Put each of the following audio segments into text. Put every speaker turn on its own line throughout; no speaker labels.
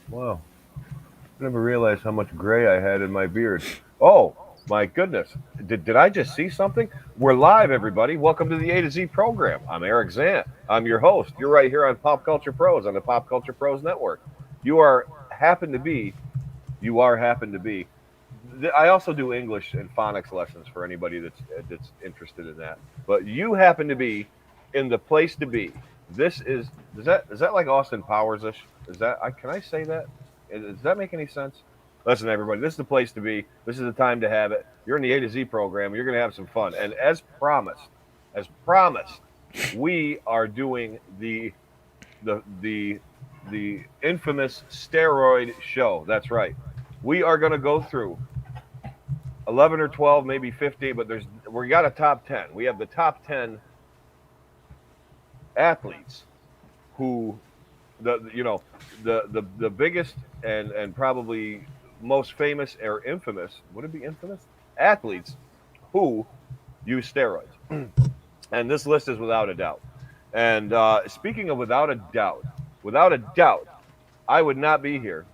Wow. I never realized how much gray I had in my beard. Oh, my goodness. Did I just see something? We're live, everybody. Welcome to the A to Z program. I'm Eric Zant. I'm your host. You're right here on Pop Culture Pros on the Pop Culture Pros Network. You are happen to be, you are happen to be. I also do English and phonics lessons for anybody that's interested in that. But you happen to be in the place to be. This is that like Austin Powers ish? Is that I can I say that? Does that make any sense? Listen, everybody, this is the place to be. This is the time to have it. You're in the A to Z program. You're going to have some fun. And as promised, we are doing the the the infamous steroid show. That's right. We are going to go through 11 or 12, maybe 15, but we got a top 10. We have the top 10 athletes who the biggest and probably most famous or infamous, would it be infamous? Athletes who use steroids. And this list is without a doubt. And speaking of without a doubt, I would not be here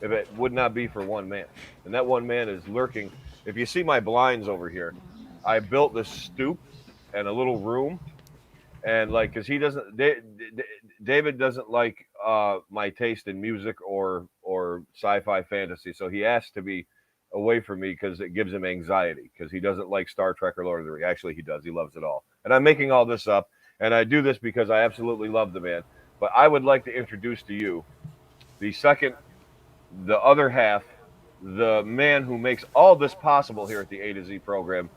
if it would not be for one man. And that one man is lurking. If you see my blinds over here, I built this stoop and a little room. And like, because David doesn't like my taste in music or sci-fi fantasy, so he asked to be away from me because it gives him anxiety because he doesn't like Star Trek or Lord of the Rings. Actually, he does. He loves it all. And I'm making all this up, and I do this because I absolutely love the man. But I would like to introduce to you the second the other half, the man who makes all this possible here at the A to Z program.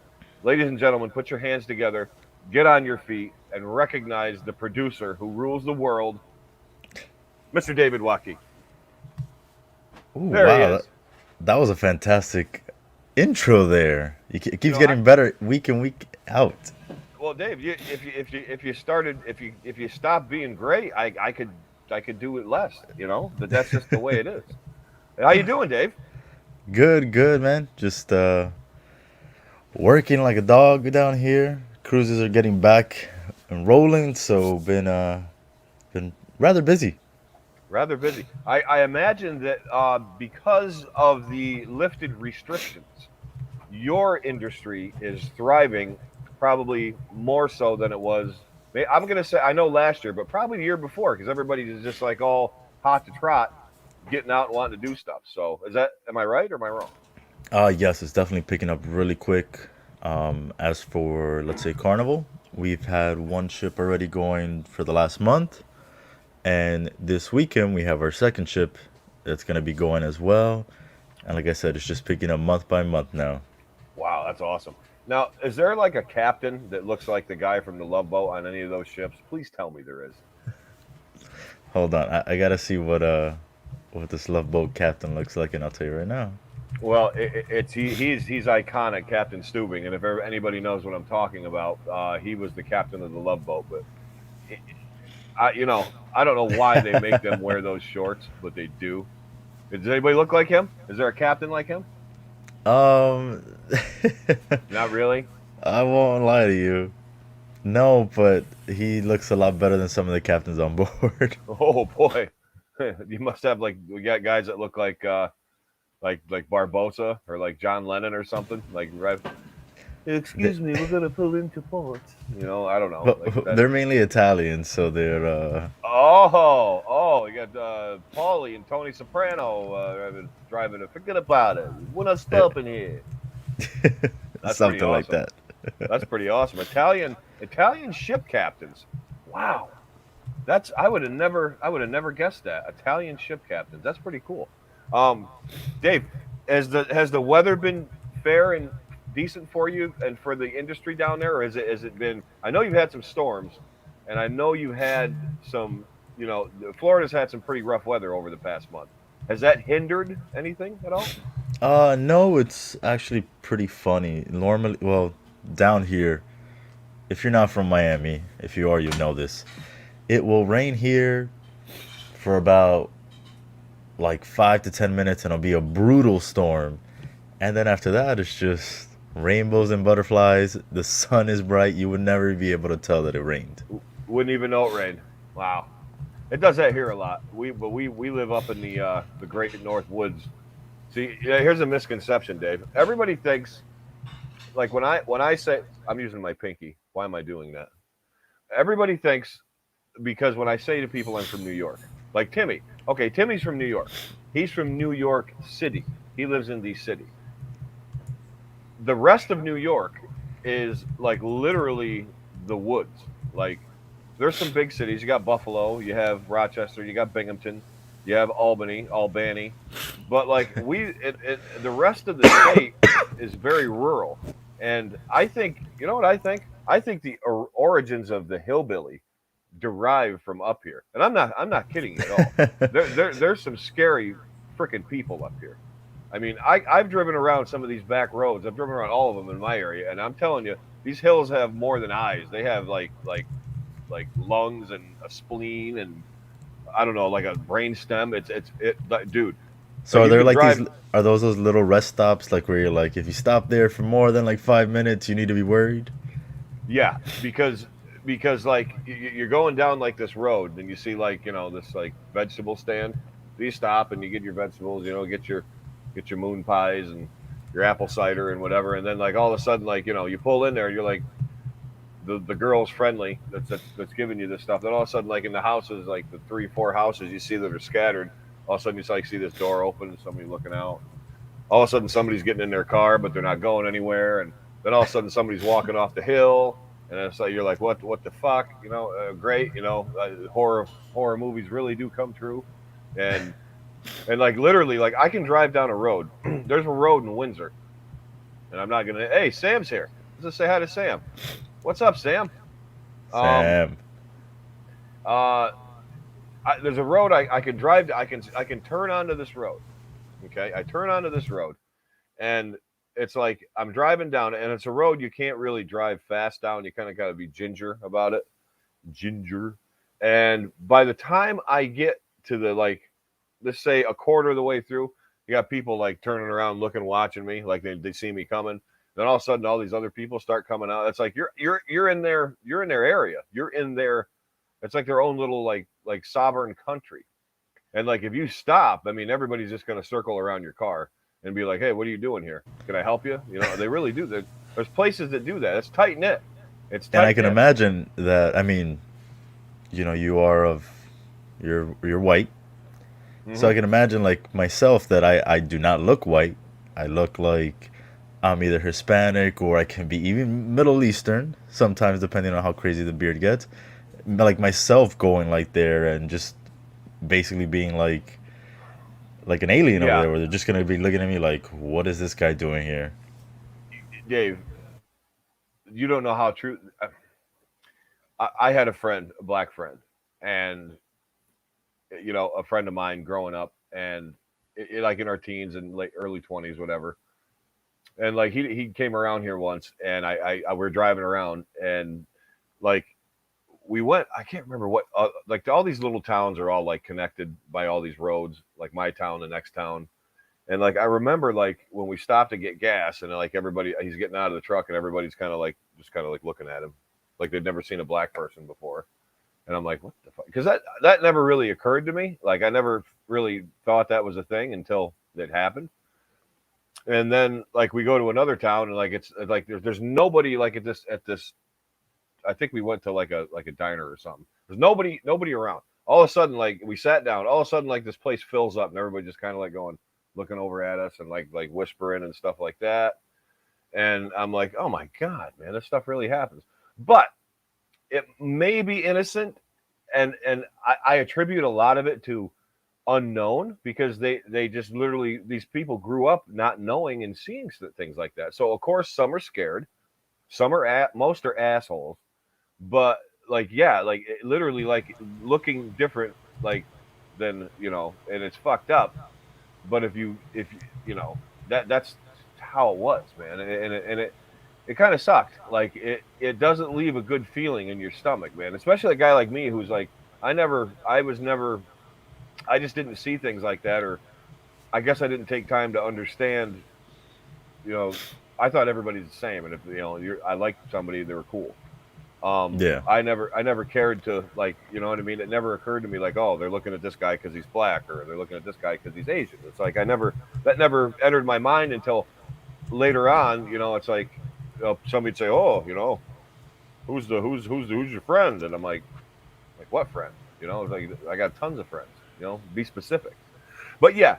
Ladies and gentlemen, put your hands together, get on your feet, and recognize the producer who rules the world, Mr. David Waukee.
Ooh,
There he
wow,
is.
that was a fantastic intro there. It
You
keeps
know, I,
getting better week in, week out.
well, Dave, if you stop being great, I could do it less. But that's just the way it is. How you doing, Dave?
Good, good, man. Just working like a dog down here. Cruises are getting back and rolling, so been rather busy.
Rather busy. I imagine that because of the lifted restrictions, your industry is thriving probably more so than it was. I'm going to say, I know last year, but probably the year before because everybody's just like all hot to trot, getting out and wanting to do stuff. So, am I right or am I wrong?
Yes, it's definitely picking up really quick. As for, let's say, Carnival, we've had one ship already going for the last month. And this weekend, we have our second ship that's going to be going as well. And like I said, it's just picking up month by month now.
Wow, that's awesome. Now, is there like a captain that looks like the guy from the Love Boat on any of those ships? Please tell me there is.
Hold on, I gotta see what this love boat captain looks like, and I'll tell you right now.
Well, he's iconic, Captain Stubing, and if anybody knows what I'm talking about, he was the captain of the Love Boat. But I don't know why they make them wear those shorts, but they do. Does anybody look like him? Is there a captain like him?
Um,
Not really.
I won't lie to you. No, but he looks a lot better than some of the captains on board.
Oh boy, you must have like we got guys that look like Barbosa or like John Lennon or something. Like right.
They,
Excuse me, we're gonna pull into port. I don't know,
but
like that.
they're mainly Italian, so they're
Oh, you got Paulie and Tony Soprano driving a forget about it. We're not stopping here. That's pretty
something like
awesome.
that.
That's pretty awesome. Italian ship captains. Wow. That's I would have never guessed that. Italian ship captains. That's pretty cool. Um, Dave, has the weather been fair and decent for you and for the industry down there, or has it been? I know you've had some storms, and I know you had some. Florida's had some pretty rough weather over the past month. Has that hindered anything at all?
No, it's actually pretty funny. Normally, well, down here, if you're not from Miami, if you are, you know this. It will rain here for about like 5 to 10 minutes, and it'll be a brutal storm. And then after that, it's just rainbows and butterflies. The sun is bright. You would never be able to tell that it rained.
Wouldn't even know it rained. Wow. It does that here a lot. We live up in the Great North Woods. See, yeah, here's a misconception, Dave. Everybody thinks like when I say I'm using my pinky. Why am I doing that? Everybody thinks because when I say to people I'm from New York, like Timmy. Okay, Timmy's from New York. He's from New York City. He lives in the city. The rest of New York is like literally the woods. Like there's some big cities. You got Buffalo, you have Rochester, you got Binghamton, you have Albany, but like the rest of the state is very rural. And I think you know what I think. I think the origins of the hillbilly derive from up here, and I'm not kidding you at all. There's some scary freaking people up here. I mean, I've driven around some of these back roads. I've driven around all of them in my area, and I'm telling you, these hills have more than eyes. They have like lungs and a spleen and I don't know, like a brain stem. Dude.
So
Like
are
you
there
could
like these?
drive.
Are those little rest stops like where you're like, if you stop there for more than like 5 minutes, you need to be worried?
Yeah, because like you're going down like this road and you see like this like vegetable stand. You stop and you get your vegetables. Get your moon pies and your apple cider and whatever. And then like all of a sudden like you pull in there and you're like the girl's friendly that's giving you this stuff. Then all of a sudden like in the houses like the three four houses you see that are scattered. All of a sudden you like see this door open and somebody looking out. All of a sudden somebody's getting in their car but they're not going anywhere, and then all of a sudden somebody's walking off the hill, and it's like you're like what the fuck, great, horror movies really do come true. And like literally like I can drive down a road. There's a road in Windsor, and I'm not gonna, hey, Sam's here, let's just say hi to Sam. What's up, Sam? um
Sam.
uh there's a road I can drive, I can turn onto this road. Okay, I turn onto this road, and it's like I'm driving down, and it's a road you can't really drive fast down. You kind of got to be ginger about it, ginger. And by the time I get to the like, let's say a quarter of the way through, you got people like turning around, looking, watching me, like they see me coming. Then all of a sudden, all these other people start coming out. It's like you're in their area, you're in their. It's like their own little like sovereign country. And like if you stop, I mean, everybody's just going to circle around your car and be like, "Hey, what are you doing here? Can I help you?" They really do. There's places that do that. It's tight knit. It's
And I
tight
can
knit.
imagine that. I mean, you are of, you're white, so I
Hmm.
can imagine like myself that I do not look white. I look like I'm either Hispanic or I can be even Middle Eastern. Sometimes depending on how crazy the beard gets. Like myself going like there and just basically being like an alien over
Yeah,
there, where they're just gonna be looking at me like, what is this guy doing here?
Dave, you don't know how true. I had a friend, a black friend, and a friend of mine growing up, and like in our teens and late early 20s, whatever. And like he came around here once, and I we were driving around, and like we went. I can't remember what. Like all these little towns are all like connected by all these roads. Like my town, the next town, and like I remember like when we stopped to get gas, and like everybody, he's getting out of the truck, and everybody's kind of like just kind of like looking at him, like they'd never seen a black person before. And I'm like, what the fuck? Because that never really occurred to me. Like I never really thought that was a thing until it happened. And then like we go to another town, and like it's like there's nobody like at this. I think we went to like a diner or something. There's nobody around. All of a sudden, like we sat down. All of a sudden, like this place fills up, and everybody just kind of like going, looking over at us, and like whispering and stuff like that. And I'm like, oh my god, man, this stuff really happens. But it may be innocent, and I attribute a lot of it to unknown, because they just literally, these people grew up not knowing and seeing things like that. So of course some are scared, some are most are assholes, but like yeah, like literally like looking different, like than and it's fucked up. But if that's how it was, man, and it kind of sucked. Like it doesn't leave a good feeling in your stomach, man. Especially a guy like me who's like, I was never, I just didn't see things like that, or I guess I didn't take time to understand. You know, I thought everybody's the same, and if I liked somebody, they were cool.
Yeah.
I never cared to, like, you know what I mean. It never occurred to me like, oh, they're looking at this guy because he's black, or they're looking at this guy because he's Asian. It's like I never that never entered my mind until later on. You know, it's like somebody'd say, oh, you know, who's your friend, and I'm like what friend? You know, it's like I got tons of friends. You know, be specific. But yeah,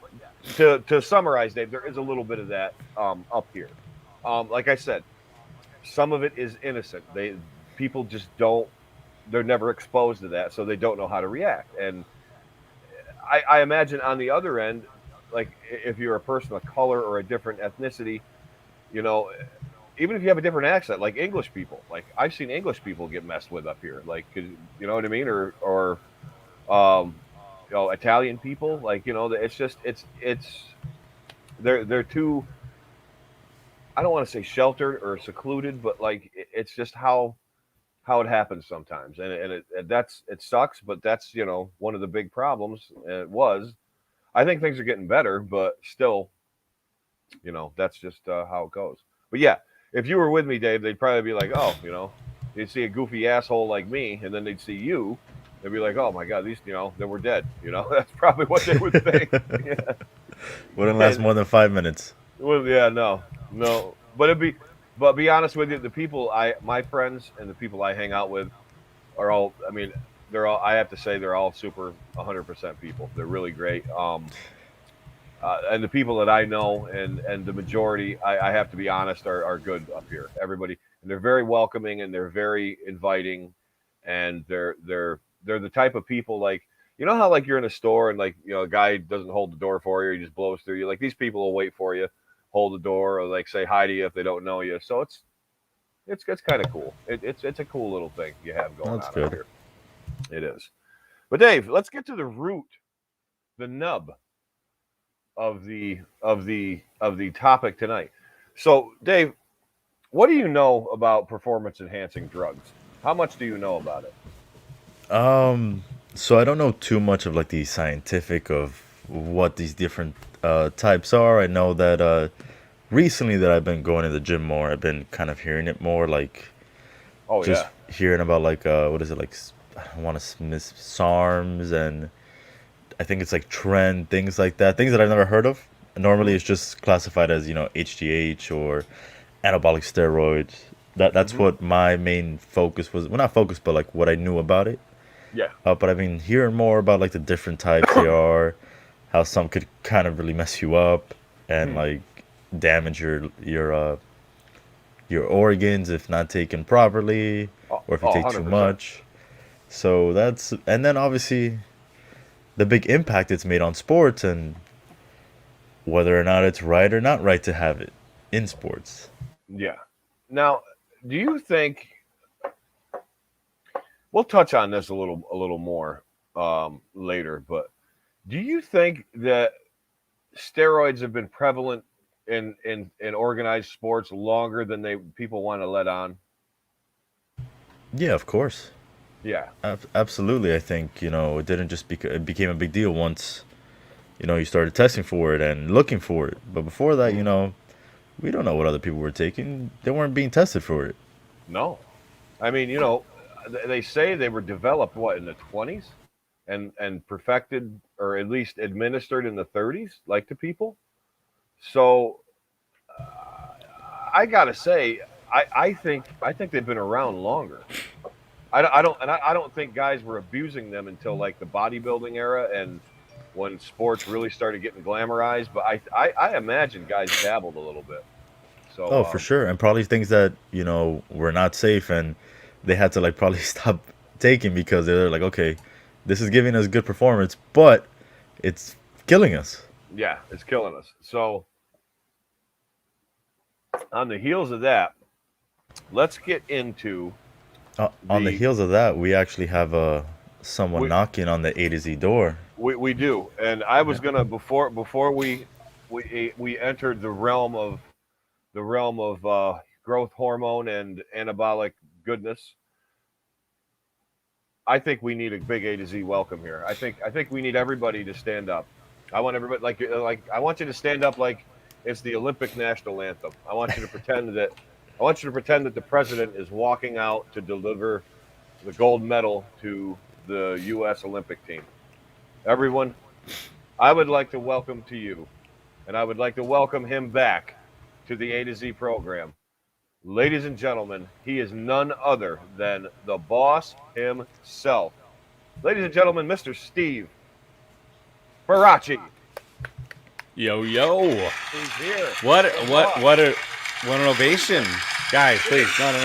to summarize, Dave, there is a little bit of that up here. Like I said, some of it is innocent. People just don't. They're never exposed to that, so they don't know how to react. And I imagine on the other end, like if you're a person of color or a different ethnicity, you know, even if you have a different accent, like English people, like I've seen English people get messed with up here, like you know what I mean, or um, you know, Italian people, like you know, it's just it's they're too. I don't want to say sheltered or secluded, but like it's just how it happens sometimes, and that's it sucks, but that's you know one of the big problems. And it was. I think things are getting better, but still, you know, that's just how it goes. But yeah, if you were with me, Dave, they'd probably be like, oh, you know, they'd see a goofy asshole like me, and then they'd see you. They'd be like, oh my god, these, you know, then we're dead. You know, that's probably what they would think. Yeah.
Wouldn't last
And
more than 5 minutes.
well, yeah, no, no. But be honest with you, the people my friends and the people I hang out with are all. I mean, they're all. I have to say, they're all super 100% people. They're really great. And the people that I know and the majority, I have to be honest, are good up here. Everybody, and they're very welcoming and they're very inviting, and they're the type of people like you know how like you're in a store and like you know a guy doesn't hold the door for you, he just blows through you. Like these people will wait for you, hold the door, or like say hi to you if they don't know you. So it's kind of cool. It's a cool little thing you have going
That's
on up
good.
here. It is. But Dave, let's get to the root, the nub of the topic tonight. So, Dave, what do you know about performance enhancing drugs? How much do you know about it?
Um, so I don't know too much of like the scientific of what these different types are. I know that recently that I've been going to the gym more, I've been kind of hearing it more, like
Oh
just
yeah,
hearing about like what is it like? I don't want to miss SARMs, and I think it's like trend things like that, things that I've never heard of. Normally,
hmm
it's just classified as HGH or anabolic steroids. That's
hmm
what my main focus was. Well, not focus, but like what I knew about it.
yeah,
But I've been hearing more about like the different types they are, how some could kind of really mess you up and
hmm.
like damage your organs if not taken properly
Oh,
or if you
oh,
take too
100%.
much. So that's and then obviously the big impact it's made on sports and whether or not it's right or not right to have it in sports.
Yeah. Now, do you think we'll touch on this a little more later, but do you think that steroids have been prevalent in organized sports longer than they people want to let on?
Yeah, of course.
Yeah.
Absolutely. I think, it didn't just it became a big deal once, you started testing for it and looking for it. But before that,
Mhm.
we don't know what other people were taking. They weren't being tested for it.
No. I mean, you know, they say they were developed what in the 20s and perfected or at least administered in the 30s, like to people. So I gotta say, I think they've been around longer. I don't think guys were abusing them until like the bodybuilding era and when sports really started getting glamorized. But I imagine guys dabbled a little bit. So
Oh, for sure. And probably things that, were not safe and they had to like probably stop taking because they're like, okay, this is giving us good performance, but it's killing us.
yeah, it's killing us. So on the heels of that, let's get into
On the
the
heels of that, we actually have someone
we
knocking on the A to Z door.
we do. And I was
Yeah.
gonna before we entered the realm of growth hormone and anabolic goodness. I think we need a big A to Z welcome here. I think we need everybody to stand up. I want everybody like I want you to stand up like it's the Olympic national anthem. I want you to pretend that I want you to pretend that the president is walking out to deliver the gold medal to the U.S. Olympic team. Everyone, I would like to welcome to you, and I would like to welcome him back to the A to Z program. Ladies and gentlemen, he is none other than the boss himself. Ladies and gentlemen, Mr. Steve Faraci.
Yo, yo.
He's here.
What
The boss.
what a what an ovation. Guys, please. No.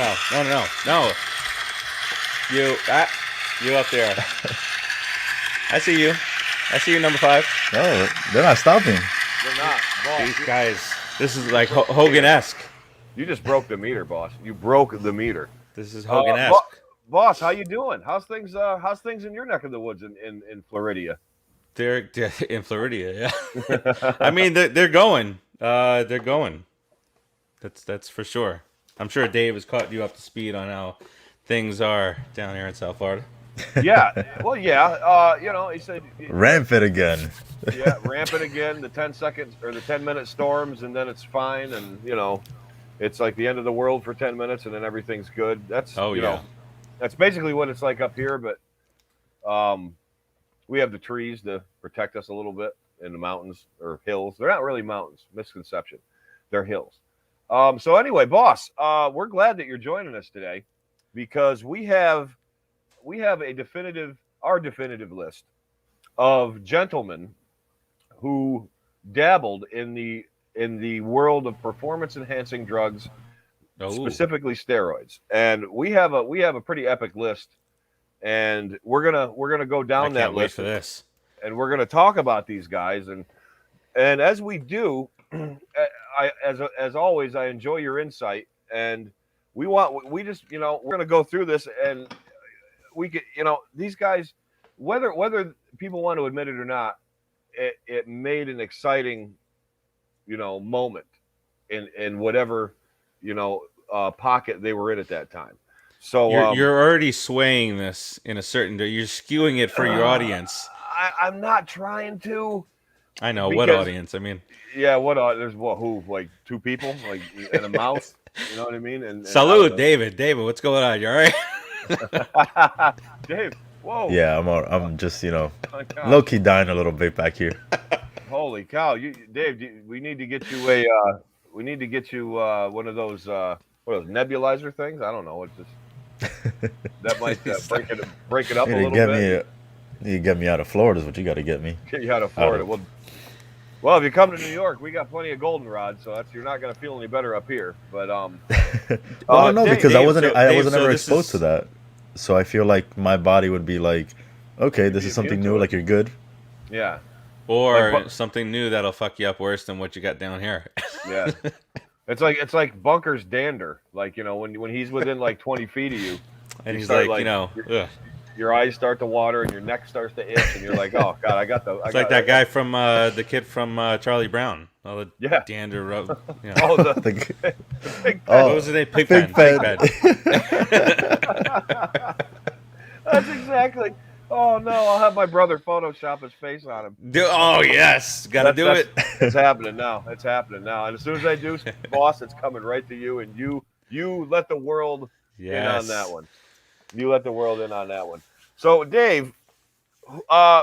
You up there. I see you, number 5.
No, they're not stopping.
You're not. Boss,
These guys, this is like Hogan-esque.
you just broke the meter, boss. You broke the meter.
This is Hogan-esque.
Boss, how you doing? How's things in your neck of the woods in Florida?
They're in Florida, yeah. I mean, they're going. They're going. That's for sure. I'm sure Dave has caught you up to speed on how things are down here in South Florida.
Yeah. Well, yeah. He said
Rampant again.
yeah, rampant again. The 10 seconds or the 10-minute storms, and then it's fine, and it's like the end of the world for 10 minutes, and then everything's good. That's that's basically what it's like up here. But we have the trees to protect us a little bit in the mountains or hills. They're not really mountains. Misconception. They're hills. So anyway, boss, we're glad that you're joining us today because we have our definitive list of gentlemen who dabbled in the world of performance enhancing drugs, specifically steroids. And we have a pretty epic list, and we're gonna go down that list
for this.
and we're gonna talk about these guys, and as we do, as always, I enjoy your insight, and we're gonna go through this, and we get these guys, whether people want to admit it or not, it made an exciting moment in whatever pocket they were in at that time. So
you're already swaying this in a certain. You're skewing it for your audience.
I'm not trying to.
I know what audience. I mean,
yeah, there's who, like 2 people, like, and a mouse. You know what I mean? And
salute, David. David, what's going on? You all right?
Dave, whoa.
Yeah, I'm just low key dying a little bit back here.
Holy cow, Dave, we need to get you one of those nebulizer things. I don't know. It's just that might break it up a little bit.
You get me out of Florida is what you got to get me.
Get you out of Florida. Well, if you come to New York, we got plenty of goldenrod, so you're not going to feel any better up here. But
well, I don't know, because
Dave,
I wasn't ever
this
exposed to that, so I feel like my body would be like, okay, this is something new. Like, you're good.
Yeah.
Or something new that'll fuck you up worse than what you got down here.
Yeah. It's like Bunker's dander. Like, when he's within like 20 feet of you,
and he's like,
your eyes start to water and your neck starts to itch, and you're like, oh god, I got the.
It's like that guy from the kid from Charlie Brown. All the dander rub.
Oh, the Pig Pen.
What was his name? Pig Pen.
That's exactly. Oh no, I'll have my brother Photoshop his face on him.
Oh yes, gotta do it.
It's happening now. It's happening now. And as soon as I do, boss, it's coming right to you, and you let the world in on that one. You let the world in on that one. So, Dave,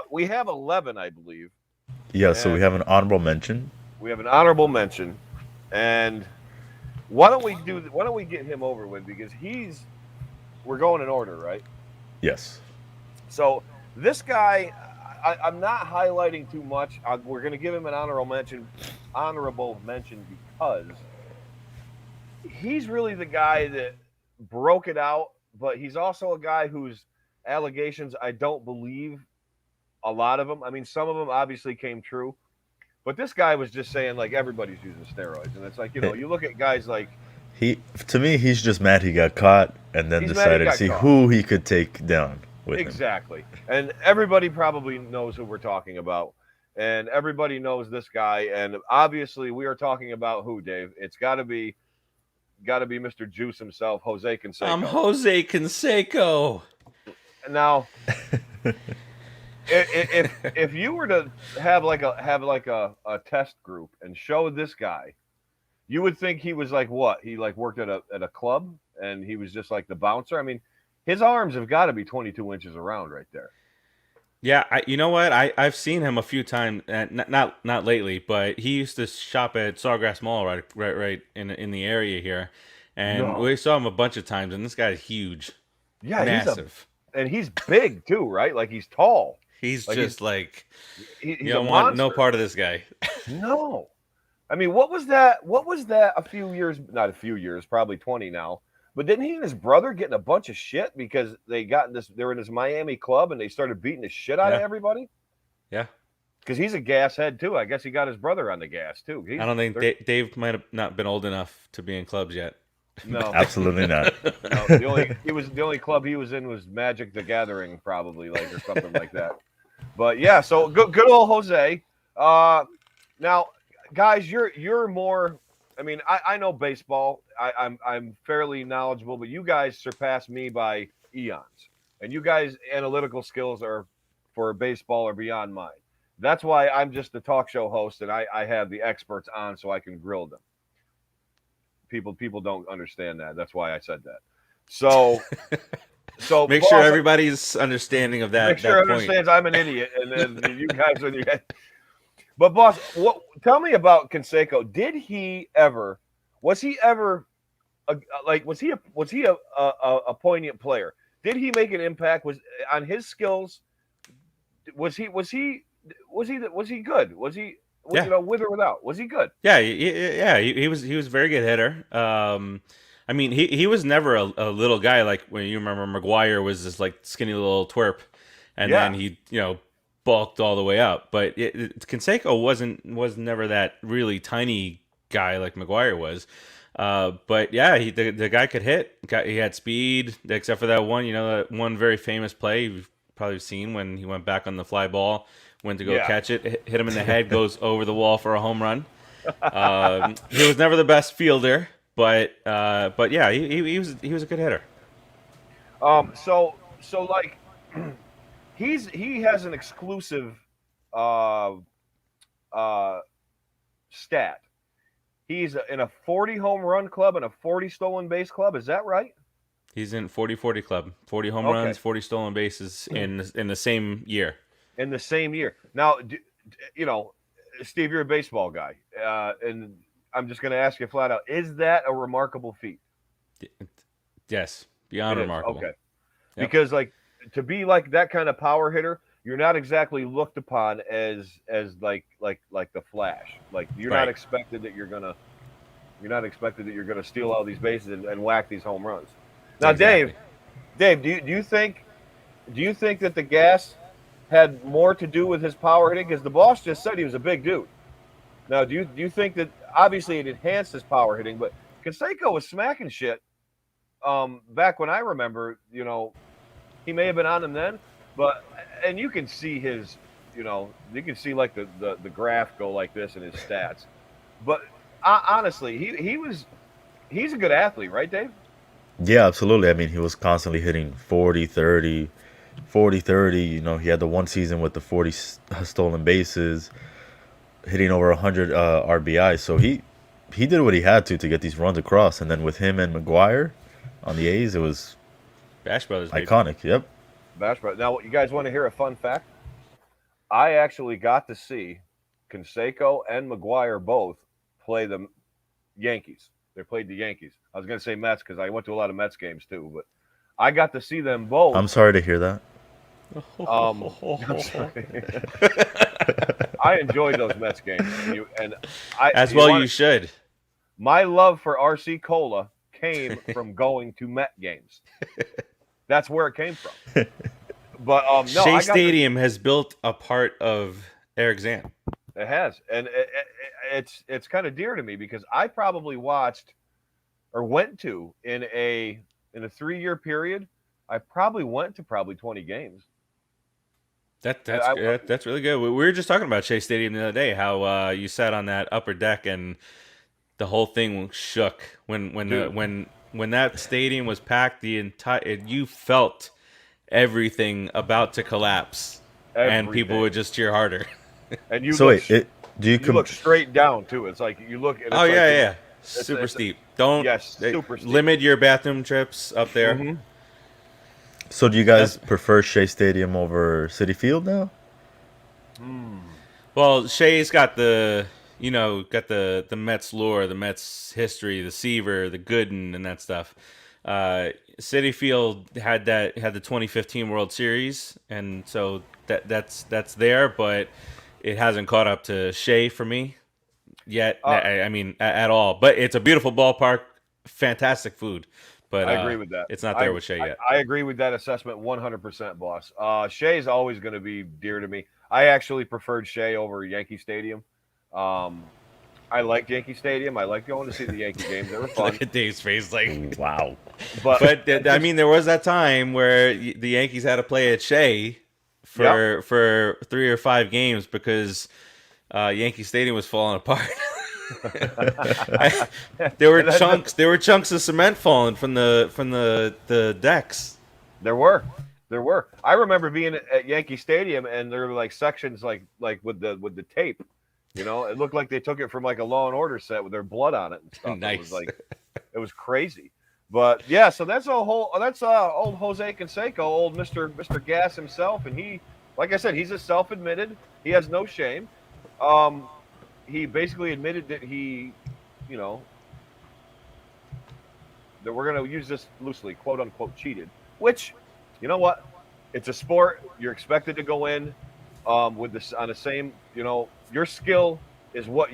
we have 11, I believe.
Yeah, so we have an honorable mention.
We have an honorable mention, and why don't we get him over with, because we're going in order, right?
Yes.
So this guy, I'm not highlighting too much. We're going to give him an honorable mention because he's really the guy that broke it out. But he's also a guy whose allegations I don't believe a lot of them. I mean, some of them obviously came true, but this guy was just saying like everybody's using steroids, and it's like you look at guys like
to me he's just mad he got caught and then decided to see who he could take down with him.
Exactly, and everybody probably knows who we're talking about, and everybody knows this guy, and obviously we are talking about who, Dave? It's got to be Mr. Juice himself, Jose Canseco.
I'm Jose Canseco.
Now, if you were to have like a test group and show this guy, You would think he was like what? He like worked at a club and he was just like the bouncer. I mean, his arms have got to be 22 inches around right there.
Yeah, you know what? I've seen him a few times, not lately, but he used to shop at Sawgrass Mall right in the area here, and
No.
we saw him a bunch of times. And this guy's huge,
Yeah,
massive.
he's big too, right? Like he's tall.
He's
Like
just like you
he's a
don't want no
monster.
part of this guy.
No. I mean, what was that? What was that a few years, not a few years, probably 20 now. But didn't he and his brother get in a bunch of shit because they were in this Miami club and they started beating the shit out of
Yeah.
everybody?
Yeah,
Because he's a gas head too. I guess he got his brother on the gas too.
I don't think Dave might have not been old enough to be in clubs yet.
No,
Absolutely not.
no. The only club he was in was Magic the Gathering, probably like or something like that. But yeah, so good old Jose. Now, guys, you're more. I mean, I know baseball. I'm fairly knowledgeable, but you guys surpass me by eons, and you guys' analytical skills are for baseball are beyond mine. That's why I'm just the talk show host, and I have the experts on so I can grill them. People don't understand that. That's why I said that. So
Make
boss,
sure everybody's understanding of that.
make sure
that
everyone
point.
understands I'm an idiot, and then you guys when you guys. But boss, tell me about Canseco. Did he ever? Was he ever? Was he a poignant player? Did he make an impact? Was on his skills? Was he good? Was he
Yeah.
with or without? Was he good?
Yeah, he was a very good hitter. I mean, he was never a little guy like when you remember McGuire was this like skinny little twerp, and
Yeah.
then he bulked all the way up. But Canseco was never that really tiny guy like McGuire was. But yeah, the guy could hit. He had speed, except for that one that one very famous play you've probably seen when he went back on the fly ball, went to go
Yeah.
catch it, hit him in the head, goes over the wall for a home run. He was never the best fielder, but yeah, he was a good hitter.
So like he has an exclusive uh stat. He's in a 40 home run club and a 40 stolen base club. Is that right?
He's in 40-40 club, 40 home
Okay.
runs, 40 stolen bases in the same year.
In the same year. Now, Steve, you're a baseball guy, and I'm just going to ask you flat out: is that a remarkable feat?
Yes, beyond
It is.
remarkable.
Okay.
Yep.
Because like to be like that kind of power hitter, you're not exactly looked upon as like the Flash. Like you're not
Right.
expected that you're not expected that you're gonna steal all these bases and whack these home runs. Now,
Exactly.
Dave, do you think that the gas had more to do with his power hitting? Because the boss just said he was a big dude. Now, do you think that obviously it enhanced his power hitting, but Canseco was smacking shit back when I remember, he may have been on him then, but and you can see his, you can see like the graph go like this in his stats. But honestly, he's a good athlete, right, Dave?
Yeah, absolutely. I mean, he was constantly hitting 40, 30, 40, 30. He had the one season with the 40 stolen bases, hitting over 100 RBI. So he did what he had to get these runs across. And then with him and McGuire on the A's, it was
Bash Brothers. Baby.
iconic. Yep.
Bash Brothers. Now, you guys want to hear a fun fact? I actually got to see Canseco and McGuire both play the Yankees. They played the Yankees. I was going to say Mets because I went to a lot of Mets games too, but I got to see them both.
I'm sorry to hear that.
I'm sorry. I enjoyed those Mets games, and
As well, you should.
My love for RC Cola came from going to Met games. That's where it came from. But no,
Shea Stadium has built a part of Eric Zan.
It has, and it's kind of dear to me because I probably watched or went to in a 3-year period. I probably went to 20 games.
That's really good. We were just talking about Shea Stadium the other day. How you sat on that upper deck and the whole thing shook when that stadium was packed. You felt everything about to collapse, and people would just cheer harder.
And you
So
look,
wait,
you look straight down too. It's like you look. And it's
Oh
like
yeah. super steep. Don't
yes, super steep.
limit your bathroom trips up there.
Hmm.
So do you guys
That's
prefer Shea Stadium over City Field now?
well, Shea's got the got the Mets lore, the Mets history, the Seaver, the Gooden, and that stuff. Uh, City Field had the 2015 World Series, and so that's there, but it hasn't caught up to Shea for me yet.
Uh,
I mean, at all. But it's a beautiful ballpark, fantastic food, but
I agree with that.
it's not
I,
there with Shea yet.
I agree with that assessment 100%, boss. Shea's always going to be dear to me. I actually preferred Shea over Yankee Stadium. Um, I liked Yankee Stadium. I liked going to see the Yankee games. They were fun.
Look at Dave's face, like.
Wow.
But
I mean, there was that time where the Yankees had to play at Shea for 3 or 5 games because Yankee Stadium was falling apart. There were chunks. There were chunks of cement falling from the decks.
There were, there were. I remember being at Yankee Stadium, and there were like sections like with the tape. You know, it looked like they took it from like a Law and Order set with their blood on it and stuff.
Nice.
It was like, it was crazy. But yeah, so that's old Jose Canseco, old Mister Gas himself, and he, like I said, he's a self-admitted. He has no shame. He basically admitted that he, you know, that we're going to use this loosely, quote unquote, cheated. Which, you know what? It's a sport. You're expected to go in with this on the same. You know, your skill is what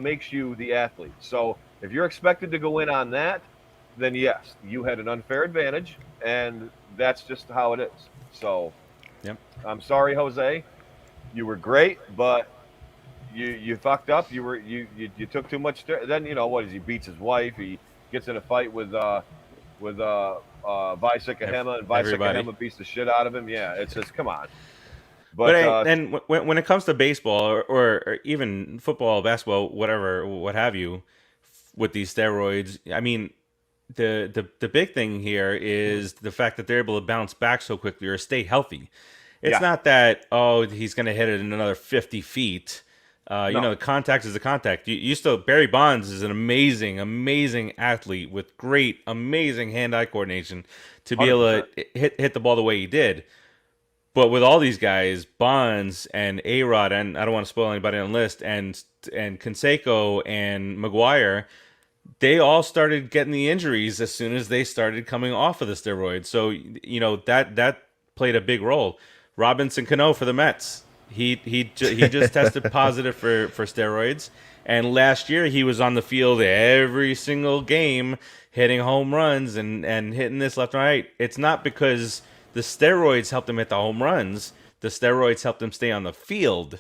makes you the athlete. So if you're expected to go in on that, then yes, you had an unfair advantage, and that's just how it is. So,
Yep.
I'm sorry, Jose. You were great, but you fucked up. You took too much. Then you know what? He beats his wife. He gets in a fight with Vi Sikahema, and Vi
Everybody.
Sikahema beats the shit out of him. Yeah, it's just come on.
But
But
and when it comes to baseball or even football, basketball, whatever, what have you, with these steroids, I mean, the big thing here is the fact that they're able to bounce back so quickly or stay healthy. It's
Yeah.
not that he's going to hit it in another 50 feet. You know, the contact is the contact. You still Barry Bonds is an amazing athlete with great, amazing hand-eye coordination to be able to hit the ball the way he did. But with all these guys, Bonds and A-Rod, and I don't want to spoil anybody on the list, and Canseco and McGuire, they all started getting the injuries as soon as they started coming off of the steroids. So, you know, that played a big role. Robinson Cano for the Mets. He just tested positive for steroids, and last year he was on the field every single game, hitting home runs and hitting this left and right. It's not because the steroids helped him hit the home runs. The steroids helped him stay on the field.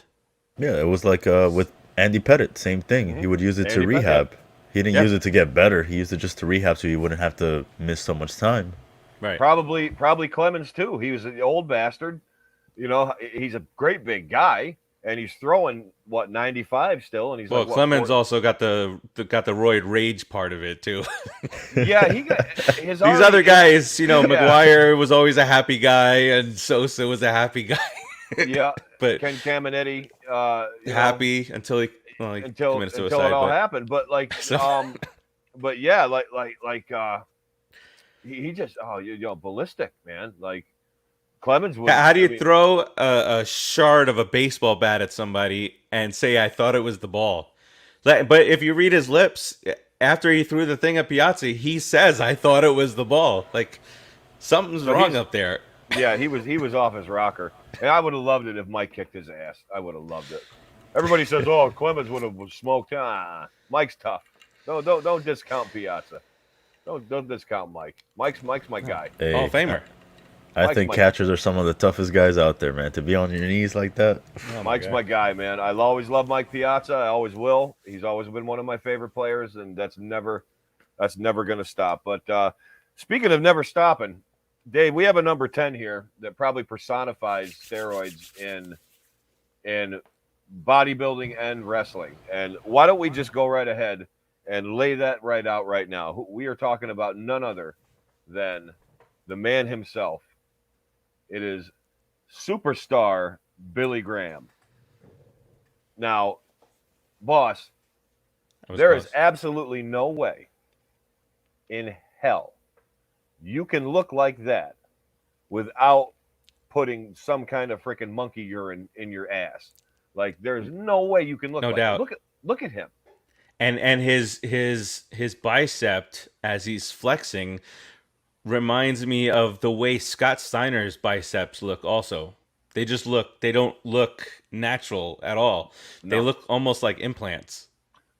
Yeah, it was like with Andy Pettit, same thing. He would use it to
Andy Pettit.
rehab. He didn't
Yeah.
use it to get better. He used it just to rehab so he wouldn't have to miss so much time.
Right.
probably Clemens too. He was the old bastard. You know, he's a great big guy, and he's throwing 95 still, and he's
Well,
like, what,
Clemens
40?
also got the roid rage part of it too.
Yeah, he got his
These other guys, you know,
Yeah.
McGuire was always a happy guy, and Sosa was a happy guy.
Yeah,
But
Ken Caminetti, you know,
happy until he
until
committed
it
suicide.
all
but-
happened. But like,
So-
but yeah, he just you know, ballistic, man. Like Clemens was.
How do
I
you
mean,
throw a shard of a baseball bat at somebody and say, I thought it was the ball? But if you read his lips, after he threw the thing at Piazza, he says, I thought it was the ball. Like, something's
So
wrong
he's-
up there.
Yeah, he was off his rocker, and I would have loved it if Mike kicked his ass. I would have loved it. Everybody says, "Oh, Clemens would have smoked." Mike's tough. Don't discount Piazza. Don't discount Mike. Mike's my guy.
Hey,
Hall of Famer.
I
Mike-
think
Mike-
catchers are some of the toughest guys out there, man. To be on your knees like that.
Oh
Mike's
God.
my guy, man. I always love Mike Piazza. I always will. He's always been one of my favorite players, and that's never going to stop. But speaking of never stopping, Dave, we have a number 10 here that probably personifies steroids in bodybuilding and wrestling. And why don't we just go right ahead and lay that right out right now? We are talking about none other than the man himself. It is superstar Billy Graham. Now, boss,
That was
There is
close.
absolutely no way in hell you can look like that without putting some kind of freaking monkey urine in your ass. Like there's no way you can look
No
like that.
doubt.
Look at him.
And his bicep as he's flexing reminds me of the way Scott Steiner's biceps look also. They don't look natural at all. They
No,
look almost like implants.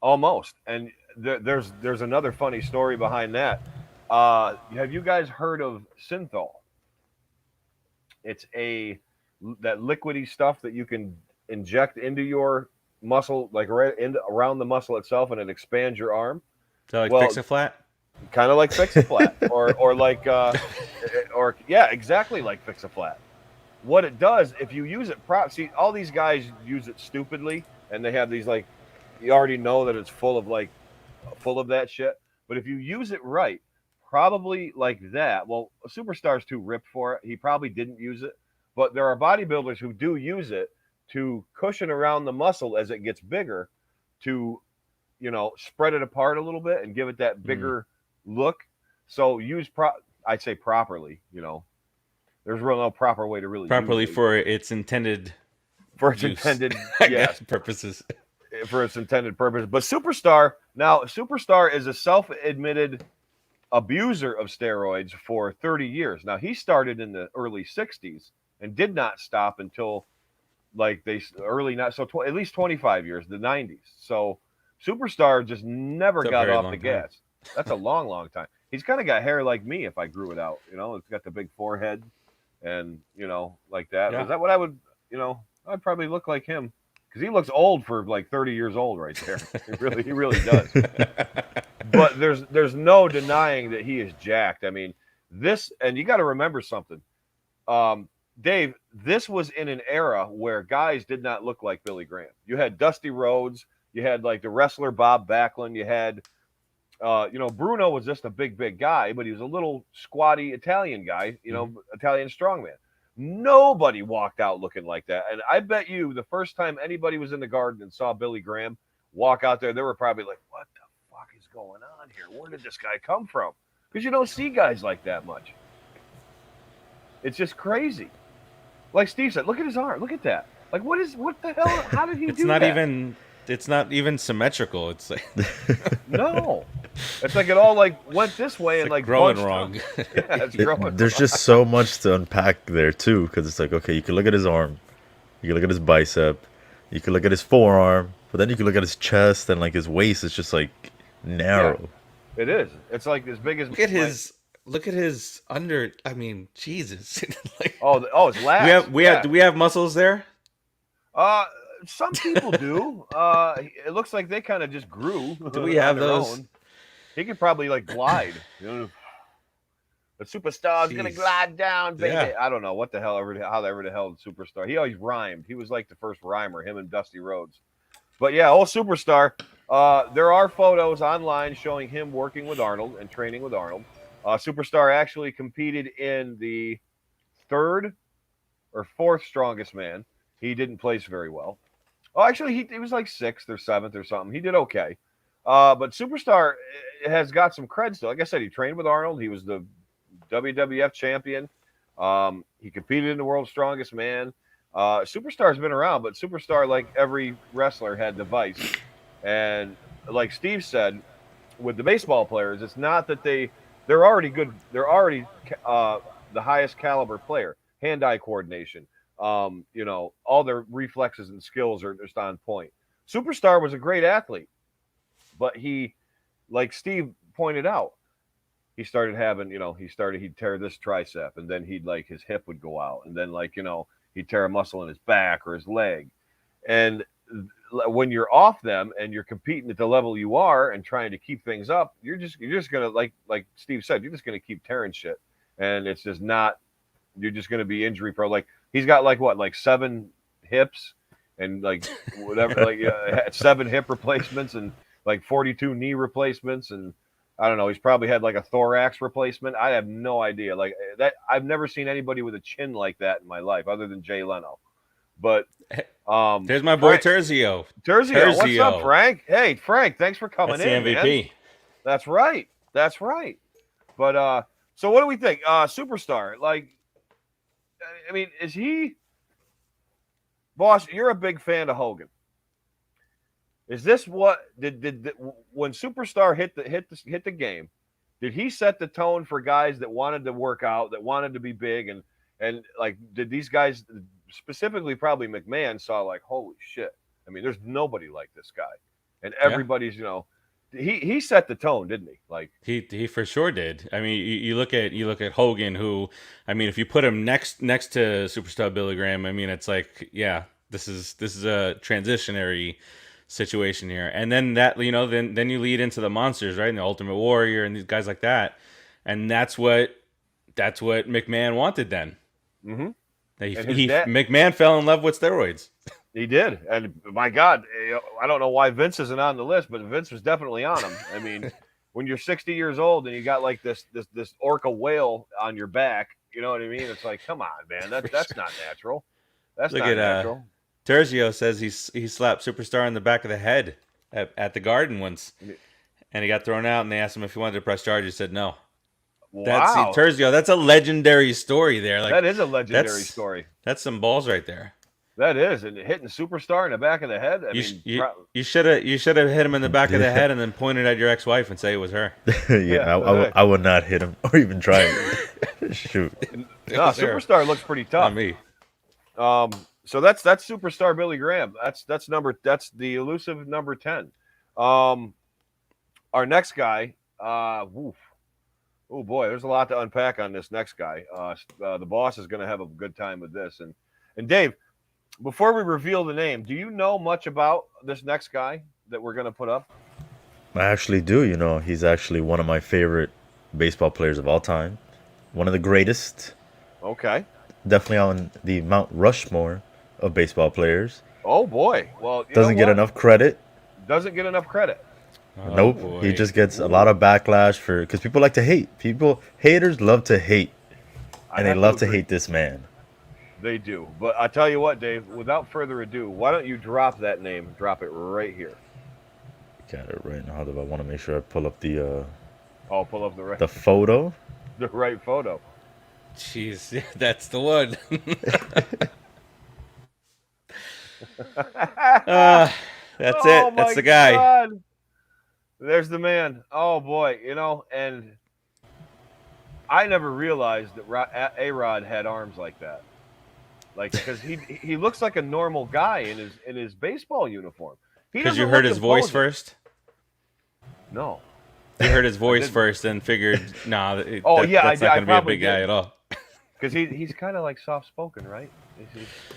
almost. And there's another funny story behind that. Have you guys heard of synthol? It's that liquidy stuff that you can inject into your muscle, like right around the muscle itself, and it expands your arm.
Is that like
Well,
fix a flat?
kind of like Fix a Flat, or like or yeah, exactly like Fix a Flat. What it does, if you use it see, all these guys use it stupidly, and they have these like, you already know that it's full of that shit. But if you use it right, probably like that. Well, a superstar's too ripped for it. He probably didn't use it, but there are bodybuilders who do use it to cushion around the muscle as it gets bigger, to spread it apart a little bit and give it that
Mm.
bigger look. So I'd say properly. There's really no proper way to really use
Properly
it
for its intended
for its
use,
intended,
I
yes,
guess, purposes.
for its intended purpose. But Superstar is a self-admitted abuser of steroids for 30 years. Now he started in the early 60s and did not stop until like they early not so at least 25 years, the 90s. So Superstar just never
It's a
got
very
off the
long time.
gas. That's a long time. He's kind of got hair like me if I grew it out. It's got the big forehead and like that.
Yeah.
Is that what I would? I'd probably look like him because he looks old for like 30 years old right there. He really does. But there's no denying that he is jacked. I mean, and you got to remember something, Dave. This was in an era where guys did not look like Billy Graham. You had Dusty Rhodes, you had like the wrestler Bob Backlund, you had, Bruno was just a big guy, but he was a little squatty Italian guy, Italian strongman. Nobody walked out looking like that, and I bet you the first time anybody was in the garden and saw Billy Graham walk out there, they were probably like, "What the fuck is going on here? Where did this guy come from?" Because you don't see guys like that much. It's just crazy. Like Steve said, look at his arm. Look at that. Like, what the hell? How did he
It's
do
not
that?
even. It's not even symmetrical. It's like
No. It's like it all like went this way and like
growing
bunched
wrong.
up. Yeah, it's growing.
There's just so much to unpack there too, because it's like, okay, you can look at his arm, you can look at his bicep, you can look at his forearm, but then you can look at his chest and like his waist is just like narrow.
It is. It's like as big as.
Look at his under. I mean, Jesus. Like,
It's lats.
do we have muscles there?
Some people do. It looks like they kind of just grew.
Do we have
on their
those?
own. He could probably like glide. The superstar's gonna
Jeez.
glide down, baby.
Yeah.
I don't know what the hell how ever the hell the superstar. He always rhymed. He was like the first rhymer. Him and Dusty Rhodes. But yeah, old Superstar. There are photos online showing him working with Arnold and training with Arnold. Superstar actually competed in the third or fourth strongest man. He didn't place very well. Oh, actually, he was like sixth or seventh or something. He did okay. But Superstar has got some cred still. Like I said, he trained with Arnold. He was the WWF champion. He competed in the World's Strongest Man. Superstar's been around, but Superstar, like every wrestler, had the vice. And like Steve said, with the baseball players, it's not that they're already good. They're already the highest caliber player. Hand-eye coordination. All their reflexes and skills are just on point. Superstar was a great athlete, but he, like Steve pointed out, he started having, he'd tear this tricep, and then his hip would go out, and then he'd tear a muscle in his back or his leg. And when you're off them and you're competing at the level you are and trying to keep things up, you're just gonna, like Steve said, you're just gonna keep tearing shit, and it's just not. You're just gonna be injury prone. Like he's got like 7 hips and like whatever, 7 hip replacements and like 42 knee replacements, and I don't know. He's probably had like a thorax replacement. I have no idea. Like that, I've never seen anybody with a chin like that in my life, other than Jay Leno. But
There's my boy
Frank,
Terzio.
Terzio, what's up, Frank? Hey, Frank, thanks for coming
That's the
in, man.
MVP.
That's right. That's right. But so what do we think? Superstar, like, I mean, is he? Boss, you're a big fan of Hogan. Is this what did when Superstar hit the game? Did he set the tone for guys that wanted to work out, that wanted to be big, and like did these guys specifically probably McMahon saw like holy shit? I mean, there's nobody like this guy, and everybody's he set the tone, didn't he? Like
he for sure did. I mean, you look at Hogan, who I mean, if you put him next to Superstar Billy Graham, I mean, it's like this is a transitionary situation here. And then that then you lead into the monsters, right? And the Ultimate Warrior and these guys like that, and that's what McMahon wanted then.
Mm-hmm.
McMahon fell in love with steroids.
He did, and my God, I don't know why Vince isn't on the list, but Vince was definitely on him. I mean, when you're 60 years old and you got like this orca whale on your back, you know what I mean? It's like, come on, man, that's not natural. That's not natural.
Terzio says he slapped Superstar in the back of the head at the Garden once, and he got thrown out. And they asked him if he wanted to press charges. He said no.
Wow,
Terzio, that's a legendary story there. Like
that is a legendary story.
That's some balls right there.
That is, and hitting Superstar in the back of the head.
You should have hit him in the back of the head and then pointed at your ex-wife and say it was her.
I would not hit him or even try it. Shoot.
No, Superstar looks pretty tough.
Not me.
So that's Superstar Billy Graham. That's the elusive number 10. Our next guy, oh boy, there's a lot to unpack on this next guy. The boss is going to have a good time with this. And Dave, before we reveal the name, do you know much about this next guy that we're going to put up?
I actually do. He's actually one of my favorite baseball players of all time. One of the greatest.
Okay.
Definitely on the Mount Rushmore of baseball players.
Oh boy. Well,
doesn't get enough credit.
Doesn't get enough credit.
Nope. Boy. He just gets a lot of backlash because people like to hate. Haters love to hate. And they love to hate this man.
They do. But I tell you what, Dave, without further ado, why don't you drop that name? Drop it right here.
Got it right now. I want to make sure I pull up the
pull up
the photo.
The right photo.
Jeez, that's the one. That's it. That's the guy.
God. There's the man. Oh boy, and I never realized that A-Rod had arms like that. Like, because he looks like a normal guy in his baseball uniform.
Because you heard his voice first?
No.
You heard his voice first and figured, that's not going to be a big guy at all.
Because he's kind of like soft-spoken, right?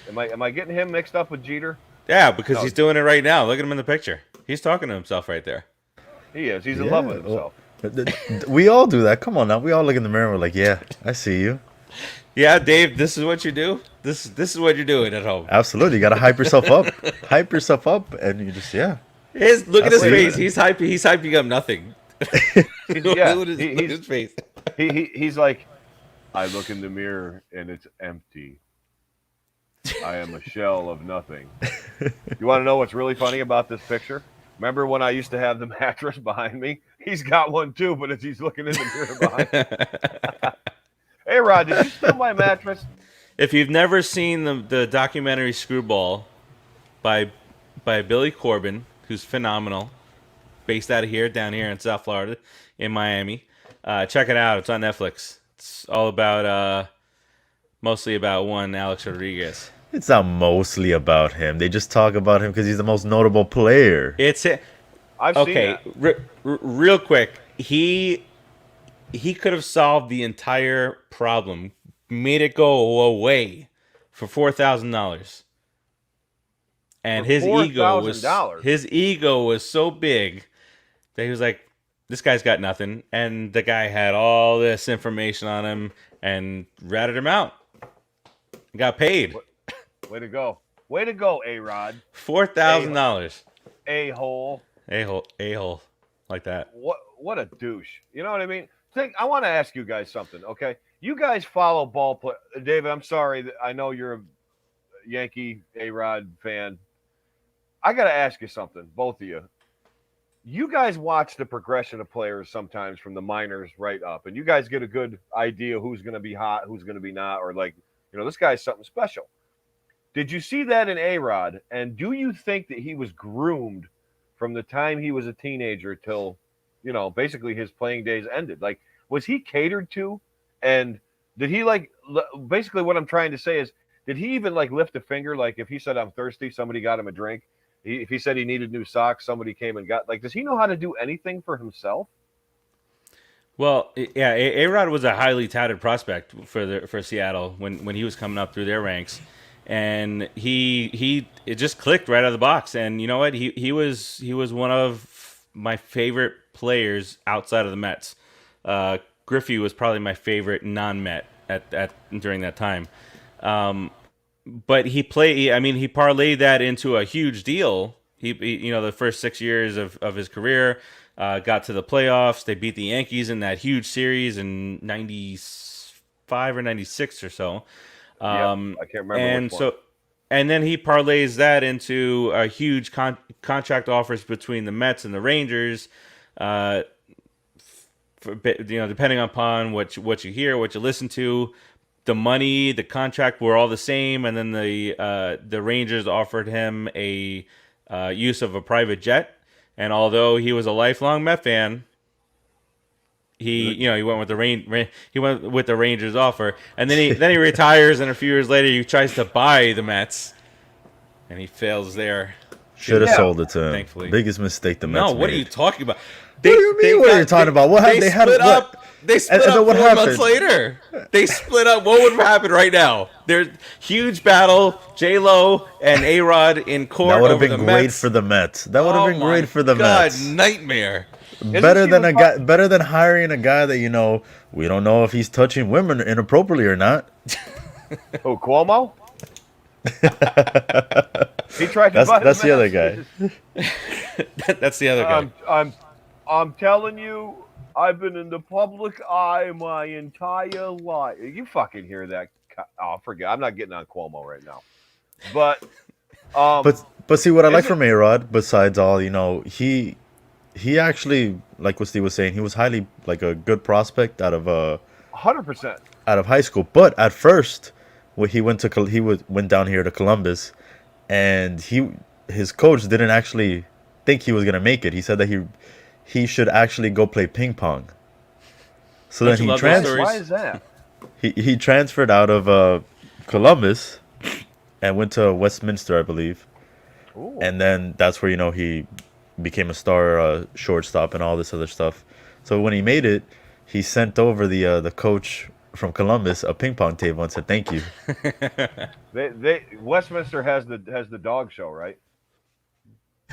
Am I getting him mixed up with Jeter?
Yeah, because he's doing it right now. Look at him in the picture. He's talking to himself right there.
He is. He's in love with himself.
We all do that. Come on now. We all look in the mirror and we're like, yeah, I see you.
Yeah, Dave, this is what you do? This is what you're doing at home.
Absolutely. You got to hype yourself up. Hype yourself up, and you just,
Look at his face. He's hyping up nothing. Look at his face.
He's like, I look in the mirror and it's empty. I am a shell of nothing. You want to know what's really funny about this picture? Remember when I used to have the mattress behind me? He's got one too, but he's looking in the mirror behind. Hey, Rod, did you steal my mattress?
If you've never seen the documentary Screwball by Billy Corben, who's phenomenal, based out of down here in South Florida, in Miami, check it out. It's on Netflix. It's all about, mostly about one Alex Rodriguez.
It's not mostly about him. They just talk about him because he's the most notable player.
I've seen that.
Real quick, he could have solved the entire problem, made it go away for $4,000. And his ego was so big that he was like, this guy's got nothing. And the guy had all this information on him and ratted him out. Got paid.
Way to go. Way to go, A-Rod.
$4,000.
A-hole.
A-hole. Like that.
What a douche. You know what I mean? I want to ask you guys something, okay? You guys follow ball play. David, I'm sorry. I know you're Yankee A-Rod fan. I got to ask you something, both of you. You guys watch the progression of players sometimes from the minors right up, and you guys get a good idea who's going to be hot, who's going to be not, or like, this guy's something special. Did you see that in A-Rod? And do you think that he was groomed from the time he was a teenager till, basically his playing days ended? Like, was he catered to? And did he basically what I'm trying to say is, did he even lift a finger? Like if he said, I'm thirsty, somebody got him a drink. If he said he needed new socks, somebody came and got, does he know how to do anything for himself?
Well, yeah, A-Rod was a highly touted prospect for Seattle when he was coming up through their ranks, and it just clicked right out of the box. And you know what? He was one of my favorite players outside of the Mets. Griffey was probably my favorite non-Met at during that time. But he parlayed that into a huge deal. He the first 6 years of his career, got to the playoffs. They beat the Yankees in that huge series in 95 or 96 or so.
I can't remember.
And
which one.
and then he parlays that into a huge contract offers between the Mets and the Rangers. Depending upon what you hear, what you listen to. The money, the contract were all the same, and then the Rangers offered him a use of a private jet. And although he was a lifelong Met fan, he went with the Rangers offer, and then he retires, and a few years later he tries to buy the Mets, and he fails there.
Should have sold it to him.
Thankfully.
Biggest mistake the Mets
No, what
made.
are you talking about?
What do you mean? What are you talking about? What happened? They had
split up. They split
and
up
what
4 months
happened?
later. They split up. What would happen right now? There's huge battle. J-Lo and A-Rod in court.
That would have
over
been
the
great
Mets.
for the Mets. That would have been great for the
God,
Mets.
nightmare.
Better than hiring a guy that we don't know if he's touching women inappropriately or not.
Oh, Cuomo? He tried to buy
that's
the
the other
Mets.
guy.
That's the other guy.
I'm telling you, I've been in the public eye my entire life. You fucking hear that? Oh, forget. I'm not getting on Cuomo right now. But
see what I like from A-Rod, besides all, he actually, like what Steve was saying, he was highly a good prospect out of
100%.
Out of high school. But at first, when he went down here to Columbus, and his coach didn't actually think he was gonna make it. He said that he should actually go play ping pong. So then he transferred.
Why is that?
He transferred out of Columbus and went to Westminster, I believe.
Ooh.
And then that's where he became a star shortstop and all this other stuff. So when he made it, he sent over the coach from Columbus a ping pong table and said thank you.
Westminster has the dog show, right?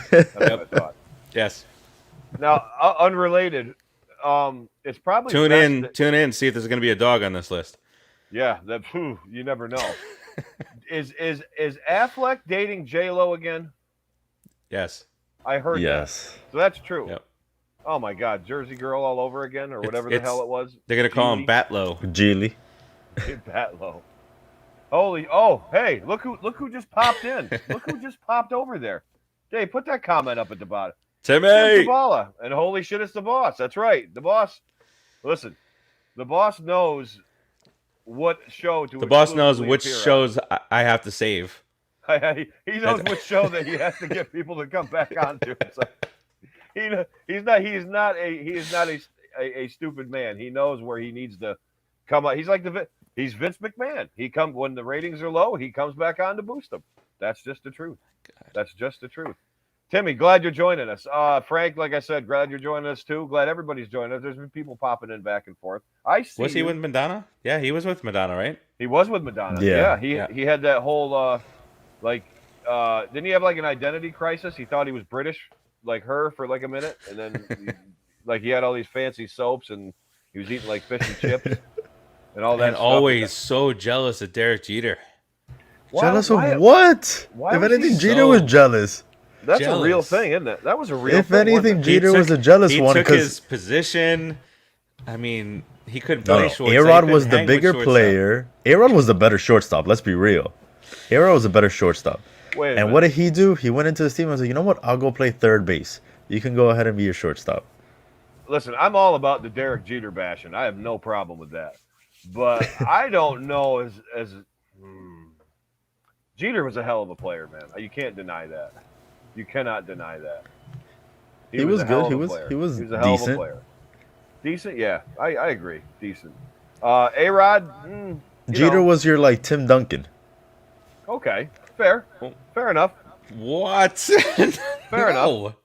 That's what I thought.
Yes.
Now, unrelated, it's probably
Tune in, see if there's going to be a dog on this list.
Yeah, you never know. Is Affleck dating J-Lo again?
Yes.
I heard
yes.
that. So that's true.
Yep.
Oh my God, Jersey Girl all over again, or whatever the hell it was.
They're going to call him Batlow.
Geely.
Batlow. Hey, look who just popped in. Look who just popped over there. Dave, put that comment up at the bottom.
Timmy
Zavala. And holy shit, it's the boss. That's right. The boss. Listen, the boss knows what show to.
The boss knows
exclusively
which
appear on.
shows I have to save.
He knows which show that he has to get people to come back onto. It's like, he's not a stupid man. He knows where he needs to come up. He's Vince McMahon. He comes when the ratings are low. He comes back on to boost them. That's just the truth. That's just the truth. Timmy, glad you're joining us. Frank, like I said, glad you're joining us too. Glad everybody's joining us. There's been people popping in back and forth.
Was he with Madonna? Yeah, he was with Madonna, right?
He was with Madonna.
Yeah.
He had that whole didn't he have an identity crisis? He thought he was British, like her, for a minute, and then he had all these fancy soaps, and he was eating fish and chips and all that.
And
stuff.
always so jealous of Derek Jeter.
Jealous of what?
Why
If
was
anything,
he
Jeter was jealous.
That's
jealous?
a real thing, isn't it? That was a real
If
thing.
anything, Jeter was a jealous one
He took his
because
position. I mean, he couldn't play shortstop.
A-Rod was the bigger player. A-Rod was the better shortstop. Let's be real. A-Rod was a better shortstop.
Wait a
And
minute.
what did he do? He went into his team and was like, you know what? I'll go play third base. You can go ahead and be your shortstop.
Listen, I'm all about the Derek Jeter bashing. I have no problem with that. But I don't know Jeter was a hell of a player, man. You can't deny that. You cannot deny that.
He was
a
good.
hell
He
of a
was
player.
he was
He was a hell of a
decent.
player. Decent, yeah. I agree. Decent. A-Rod,
Jeter was your like Tim Duncan.
okay. Fair. Fair enough.
What?
Fair enough.
No.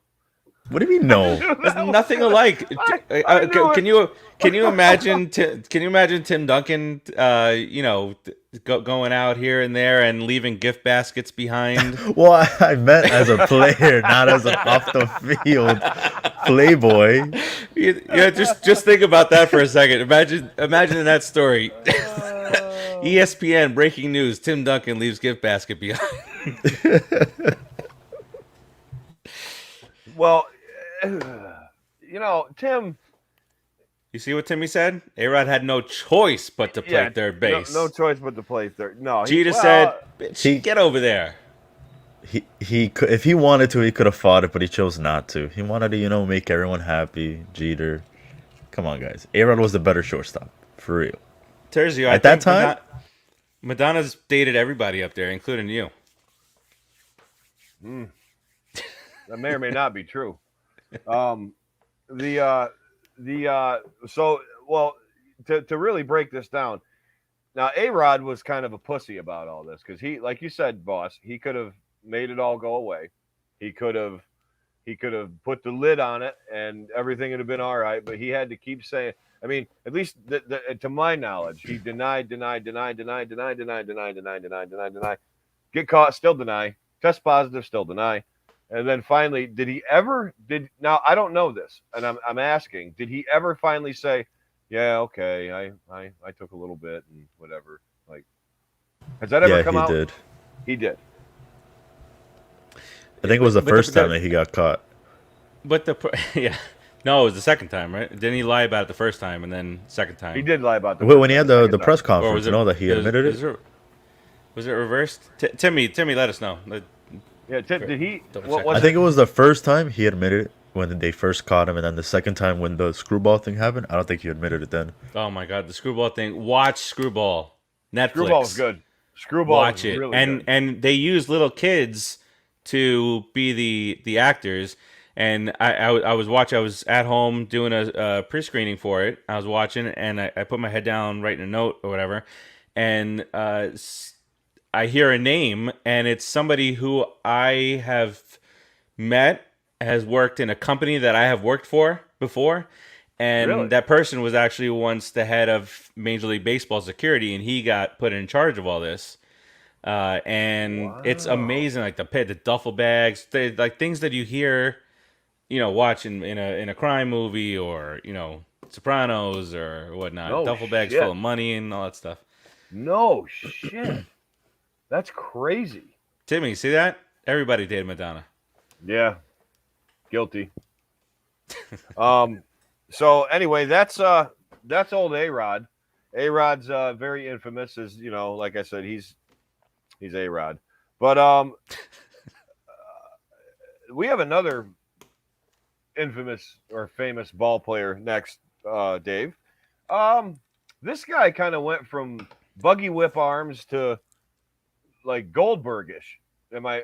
What do you mean no?
There's nothing alike.
I knew
Can you imagine Tim Duncan going out here and there and leaving gift baskets behind?
Well, I meant as a player, not as an off the field playboy.
Yeah, just think about that for a second. Imagine that story. ESPN breaking news: Tim Duncan leaves gift basket behind.
Well, Tim.
You see what Timmy said? A-Rod had no choice but to play third base.
No choice but to play third. No,
Jeter said, "Bitch, get over there."
He could, if he wanted to, he could have fought it, but he chose not to. He wanted to, make everyone happy. Jeter, come on, guys. A-Rod was the better shortstop, for real.
Terzio,
At that time,
Madonna's dated everybody up there, including you.
That may or may not be true. To really break this down, now A-Rod was kind of a pussy about all this because he, like you said, boss, he could have made it all go away. He could have put the lid on it and everything would have been all right. But he had to keep saying. I mean, at least to my knowledge, he denied. Get caught, still deny. Test positive, still deny. And then finally, now I don't know this, and I'm asking, did he ever finally say, yeah, okay, I took a little bit and whatever? Like, has that ever come out?
Yeah, he did.
He did.
I think it was the first time that he got caught.
But no, it was the second time, right? Didn't he lie about it the first time and then second time?
He did lie about
Well, when he had the press conference, that he admitted it.
Was it reversed? Timmy, let us know.
Yeah, did he?
I think it was the first time he admitted it when they first caught him, and then the second time when the screwball thing happened, I don't think he admitted it then.
Oh my God, the screwball thing! Watch Screwball. Netflix.
Screwball's good. Screwball.
Watch it, really and they use little kids to be the actors. And I was watching. I was at home doing a pre-screening for it. I was watching, and I put my head down, writing a note or whatever, and I hear a name, and it's somebody who I have met, has worked in a company that I have worked for before, and
Really?
that person was actually once the head of Major League Baseball security, and he got put in charge of all this. And it's amazing, like the duffel bags, like things that you hear, watch in a crime movie or Sopranos or whatnot.
No
duffel bags
shit.
full of money and all that stuff.
No shit. That's crazy.
Timmy, see that? Everybody dated Madonna.
Yeah. Guilty. So anyway, that's old A-Rod. A-Rod's very infamous, as like I said, he's A-Rod. But we have another infamous or famous ball player next, Dave. This guy kind of went from buggy whip arms to like Goldbergish. Am I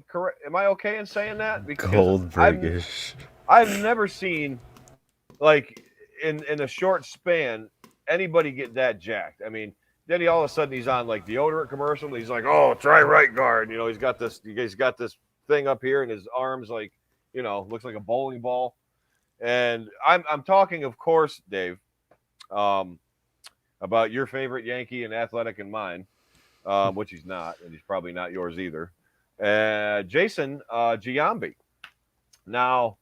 correct? Am I okay in saying that? Because
Goldbergish.
I've never seen, like, in a short span, anybody get that jacked. I mean, then all of a sudden he's on like deodorant commercial. And he's like, "Oh, try right guard." He's got this thing up here, and his arms like, looks like a bowling ball. And I'm talking, of course, Dave, about your favorite Yankee and Athletic and mine. Which he's not, and he's probably not yours either. Jason Giambi. Now,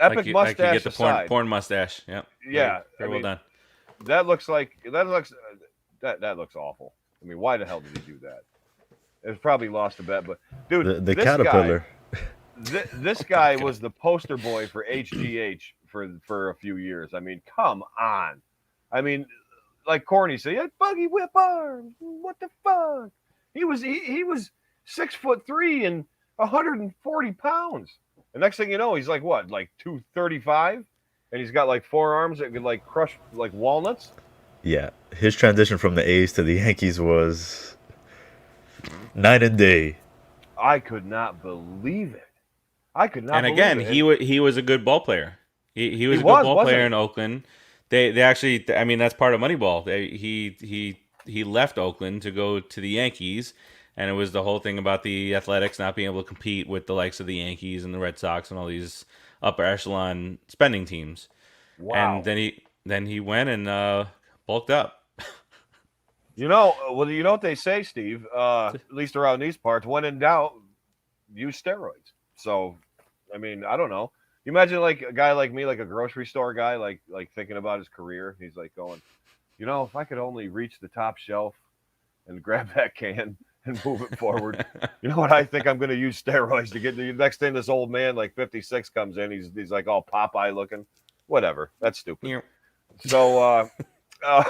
epic mustache
I get the
aside,
porn mustache. Yep.
Yeah,
very well done.
That looks awful. I mean, why the hell did he do that? It's probably lost a bet, but dude,
the caterpillar.
This guy was the poster boy for HGH for a few years. I mean, come on. I mean, like Corny said, he had buggy whip arms. What the fuck? He was 6'3" and 140 pounds. The next thing you know, he's like what, like 235, and he's got like forearms that could like crush like walnuts.
Yeah, his transition from the A's to the Yankees was night and day.
I could not believe it. I could not
And
believe
again,
it. And
he was a good ball player. He
he
was a good
was,
ball
wasn't
player
he?
in Oakland. They actually, I mean, that's part of Moneyball. He left Oakland to go to the Yankees, and it was the whole thing about the Athletics not being able to compete with the likes of the Yankees and the Red Sox and all these upper echelon spending teams. And
Wow.
then he went and bulked up.
Well, you know what they say, Steve. At least around these parts, when in doubt, use steroids. So, I mean, I don't know. You imagine like a guy like me, like a grocery store guy, like thinking about his career. He's like going, if I could only reach the top shelf and grab that can and move it forward. You know what? I think I'm going to use steroids to get the next thing. This old man, like 56, comes in. He's like all Popeye looking. Whatever. That's stupid.
Yeah.
So, uh,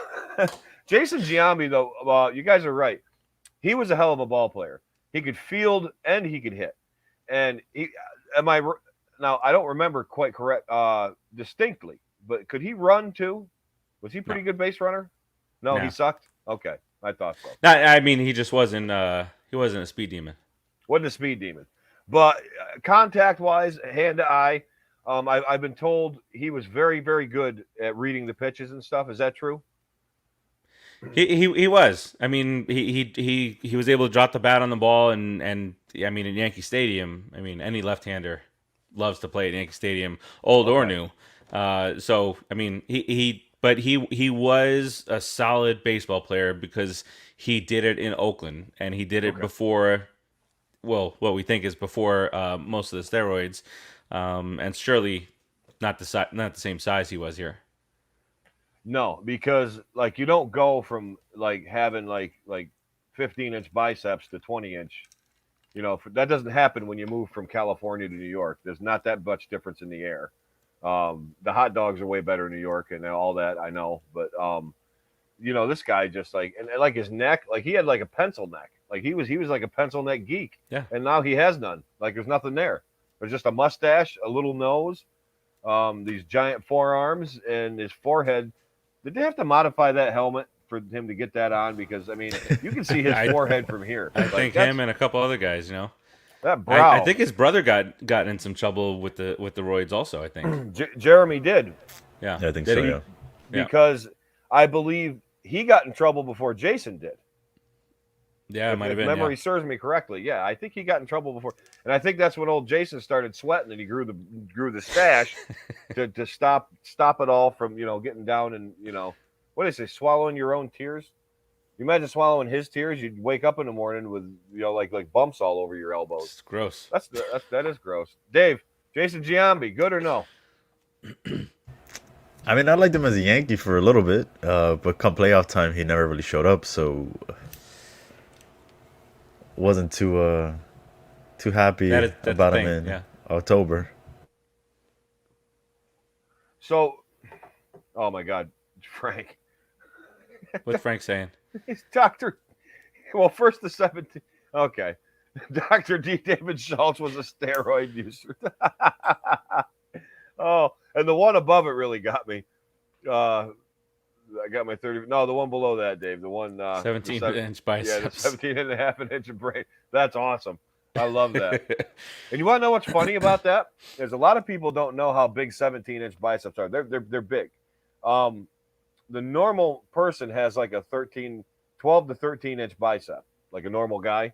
Jason Giambi, though, you guys are right. He was a hell of a ball player. He could field and he could hit. And now I don't remember quite correct distinctly, but could he run too? Was he pretty
No.
good base runner? No, he
No.
sucked. Okay, I thought so.
No, I mean, he just wasn't. He wasn't a speed demon.
Wasn't a speed demon, but contact wise, hand to eye, I've been told he was very very good at reading the pitches and stuff. Is that true?
He was. I mean, he was able to drop the bat on the ball, and I mean, in Yankee Stadium, I mean, any left-hander loves to play at Yankee Stadium, old or
Okay.
new. So I mean, he was a solid baseball player because he did it in Oakland, and he did it
Okay.
before. Well, what we think is before most of the steroids, and surely not the same size he was here.
No, because like you don't go from like having like 15-inch biceps to 20-inch. That doesn't happen when you move from California to New York. There's not that much difference in the air. The hot dogs are way better in New York and all that I know, but this guy just like and like his neck, like he had like a pencil neck. Like he was like a pencil neck geek,
Yeah.
and now he has none. Like there's nothing there. There's just a mustache, a little nose, these giant forearms, and his forehead. Did they have to modify that helmet for him to get that on? Because I mean, you can see his forehead from here.
I
Like
think him and a couple other guys,
that brow.
I think his brother got in some trouble with the roids also. I think.
Jeremy did.
Yeah.
Yeah, I think
Did
so.
he?
Yeah.
Yeah.
Because I believe he got in trouble before Jason did.
Yeah, it might have
If
been.
memory
Yeah.
serves me correctly, yeah, I think he got in trouble before, and I think that's when old Jason started sweating and he grew the stash to stop it all from getting down and what do they say, swallowing your own tears. You imagine swallowing his tears, you'd wake up in the morning with like bumps all over your elbows.
It's gross.
That is gross. Dave, Jason Giambi, good or no?
I mean, I liked him as a Yankee for a little bit, but come playoff time, he never really showed up, so wasn't too happy
That's
about
the
him
thing.
in
Yeah.
October.
So, oh my God, Frank,
What's Frank saying?
he's Doctor. Well, first the 17. Okay, Dr. D. David Schultz was a steroid user. Oh, and the one above it really got me. I got my 30. No, the one below that, Dave. The one
17-inch
Yeah, the
biceps.
17 and a half an inch of brain. That's awesome. I love that. And you want to know what's funny about that? There's a lot of people don't know how big 17-inch biceps are. They're big. The normal person has like a 12 to 13-inch bicep, like a normal guy.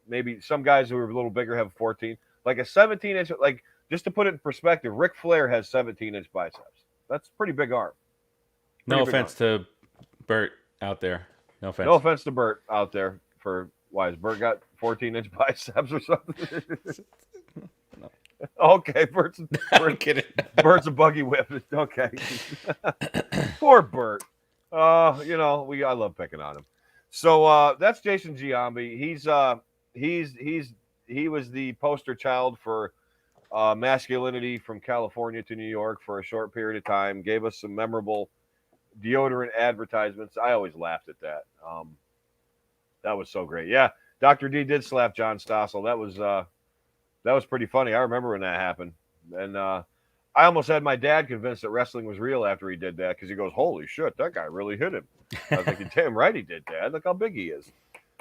Maybe some guys who are a little bigger have 14. Like a 17-inch, like just to put it in perspective, Ric Flair has 17-inch biceps. That's a pretty big arm.
No
Pretty big
offense to Bert out there. No offense.
No offense to Bert out there for why has Bert got 14-inch biceps or something? Okay, Bert's
kidding.
a buggy whip. Okay. Poor Bert. I love picking on him. So that's Jason Giambi. He was the poster child for masculinity from California to New York for a short period of time. Gave us some memorable deodorant advertisements. I always laughed at that. That was so great. Yeah, Dr. D did slap John Stossel. That was pretty funny. I remember when that happened, and I almost had my dad convinced that wrestling was real after he did that because he goes, "Holy shit, that guy really hit him." I was like, "You're damn right he did, Dad. Look how big he is."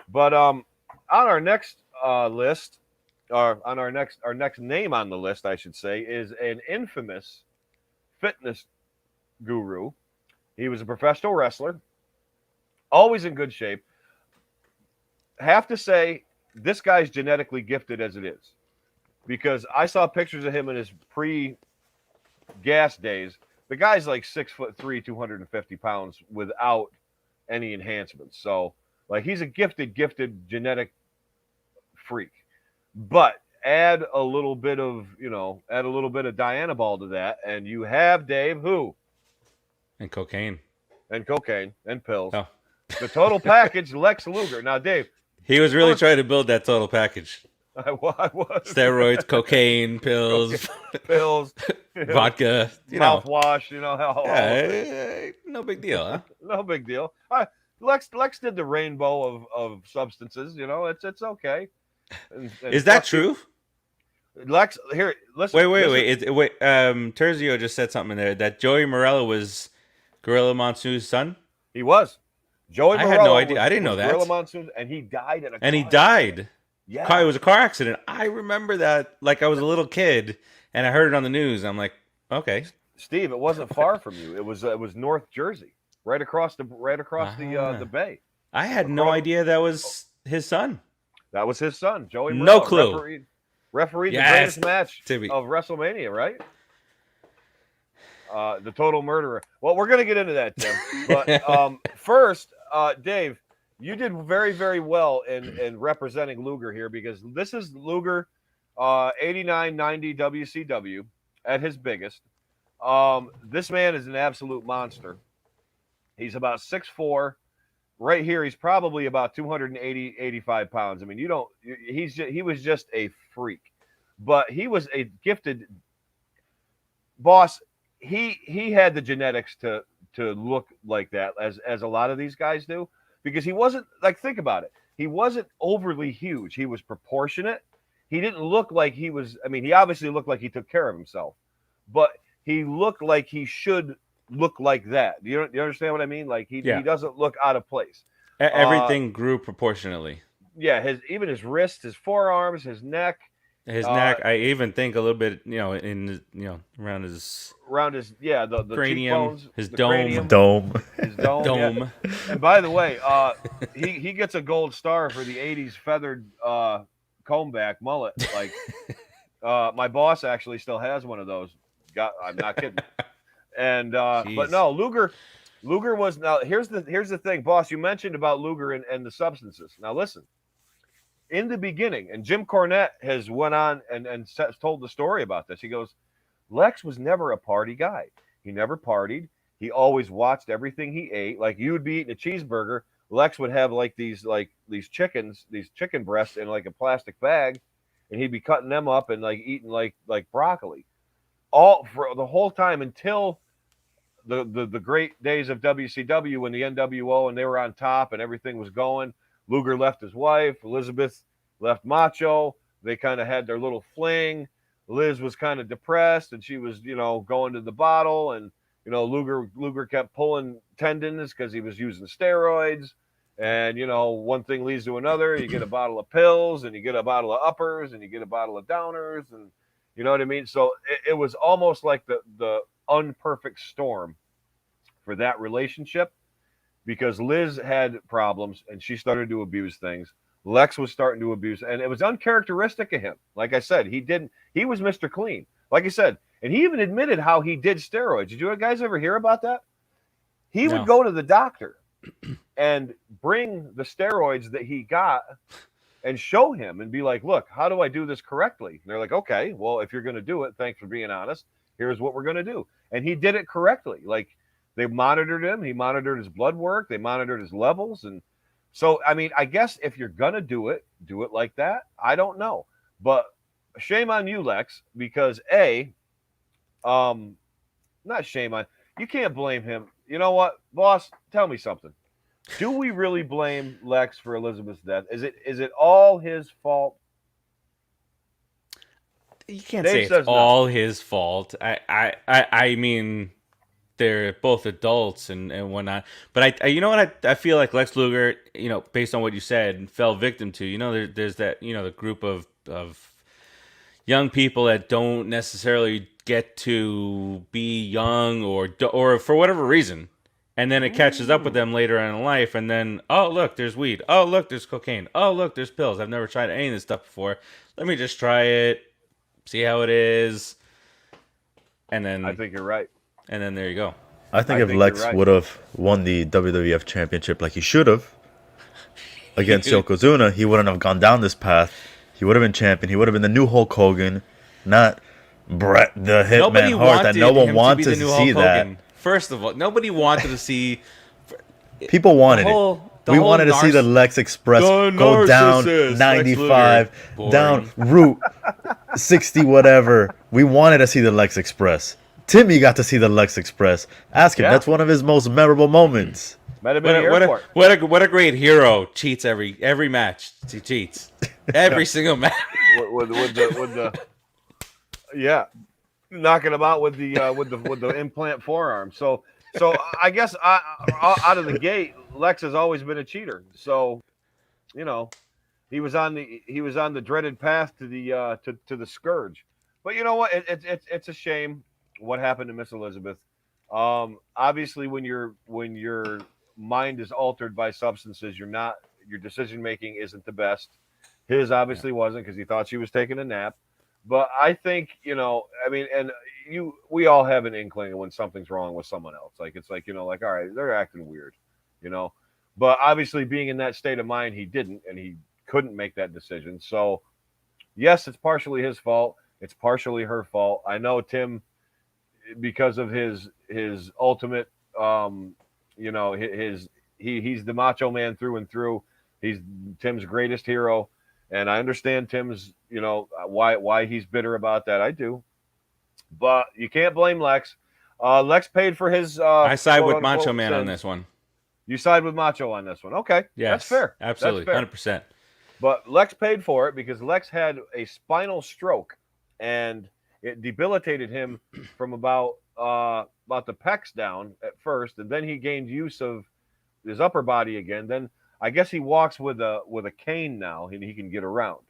But on our next list, or on our next name on the list, I should say, is an infamous fitness guru. He was a professional wrestler, always in good shape. Have to say, this guy's genetically gifted as it is because I saw pictures of him in his pre-gas days. The guy's like 6'3", 250 pounds without any enhancements. So, like, he's a gifted genetic freak. But add a little bit of Diana Ball to that, and you have Dave who
And cocaine.
and cocaine and pills.
Oh.
The total package, Lex Luger. Now, Dave,
He was really trying to build that total package.
I was
Steroids, cocaine, pills,
pills,
vodka, you know.
mouthwash.
No big deal, huh?
No big deal. Lex did the rainbow of substances. It's okay. And
Is that true?
Lex, here, listen.
Wait. Terzio just said something in there that Joey Morello was Gorilla Monsoon's son.
He was. Joey Morello.
I had no idea. I didn't know that.
Gorilla Monsoon, and he died in a
And he
car
died.
Yeah.
It was a car accident. I remember that like I was a little kid and I heard it on the news. I'm like, okay.
Steve, it wasn't far from you. It was North Jersey, right across the bay.
I had no idea that was his son.
That was his son, Joey Morello.
No clue.
Refereed
Yes,
the greatest match
Timmy.
of WrestleMania, right? The Total Murderer. Well, we're going to get into that, Tim. But first, Dave, you did very, very well in representing Luger here because this is Luger 89-90 WCW at his biggest. This man is an absolute monster. He's about 6'4". Right here, he's probably about 85 pounds. I mean, he was just a freak. But he was a gifted boss. He had the genetics to look like that as a lot of these guys do. Because he wasn't, like, think about it. He wasn't overly huge. He was proportionate. He didn't look like he was, I mean, he obviously looked like he took care of himself. But he looked like he should look like that. Do you understand what I mean? Like, he doesn't look out of place.
Everything grew proportionately.
Yeah, even his wrists, his forearms, his neck.
His neck, I even think a little bit, around his
the
cranium,
cheekbones,
his
the
dome.
cranium,
Dome.
his dome. Yeah. And by the way, he gets a gold star for the '80s feathered comb back mullet. Like, my boss actually still has one of those. I'm not kidding. And but no, Luger was now. Here's the thing, boss. You mentioned about Luger and the substances. Now listen. In the beginning, and Jim Cornette has went on and told the story about this. He goes, Lex was never a party guy. He never partied. He always watched everything he ate. Like, you would be eating a cheeseburger, Lex would have these chicken breasts in like a plastic bag, and he'd be cutting them up and like eating like broccoli, all for the whole time until the great days of WCW when the NWO and they were on top and everything was going. Luger left his wife. Elizabeth left Macho. They kind of had their little fling. Liz was kind of depressed, and she was, going to the bottle. And, Luger kept pulling tendons because he was using steroids. And, one thing leads to another. You get a bottle of pills, and you get a bottle of uppers, and you get a bottle of downers. And you know what I mean? So it was almost like the unperfect storm for that relationship. Because Liz had problems and she started to abuse things. Lex was starting to abuse, and it was uncharacteristic of him. Like I said, he was Mr. Clean. Like I said, and he even admitted how he did steroids. Did you guys ever hear about that? He would go to the doctor and bring the steroids that he got and show him and be like, look, how do I do this correctly? And they're like, okay, well, if you're going to do it, thanks for being honest. Here's what we're going to do. And he did it correctly. Like, they monitored him. He monitored his blood work. They monitored his levels. And so, I mean, I guess if you're going to do it like that. I don't know. But shame on you, Lex, because not shame on, you can't blame him. You know what, boss? Tell me something. Do we really blame Lex for Elizabeth's death? Is it all his fault?
You can't say
Dave
it's
says no.
all his fault. I mean, they're both adults and whatnot. But you know what? I feel like Lex Luger, based on what you said, fell victim to. There's that, the group of young people that don't necessarily get to be young or for whatever reason. And then it catches up with
Mm.
them later on in life, and then, oh, look, there's weed. Oh, look, there's cocaine. Oh, look, there's pills. I've never tried any of this stuff before. Let me just try it, see how it is, and
I
then
think you're right.
there you go.
I think
I
if
think you're
Lex
right.
would have won the WWF Championship like he should have against Yokozuna, he wouldn't have gone down this path. He would have been champion. He would have been the new Hulk Hogan, not Bret the
Nobody
Hitman Hart. That no
wanted
one
him to be
wanted
the
to
new
see
Hulk
that.
Hogan. First of all, nobody wanted to see
People
the
wanted it.
whole
We wanted to see the Lex Express go down
narcissist, Lex
95,
Luger.
down
Boring.
Route 60, whatever. We wanted to see the Lex Express. Timmy got to see the Lex Express. Ask him.
Yeah.
That's one of his most memorable moments.
Met him in the
What
airport.
a great hero. Cheats every match. He cheats every single match.
with the yeah, knocking him out with the implant forearm. So I guess out of the gate, Lex has always been a cheater. So you know he was on the dreaded path to the scourge. But you know what? It's a shame what happened to Miss Elizabeth. Obviously, when your mind is altered by substances, your decision making isn't the best. His
Yeah.
obviously wasn't because he thought she was taking a nap. But I think I mean, and we all have an inkling of when something's wrong with someone else. Like it's like like all right, they're acting weird, you know. But obviously, being in that state of mind, he didn't, and he couldn't make that decision. So yes, it's partially his fault. It's partially her fault. I know Tim, because of his ultimate, his he's the Macho Man through and through. He's Tim's greatest hero, and I understand Tim's why he's bitter about that. I do, but you can't blame Lex. Lex paid for his
I side
quote
with Macho
unquote
Man on
sins.
this one.
You side with Macho on this one. Okay, that's
Yes,
fair. That's
absolutely,
fair.
100%.
But Lex paid for it because Lex had a spinal stroke, and it debilitated him from about the pecs down at first, and then he gained use of his upper body again. Then I guess he walks with a cane now, and he can get around.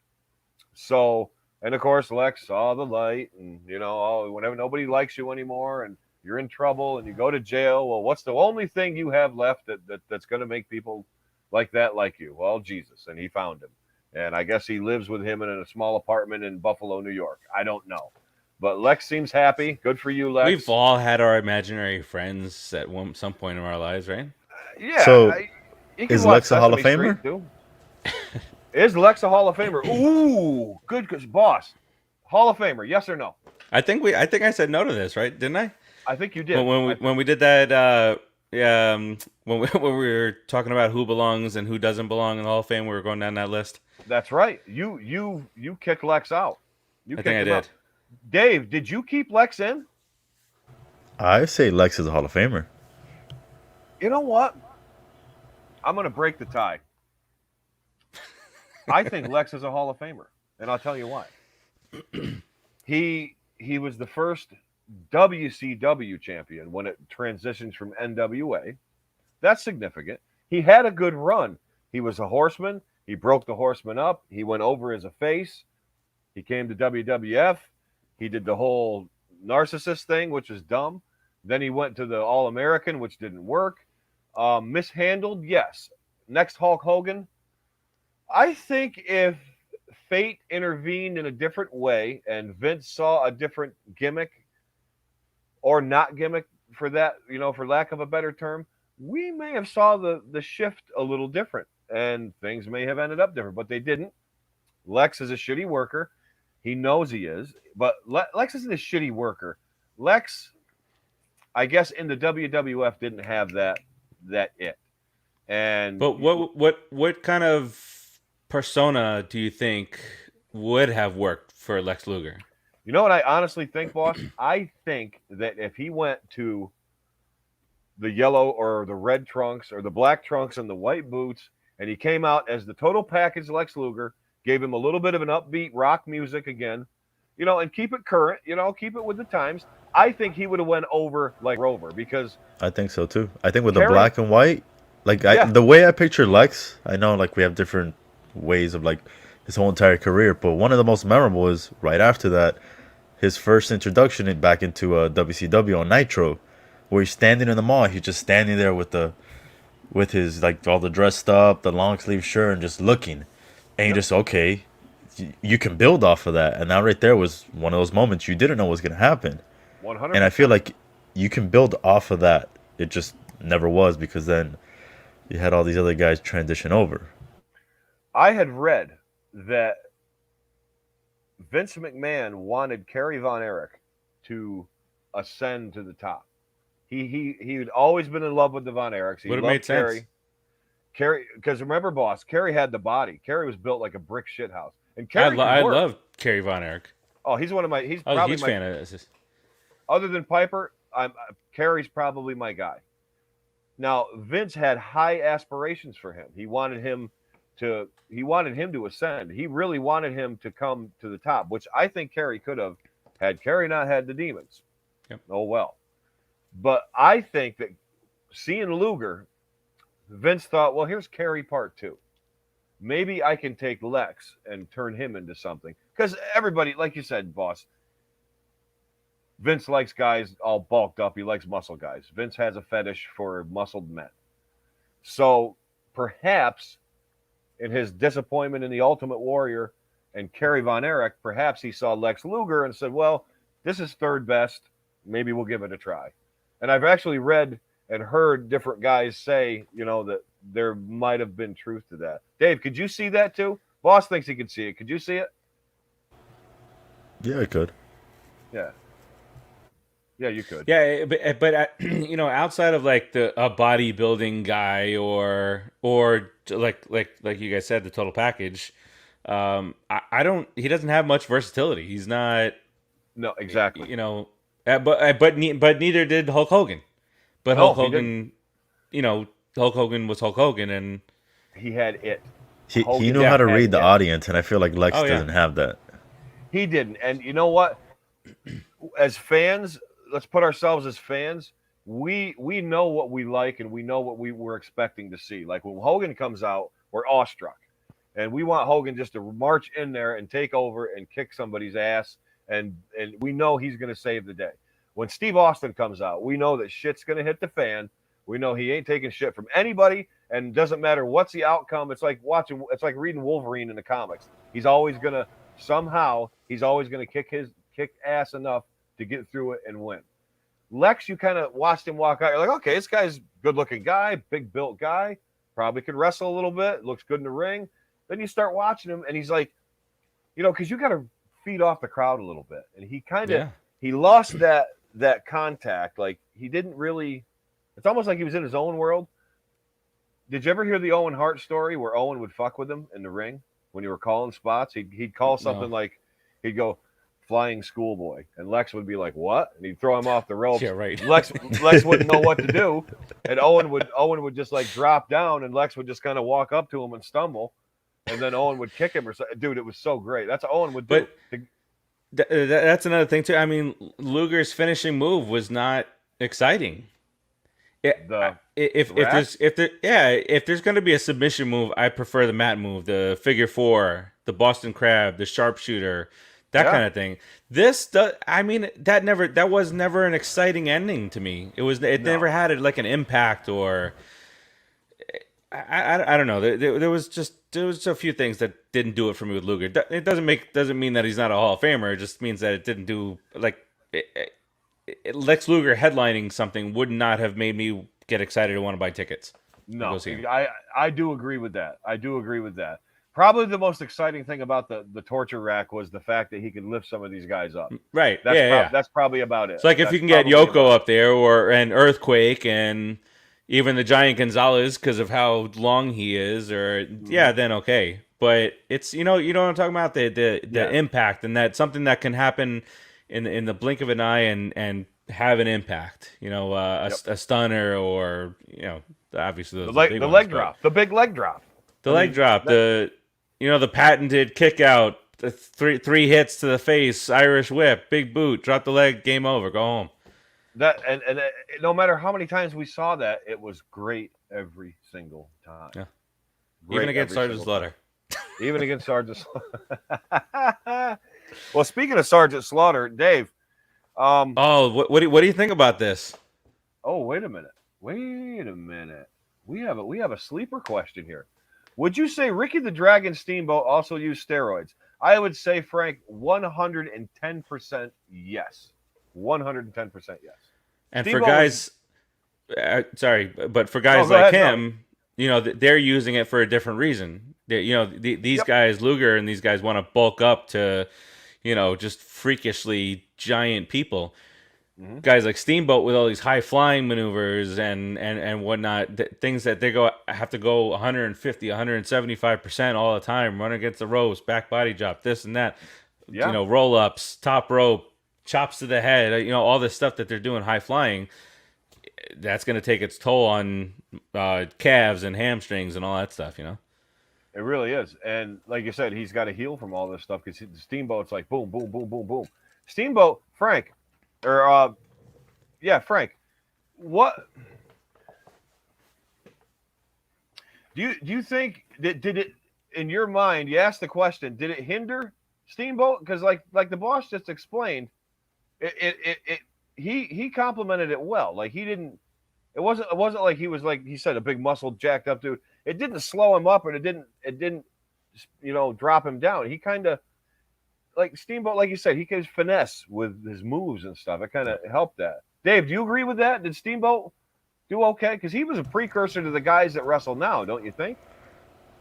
So, and of course, Lex saw the light, and oh, whenever nobody likes you anymore, and you're in trouble, and you go to jail. Well, what's the only thing you have left that's going to make people like that like you? Well, Jesus, and he found him, and I guess he lives with him in a small apartment in Buffalo, New York. I don't know, but Lex seems happy. Good for you,
We've
Lex.
all had our imaginary friends at some point in our lives, right?
Yeah,
So,
you can
is
watch
Lex a Hall of
Sesame Street
Famer?
too. Is Lex a Hall of Famer? Ooh, good, boss. Hall of Famer, yes or no?
I think I said no to this, right? Didn't I?
I think you
When
did.
when we when we did that, when we were talking about who belongs and who doesn't belong in the Hall of Fame, we were going down that list.
That's right. You kicked Lex out. You
I think
kicked
I
him out.
did.
Dave, did you keep Lex in?
I say Lex is a Hall of Famer.
You know what? I'm going to break the tie. I think Lex is a Hall of Famer, and I'll tell you why. He was the first WCW champion when it transitions from NWA. That's significant. He had a good run. He was a horseman. He broke the horseman up. He went over as a face. He came to WWF. He did the whole narcissist thing, which is dumb. Then he went to the All American, which didn't work. Mishandled, yes. Next, Hulk Hogan. I think if fate intervened in a different way and Vince saw a different gimmick or not gimmick for that, for lack of a better term, we may have saw the shift a little different and things may have ended up different, but they didn't. Lex is a shitty worker. He knows he is, but Lex isn't a shitty worker. Lex, I guess, in the WWF didn't have that it. And
But what kind of persona do you think would have worked for Lex Luger?
you know what I honestly think, boss? I think that if he went to the yellow or the red trunks or the black trunks and the white boots, and he came out as the total package Lex Luger, gave him a little bit of an upbeat rock music again, and keep it current, keep it with the times. I think he would have went over like Rover because
I think so too. I think with the
Kerry,
black and white, like
yeah,
the way I picture Lex, I know like we have different ways of like his whole entire career, but one of the most memorable is right after that, his first introduction back into WCW on Nitro, where he's standing in the mall. He's just standing there with his like all the dressed up, the long sleeve shirt, and just looking, and you
yep,
just okay, you can build off of that, and that right there was one of those moments you didn't know was gonna happen. And I feel
100%.
like you can build off of that. It just never was because then you had all these other guys transition over.
I had read that Vince McMahon wanted Kerry Von Erich to ascend to the top. He had always been in love with the Von Erichs. He
Would have
loved
made sense.
Kerry. Kerry, because remember, boss, Kerry had the body. Kerry was built like a brick shit house, and Kerry could
I
work.
love Kerry Von Erich.
Oh, he's one of my. He's
I was a
probably
huge
my.
fan of this.
Other than Piper, Kerry's probably my guy. Now Vince had high aspirations for him. He wanted him to ascend. He really wanted him to come to the top, which I think Kerry could have had Kerry not had the demons.
Yep.
Oh well. But I think that seeing Luger, Vince thought, well, here's Kerry part two. Maybe I can take Lex and turn him into something. Because everybody, like you said, boss, Vince likes guys all bulked up. He likes muscle guys. Vince has a fetish for muscled men. So perhaps in his disappointment in the Ultimate Warrior and Kerry Von Erich, perhaps he saw Lex Luger and said, well, this is third best. Maybe we'll give it a try. And I've actually read and heard different guys say, that there might have been truth to that. Dave, could you see that too? Boss thinks he could see it. Could you see it?
Yeah, I could.
Yeah. Yeah, you could.
Yeah, but outside of like a bodybuilding guy or like you guys said, the total package, I don't. He doesn't have much versatility. He's not.
No, exactly.
But neither did Hulk Hogan. But
No,
Hulk
he didn't.
Hogan, Hulk Hogan was Hulk Hogan, and
He had it.
He
Hogan
knew how to
had
read the
it.
audience, and I feel like Lex
oh yeah,
doesn't have that.
He didn't. And you know what? As fans, let's put ourselves as fans. We know what we like and we know what we were expecting to see. Like when Hogan comes out, we're awestruck. And we want Hogan just to march in there and take over and kick somebody's ass. And we know he's going to save the day. When Steve Austin comes out, we know that shit's going to hit the fan. We know he ain't taking shit from anybody, and doesn't matter what's the outcome. It's like reading Wolverine in the comics. He's always gonna kick ass enough to get through it and win. Lex, you kind of watched him walk out. You're like, okay, this guy's good looking guy, big built guy, probably could wrestle a little bit, looks good in the ring. Then you start watching him, and he's like, because you got to feed off the crowd a little bit, and
yeah.
he lost that contact. Like he didn't really. It's almost like he was in his own world. Did you ever hear the Owen Hart story where Owen would fuck with him in the ring when you were calling spots? He'd call something
No.
like, he'd go, flying schoolboy, and Lex would be like, what? And he'd throw him off the ropes.
Yeah, right.
Lex wouldn't know what to do, and Owen would just like drop down, and Lex would just kind of walk up to him and stumble, and then Owen would kick him or something. Dude, it was so great. That's what Owen would do.
But that's another thing too. I mean, Luger's finishing move was not exciting. If there's going to be a submission move, I prefer the mat move, the figure four, the Boston Crab, the sharpshooter, that kind of thing. That was never an exciting ending to me. It never had like an impact or I don't know. There was just a few things that didn't do it for me with Luger. It doesn't mean that he's not a Hall of Famer. It just means that it didn't do like. Lex Luger headlining something would not have made me get excited to want to buy tickets.
No, I do agree with that. Probably the most exciting thing about the torture rack was the fact that he could lift some of these guys up.
Right.
That's probably about it.
It's like if you can get Yoko up there or an Earthquake and even the Giant Gonzalez because of how long he is, then okay. But it's you know what I'm talking about, the impact, and that something that can happen in the blink of an eye and have an impact.
Yep.
A stunner, or obviously
The
those are
leg,
big
the
ones,
leg
but
drop, the big leg drop.
the
I
leg
mean,
drop,
that,
the patented kick out, the three hits to the face, Irish whip, big boot, drop the leg, game over, go home.
and no matter how many times we saw that, it was great every single time.
Yeah, even
Great
against
every
Sergeant
single time.
Slaughter.
Even against Sergeant Slaughter. Well, speaking of Sergeant Slaughter, Dave.
Oh, what do you think about this?
Oh, wait a minute. Wait a minute. We have a sleeper question here. Would you say Ricky the Dragon Steamboat also used steroids? I would say, Frank, 110% yes. 110% yes.
And for
Steamboat was
guys, sorry, but for
no.
guys
Go
like
ahead. No.
him, they're using it for a different reason. These
Yep.
guys, Luger and these guys, want to bulk up to, just freakishly giant people.
Hmm.
Guys like Steamboat with all these high flying maneuvers and whatnot, things that they have to go 150, 175% all the time, run against the ropes, back body drop, this and that,
Yeah.
roll ups, top rope, chops to the head, all this stuff that they're doing high flying. That's going to take its toll on calves and hamstrings and all that stuff.
It really is. And like you said, he's got to heal from all this stuff because the Steamboat's like boom, boom, boom, boom, boom. Steamboat, Frank, or yeah, Frank. What do you think that did it in your mind? You asked the question: did it hinder Steamboat? Because like the boss just explained, it he complimented it well. Like he didn't. It wasn't like he was like he said a big muscle jacked up dude. It didn't slow him up and it didn't drop him down. He kind of like Steamboat, like you said, he can finesse with his moves and stuff. It kind of helped that. Dave, do you agree with that? Did Steamboat do okay? Because he was a precursor to the guys that wrestle now, don't you think?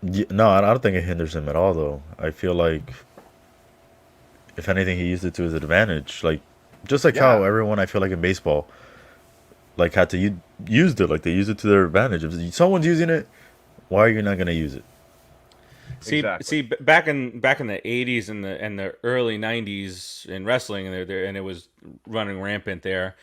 No, I don't think it hinders him at all, though. I feel like, if anything, he used it to his advantage. Like, just like how
Yeah,
everyone, I feel like in baseball, like had to used it, like they use it to their advantage. If someone's using it, why are you not gonna use it?
exactly.
Back in the '80s and the early '90s in wrestling, and it was running rampant there.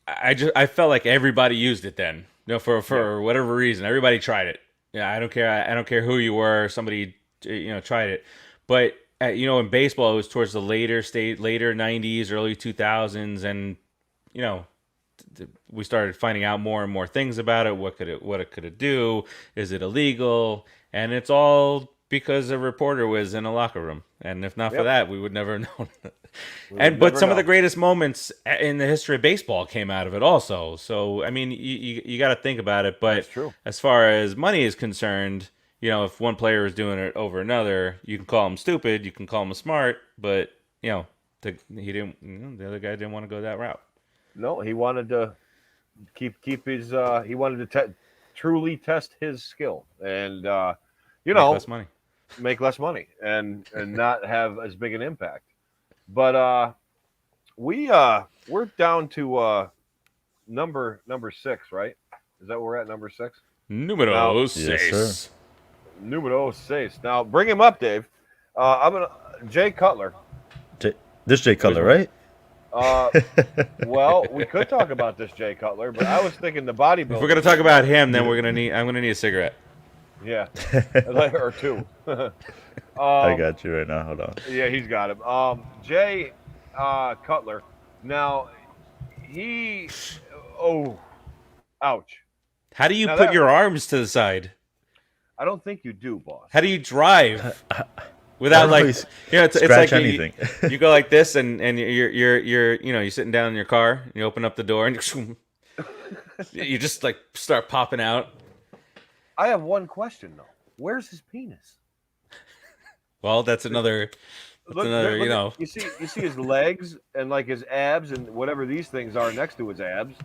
I I felt like everybody used it then.
Yeah,
For whatever reason, everybody tried it. Yeah, I don't care. I don't care who you were. Somebody tried it, but in baseball, it was towards the later '90s, early 2000s, and you know we started finding out more and more things about it. What it could do? Is it illegal? And it's all because a reporter was in a locker room. And if not for
yep.
that, we would never have known.
We would
But
never
some of the
know.
greatest moments in the history of baseball came out of it also. So I mean, you got to think about it. But
That's true.
as far as money is concerned, if one player is doing it over another, you can call him stupid, you can call him smart, but he didn't. The other guy didn't want to go that route.
No, he wanted to keep his. He wanted to truly test his skill and you
Make
know
less money.
make less money and not have as big an impact. But we're down to number 6, right? Is that where we're at, number 6? Now,
Número
Yes, sir.
seis.
numero 6. Now bring him up, Dave. I'm gonna Jay Cutler.
J- this Jay
Which
Cutler,
one?
right?
Uh, well, we could talk about this Jay Cutler, but I was thinking the
If we're
bodybuilder
gonna talk
Jay
about
Cutler.
him, then I'm gonna need a cigarette.
Yeah, or two.
I
um,
got you right now. Hold on.
yeah, he's got him. Jay Cutler. Now he. Oh, ouch.
How do you
Now
put
that
your
hurt.
arms to the side?
I don't think you do, boss.
How do you drive
I
without
don't know
like
if
it's
scratch
like
anything.
you go like this and you're sitting down in your car and you open up the door and you just like start popping out.
I have one question though. Where's his penis?
Well, that's
Look,
another
look at you see his legs and like his abs and whatever these things are next to his abs,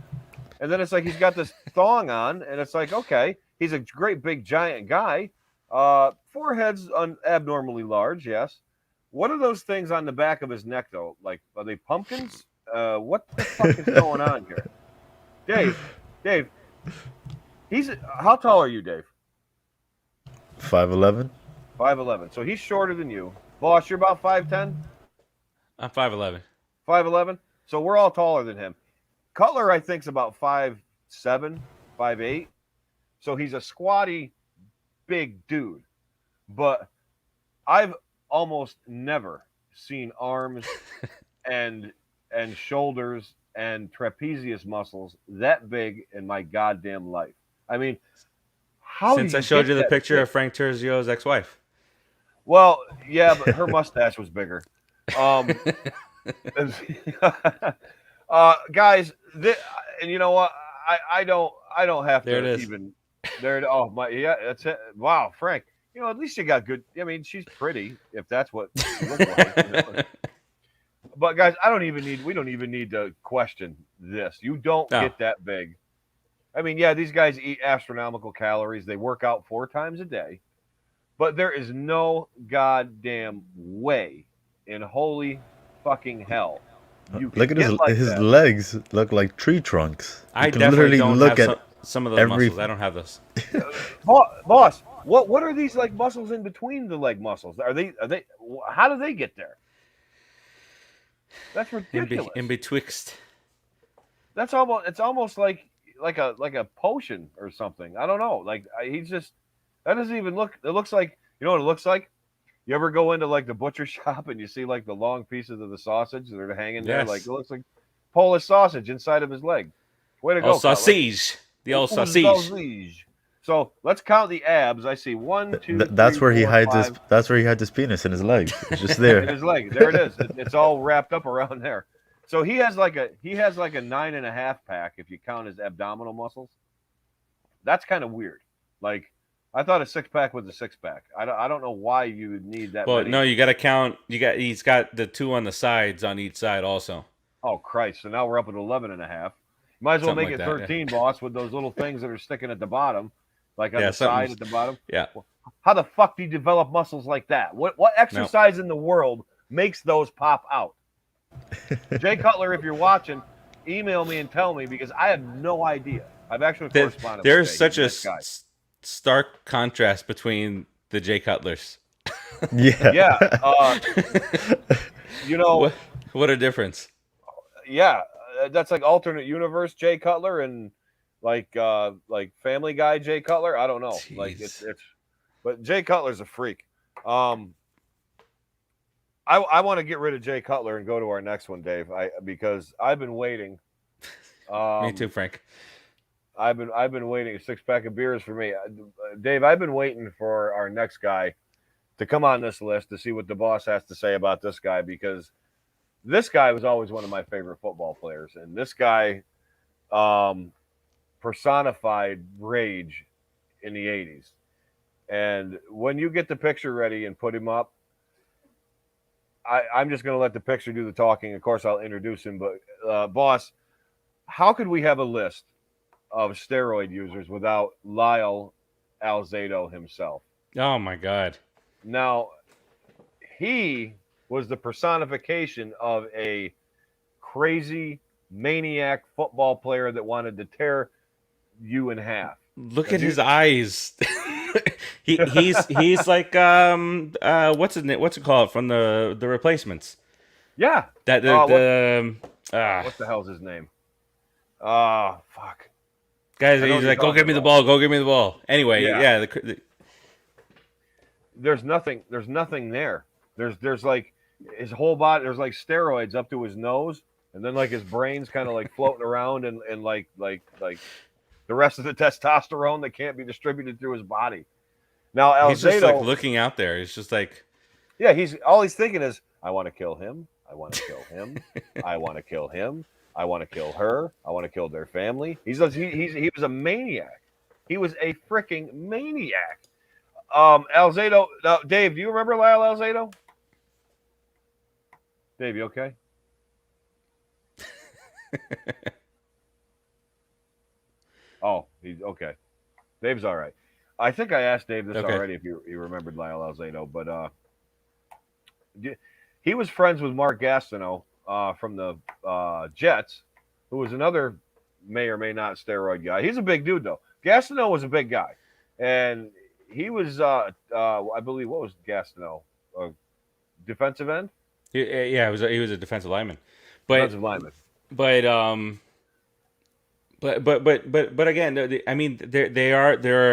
and then it's like he's got this thong on, and it's like okay, he's a great big giant guy. Forehead's abnormally large, yes. What are those things on the back of his neck though? Like are they pumpkins? What the fuck is going on here, Dave? Dave, he's how tall are you, Dave?
5'11".
5'11". So he's shorter than you, boss. You're about 5'10".
I'm 5'11".
5'11". So we're all taller than him. Cutler, I think, is about 5'7", 5'8". So he's a squatty, big dude. But I've almost never seen arms and shoulders and trapezius muscles that big in my goddamn life. I mean, how do
Since I
you
showed
get
you the
that
picture
big?
of Frank Terzio's ex-wife.
Well, yeah, but her mustache was bigger. Um, guys, and you know what? I don't have
There it
to
is.
even there. Oh my, yeah, that's it. Wow, Frank. At least you got good. I mean, she's pretty if that's what she looks like. But guys, I don't even need. We don't even need to question this. You don't
No.
get that big. I mean, yeah, these guys eat astronomical calories. They work out 4 times a day, but there is no goddamn way in holy fucking hell you
Look
can
at
get like
his
that.
legs look like tree trunks. You
I
can
definitely
literally
don't
look
have
at
some of those
every.
muscles. I don't have those.
Boss, what are these like muscles in between the leg muscles? Are they? How do they get there? That's ridiculous.
In betwixt.
That's almost. It's almost like a potion or something. I don't know. Like he's just. That doesn't even look. It looks like. You know what it looks like? You ever go into like the butcher shop and you see like the long pieces of the sausage that are hanging there? Like
Yes.
it looks like Polish sausage inside of his leg. Way to
Oh,
go, Cutler.
sausage. The old
Ooh,
sausage.
sausage. So let's count the abs. I see one, two,
That's
three,
where he
four,
hides his.
five
That's where he hides his penis in his leg. It's just
in
there.
his leg. There it is. It's all wrapped up around there. So he has like a 9.5 pack if you count his abdominal muscles. That's kind of weird. Like I thought a 6 pack was a 6 pack. I don't know why you would need that
Well,
many.
no, you got to count. He's got the 2 on the sides on each side also.
Oh Christ! So now we're up at 11.5. Might as well
Something
make
like
it
that. Yeah.
13, boss, with those little things that are sticking at the bottom, like on
Yeah,
the side
something.
at the bottom.
Yeah.
How the fuck do you develop muscles like that? What
No.
exercise in the world makes those pop out? Jay Cutler, if you're watching, email me and tell me because I have no idea. I've actually corresponded with
There's
Jay.
such
He's a
a
nice guy.
stark contrast between the Jay Cutlers.
Yeah.
Yeah, you know,
What what a difference.
yeah, that's like alternate universe Jay Cutler and like Family Guy Jay Cutler. I don't know. Like
Jeez.
but Jay Cutler's a freak. Um, I want to get rid of Jay Cutler and go to our next one, Dave. Because I've been waiting.
Me too,
Um,
Frank.
I've been waiting. A 6 pack of beers for me, Dave. I've been waiting for our next guy to come on this list to see what the boss has to say about this guy because this guy was always one of my favorite football players, and this guy um, personified rage in the '80s. And when you get the picture ready and put him up, I'm just going to let the picture do the talking. Of course, I'll introduce him. But, boss, how could we have a list of steroid users without Lyle Alzado himself?
Oh my God.
Now, he was the personification of a crazy maniac football player that wanted to tear you in half.
Look at his eyes. He's like what's it called from the replacements?
Yeah.
That
What the hell's his name? Fuck.
guys,
I know
he's
what you're
like, go
talking
give me the
about.
ball, go give me the ball. Anyway,
Yeah.
yeah,
There's nothing. There's nothing there. There's like his whole body. There's like steroids up to his nose, and then like his brain's kind of like floating around, and like the rest of the testosterone that can't be distributed through his body. Now
he's just like
Alzado,
looking out there. It's just like
yeah, he's thinking is, I want to kill him. I want to kill him. I want to kill him. I want to kill her. I want to kill their family. He was a maniac. He was a freaking maniac. Alzado. Now, Dave, do you remember Lyle Alzado? Dave, you okay? Oh, he's okay. Dave's all right. I think I asked Dave this
Okay.
already if you remembered Lyle Alzado, but he was friends with Mark Gastineau from the Jets, who was another may or may not steroid guy. He's a big dude though. Gastineau was a big guy, and he was I believe what was Gastineau, defensive end.
yeah, he was a defensive lineman. But
defensive lineman.
but but again, I mean, there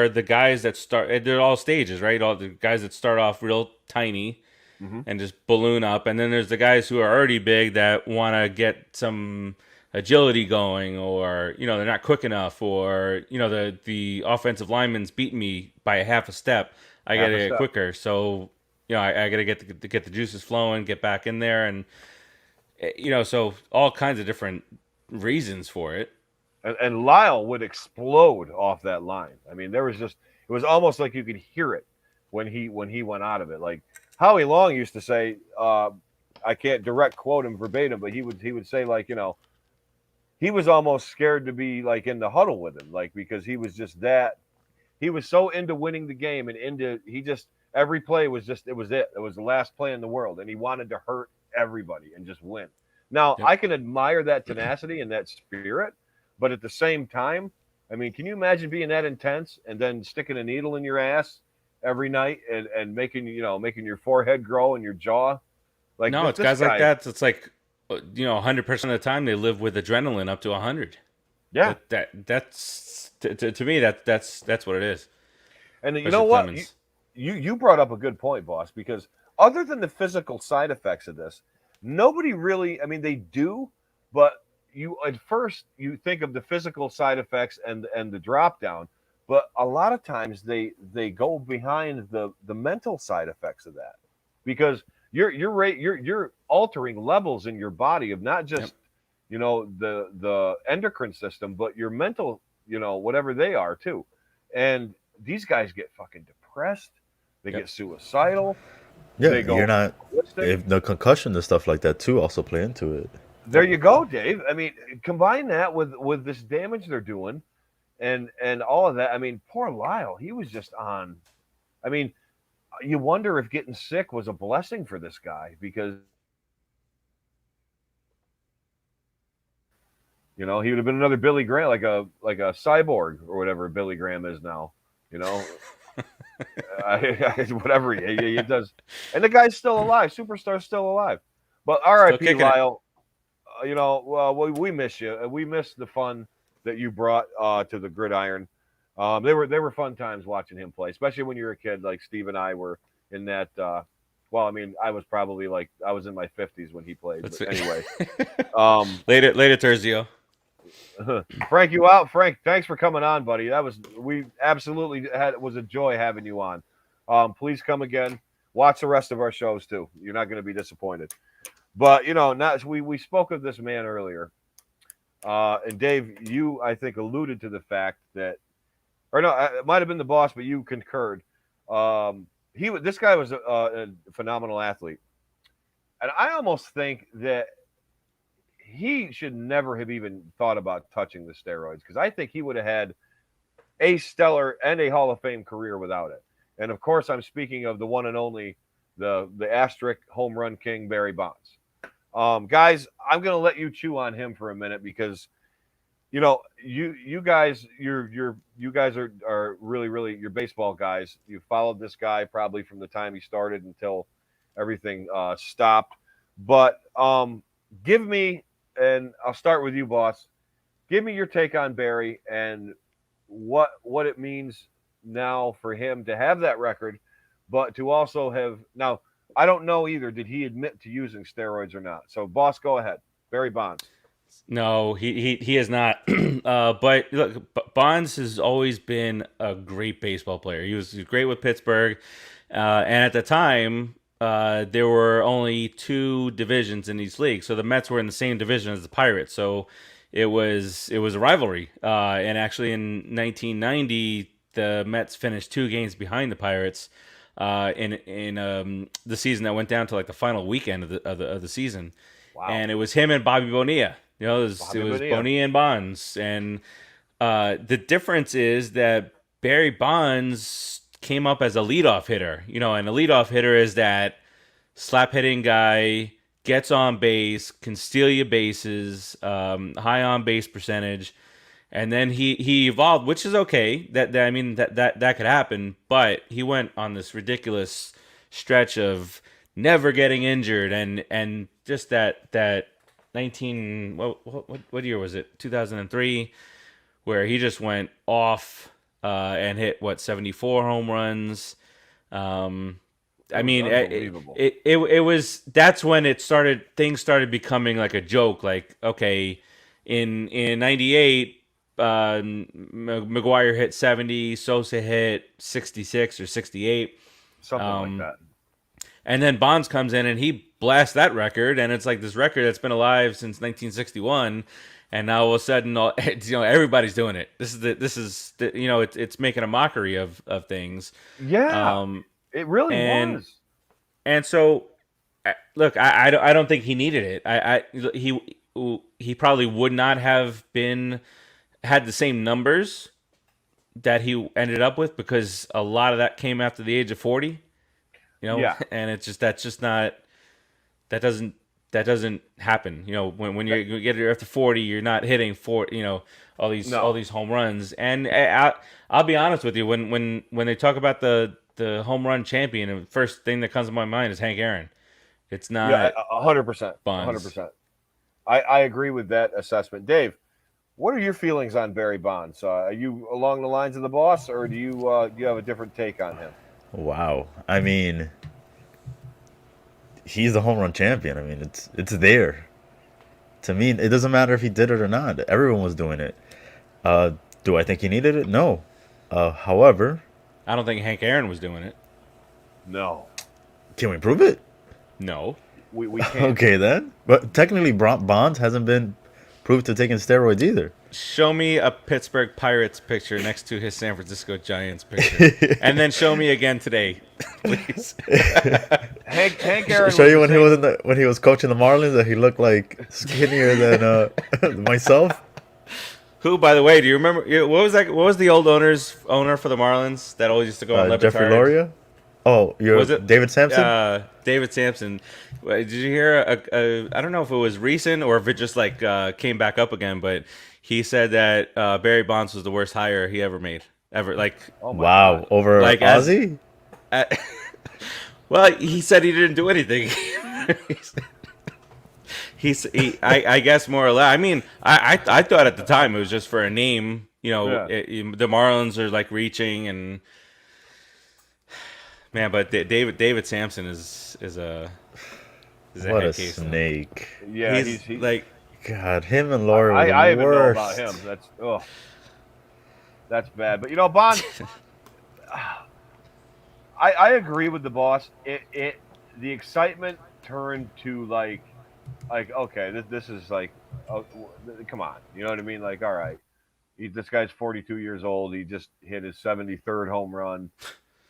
are the guys that start. They're all stages, right? All the guys that start off real tiny
Hmm.
and just balloon up, and then there's the guys who are already big that want to get some agility going, or they're not quick enough, or the offensive lineman's beating me by a half a step. I got
Half
to
a
get
step.
quicker, so I got to get the juices flowing, get back in there, and so all kinds of different reasons for it.
And Lyle would explode off that line. I mean, there was just it was almost like you could hear it when he went out of it. Like Howie Long used to say, I can't direct quote him verbatim, but he would say like he was almost scared to be like in the huddle with him, like because he was just that he was so into winning the game and into he just every play was just it was the last play in the world, and he wanted to hurt everybody and just win. Now
Yep.
I can admire that tenacity and that spirit, but at the same time, I mean, can you imagine being that intense and then sticking a needle in your ass every night and making making your forehead grow and your jaw like
No, it's
this
guys like
guy?
that. It's like 100% of the time they live with adrenaline up to 100.
Yeah,
That's to me that's what it is.
and you know
Especially
what?
Clemens.
You brought up a good point, boss, because other than the physical side effects of this, nobody really, I mean, they do, but you at first you think of the physical side effects and the drop down, but a lot of times they go behind the mental side effects of that because you're altering levels in your body of not
Yep.
just the endocrine system, but your mental, whatever they are too. And these guys get fucking depressed. They
Yep.
get suicidal.
Yeah,
They
you're
go
not.
ballistic.
If the concussion and stuff like that too also play into it.
There you go, Dave. I mean, combine that with this damage they're doing, and all of that. I mean, poor Lyle. He was just on. I mean, you wonder if getting sick was a blessing for this guy because he would have been another Billy Graham, like a cyborg or whatever Billy Graham is now. You know, whatever he does, and the guy's still alive. Superstar's still alive. But
Still
R.I.P.
kicking it.
Lyle. Well, we miss you. We miss the fun that you brought to the gridiron. They were fun times watching him play, especially when you were a kid. Like Steve and I were in that. Well, I mean, I was probably like I was in my 50s when he played.
Let's
But
see.
anyway, um,
Later Terzio.
Frank, you out? Frank, thanks for coming on, buddy. We absolutely had it was a joy having you on. Please come again. Watch the rest of our shows too. You're not going to be disappointed. But not we spoke of this man earlier, and Dave, you I think alluded to the fact that, or no, it might have been the boss, but you concurred. This guy was a phenomenal athlete, and I almost think that he should never have even thought about touching the steroids because I think he would have had a stellar and a Hall of Fame career without it. And of course, I'm speaking of the one and only the asterisk home run king Barry Bonds. Guys, I'm gonna let you chew on him for a minute because you guys you guys are really you're baseball guys. You followed this guy probably from the time he started until everything stopped. But give me, and I'll start with you, boss. Give me your take on Barry and what it means now for him to have that record, but to also have now. I don't know either. Did he admit to using steroids or not? So, boss, go ahead. Barry Bonds.
No, he is not. But look, Bonds has always been a great baseball player. He was great with Pittsburgh, and at the time, there were only two divisions in each league. So the Mets were in the same division as the Pirates. So it was a rivalry. And actually, in 1990, the Mets finished 2 games behind the Pirates. In the season that went down to like the final weekend of the season,
Wow.
and it was him and Bobby Bonilla. It was
Bonilla.
Bonilla and Bonds, and the difference is that Barry Bonds came up as a leadoff hitter. And a leadoff hitter is that slap hitting guy, gets on base, can steal your bases, high on base percentage, and then he evolved, which is okay. I mean that could happen, but he went on this ridiculous stretch of never getting injured and just that what year was it? 2003, where he just went off and hit 74 home runs. I mean,
unbelievable.
it was that's when it started. Things started becoming like a joke. Like, okay, in '98, McGuire hit 70, Sosa hit 66 or 68,
Something like that.
and then Bonds comes in and he blasts that record, and it's like this record that's been alive since 1961. And now all of a sudden, everybody's doing it. This is it's making a mockery of things.
Yeah, it really
and
was.
And so, look, I don't think he needed it. He probably would not have had the same numbers that he ended up with, because a lot of that came after the age of 40.
Yeah.
And it's just that's just not that doesn't happen. When you get after 40, you're not hitting all these home runs. And I'll be honest with you, when they talk about the home run champion, the first thing that comes to my mind is Hank Aaron. It's not
100%.
Bonds.
100%. I agree with that assessment. Dave, what are your feelings on Barry Bonds? Are you along the lines of the boss, or do you have a different take on him?
Wow. I mean, he's the home run champion. I mean, it's there. To me, it doesn't matter if he did it or not. Everyone was doing it. Do I think he needed it? No. However,
I don't think Hank Aaron was doing it.
No.
can we prove it?
No.
We can't.
Okay, then. But technically, Bonds hasn't been proved to taking steroids either.
Show me a Pittsburgh Pirates picture next to his San Francisco Giants picture, and then show me again today, please.
Hank Aaron.
Show you when he was coaching the Marlins that he looked like skinnier than myself.
Who, by the way, do you remember? What was that? What was the old owner for the Marlins that always used to go on Levitard?
Jeffrey Loria. Oh,
Was it
David Sampson?
David Sampson. Did you hear? I don't know if it was recent or if it just came back up again, but he said that Barry Bonds was the worst hire he ever made. Ever.
Oh my
Wow,
God.
over Ozzy?
Well, he said he didn't do anything. I guess more or less. I mean, I thought at the time it was just for a name. The Marlins are reaching and. Man, but David Sampson is a
what
head
a
case.
snake.
Yeah,
he's
God, him and Laura were the
I even know
worst.
about him. That's bad. But Bonds, I agree with the boss. The excitement turned to okay, this is oh, come on, you know what I mean? All right, this guy's 42 years old. He just hit his 73rd home run.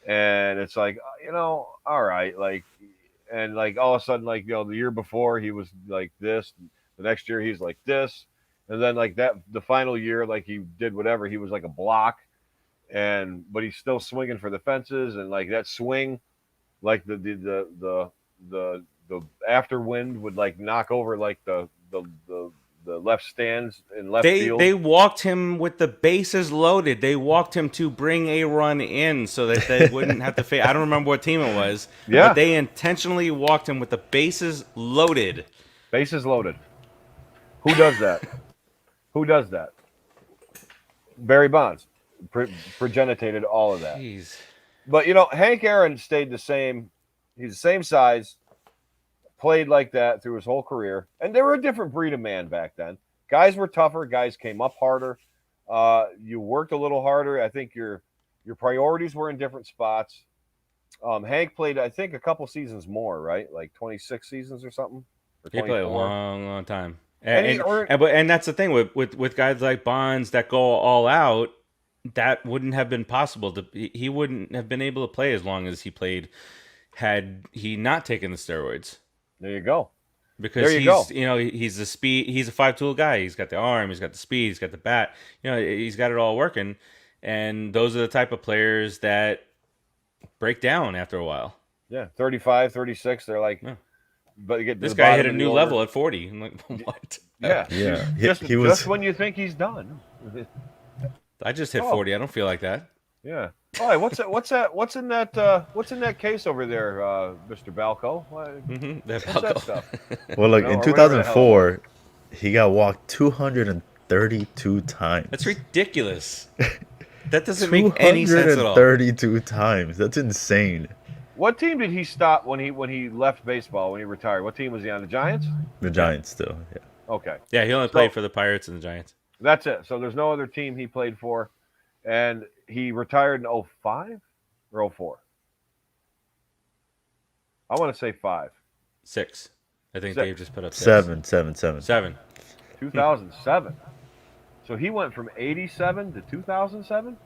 And it's all right, and all of a sudden, the year before he was like this, the next year he's like this, and then the final year, he did whatever, he was like a block, but he's still swinging for the fences, and that swing, the after wind would knock over the left stands in left field.
They walked him with the bases loaded. They walked him to bring a run in so that they wouldn't have to face. I don't remember what team it was.
Yeah.
But they intentionally walked him with the bases loaded.
Bases loaded. Who does that? Who does that? Barry Bonds progenitated all of that.
Jeez.
But Hank Aaron stayed the same. He's the same size. Played like that through his whole career, and they were a different breed of man back then. Guys were tougher. Guys came up harder. You worked a little harder. I think your priorities were in different spots. Hank played, I think, a couple seasons more, right? 26 seasons or something. Or
He played a
24.
long time.
And
that's the thing with guys like Bonds that go all out. That wouldn't have been possible. He wouldn't have been able to play as long as he played had he not taken the steroids.
There you go.
Because he's the speed. He's a 5-tool guy. He's got the arm. He's got the speed. He's got the bat. He's got it all working. And those are the type of players that break down after a while.
Yeah, 35, 36. They're like,
Yeah.
But you get
This guy hit a new level at 40. I'm like, what?
Yeah,
Yeah.
Just when you think he's done.
I just hit 40. I don't feel like that.
Yeah. Oh, hey, what's that? What's that? What's in that? What's in that case over there, Mr. Balco?
That
What's that
Falco.
stuff?
Well,
You
look,
know,
in
or whatever the hell it was.
2004, he got walked 232
That's
times.
ridiculous. That doesn't make any sense at all.
232 times. That's insane.
What team did he stop when he left baseball when he retired? What team was he on? The Giants.
The
Yeah.
Giants still. Yeah.
Okay,
Yeah, he only played
so
for the Pirates and the Giants.
that's it. So there's no other team he played for, and he retired in '05 or '04. I want to say 5.
6. I think
6.
Dave just put up 6.
Seven, seven, seven.
7.
2007. So he went from 87 to 2007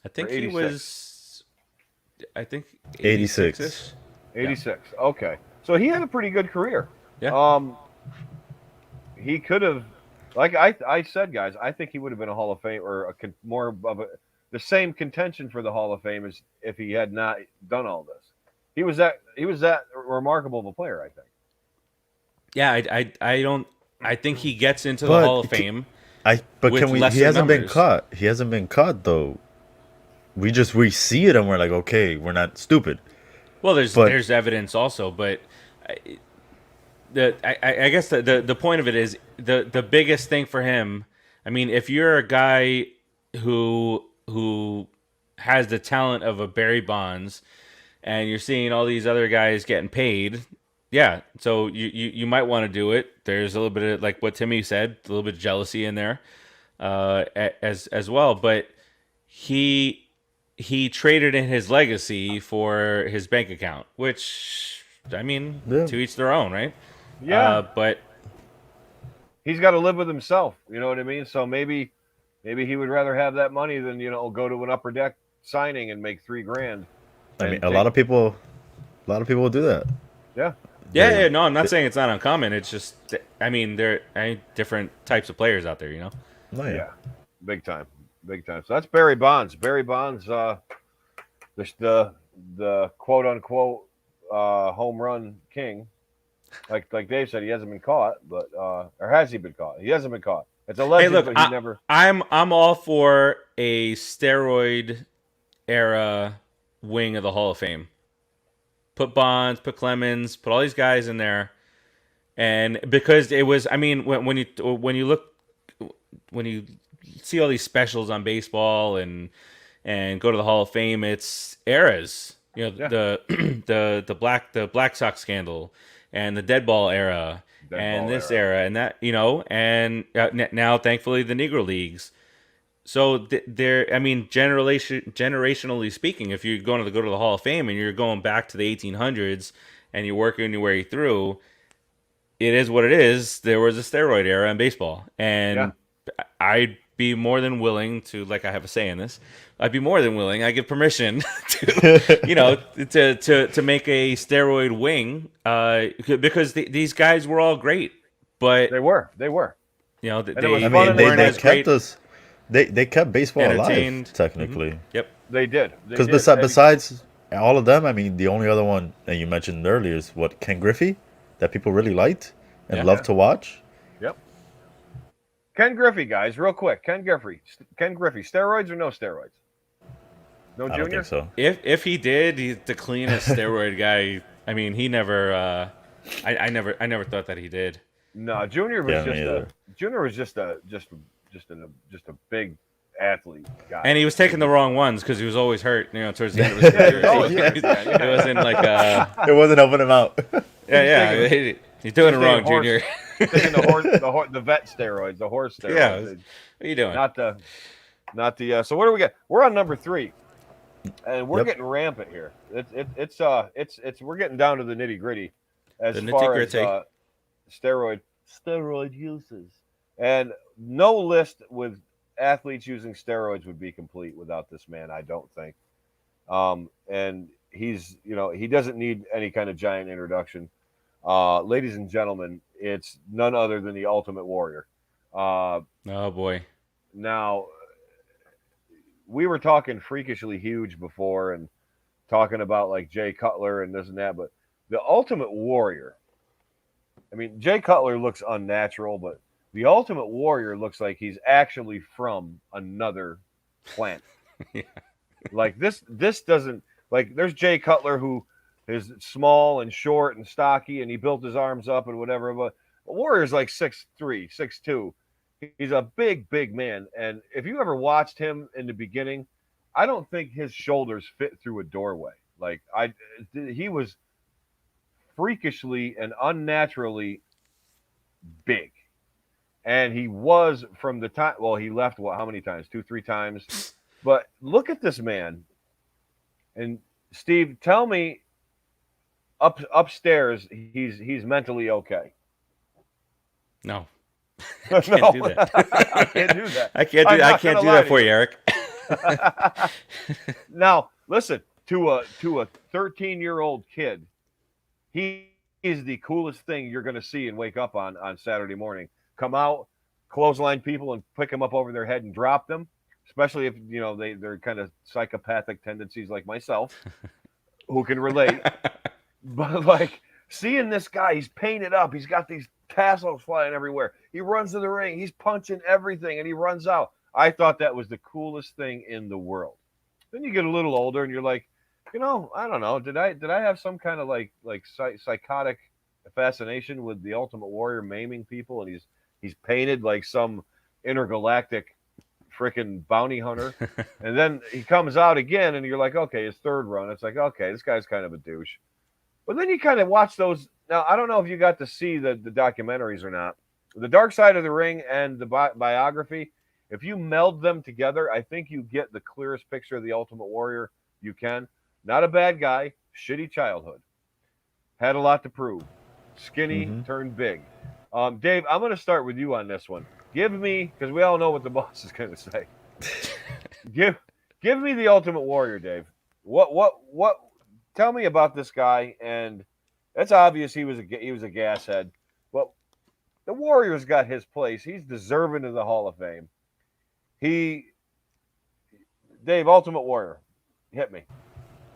I
or
think he
86.
was. I think
86.
86-ish.
86. Okay. So he had a pretty good career.
Yeah.
He could have, like I said, guys, I think he would have been a Hall of Fame or more of the same contention for the Hall of Fame as if he had not done all this. He was that remarkable of a player, I think.
Yeah, I don't. I think he gets into the
But
Hall of Fame.
But
with
can we? He
lesser
hasn't been
numbers.
caught. He hasn't been caught though. We see it and we're like, okay, we're not stupid.
Well,
But-
there's evidence also, but I guess the point of it is the biggest thing for him. I mean, if you're a guy who has the talent of a Barry Bonds, and you're seeing all these other guys getting paid, yeah. So you might want to do it. There's a little bit of like what Timmy said, a little bit of jealousy in there, as well. But he traded in his legacy for his bank account, which I mean,
Yeah.
to each their own, right?
Yeah,
But
he's got to live with himself. You know what I mean? So maybe he would rather have that money than go to an upper deck signing and make $3,000.
I mean,
and
a lot of people will do that.
Yeah,
yeah, no, I'm not saying it's not uncommon. It's just, I mean, there are different types of players out there, you know.
Oh,
yeah, big time. So that's Barry Bonds. Barry Bonds, the quote unquote home run king. Like Dave said, he hasn't been caught, but or has he been caught? He hasn't been caught. It's a
Hey,
legend,
look,
but he never.
I'm all for a steroid era wing of the Hall of Fame. Put Bonds, put Clemens, put all these guys in there, and because it was, I mean, when you look, when you see all these specials on baseball and go to the Hall of Fame, it's eras. You know,
Yeah.
the Black Sox scandal and the dead ball era
Dead
and
ball
this
era.
era and that, and now thankfully the Negro Leagues. So there, I mean, generationally speaking, if you're going to go to the Hall of Fame and you're going back to the 1800s and you're working your way through, it is what it is. There was a steroid era in baseball, and I'd be more than willing to, like I have a say in this, I'd be more than willing. I give permission to make a steroid wing because these guys were all great, but
They were.
you know
And it was
they,
I
fun
mean,
and
weren't
they
as great.
kept us. They kept baseball
Entertained.
alive technically.
Mhm. Yep.
They did.
Because
And-
besides all of them, I mean, the only other one that you mentioned earlier is what, Ken Griffey, that people really liked and
Yeah.
loved to watch.
Yep. Ken Griffey, guys, real quick. Ken Griffey, steroids or no steroids? No
I
junior.
don't think so.
If he did, he's the cleanest steroid guy. I mean, he never. I never thought that he did.
No, Junior was
Yeah, me either.
just a big athlete guy.
And he was taking the wrong ones because he was always hurt. You know, towards the end of his
Yeah, he
career.
was always
So
hurt. Yeah.
It wasn't like
It wasn't helping him out.
yeah. He's doing it
He's
wrong,
taking horse-
Junior.
taking the vet steroids, the horse steroids.
Yeah. What are you doing?
Not the. So what do we get? We're on number 3, and we're
Yep.
getting rampant here. It's we're getting down to the nitty gritty as
The
far as
nitty-gritty.
steroid uses, and no list with athletes using steroids would be complete without this man. I don't think. And he's he doesn't need any kind of giant introduction. Ladies and gentlemen, it's none other than the Ultimate Warrior.
Oh boy.
Now, we were talking freakishly huge before and talking about like Jay Cutler and this and that, but the Ultimate Warrior, I mean, Jay Cutler looks unnatural, but the Ultimate Warrior looks like he's actually from another planet.
Yeah.
Like this doesn't like. There's Jay Cutler who is small and short and stocky, and he built his arms up and whatever. But Warrior's like 6'3", 6'2". He's a big man, and if you ever watched him in the beginning, I don't think his shoulders fit through a doorway. Like he was freakishly and unnaturally big. And he was from the time. Well, he left. What? How many times? Two, three times. But look at this man. And Steve, tell me, upstairs, he's mentally okay.
No, I can't
No,
do that.
I can't do that.
I can't do.
I'm
I
not
can't
gonna
do
lie
that
to
for
you.
you, Eric.
Now, listen to a 13-year-old kid. He is the coolest thing you're going to see and wake up on Saturday morning. Come out, clothesline people, and pick them up over their head and drop them. Especially if they're kind of psychopathic tendencies like myself, who can relate. But like seeing this guy, he's painted up. He's got these tassels flying everywhere. He runs to the ring. He's punching everything, and he runs out. I thought that was the coolest thing in the world. Then you get a little older, and you're like, I don't know. Did I have some kind of like psychotic fascination with the Ultimate Warrior maiming people, and he's painted like some intergalactic freaking bounty hunter, and then he comes out again, and you're like, okay, his third run. It's like, okay, this guy's kind of a douche. But then you kind of watch those. Now, I don't know if you got to see the documentaries or not. The Dark Side of the Ring and the biography, if you meld them together, I think you get the clearest picture of the Ultimate Warrior you can. Not a bad guy, shitty childhood. Had a lot to prove. Skinny,
Hmm.
turned big. Dave, I'm going to start with you on this one. Give me, because we all know what the boss is going to say. Give give me the Ultimate Warrior, Dave. What tell me about this guy, and it's obvious he was a gas head, but the Warrior's got his place. He's deserving of the Hall of Fame. He Dave, Ultimate Warrior. Hit me.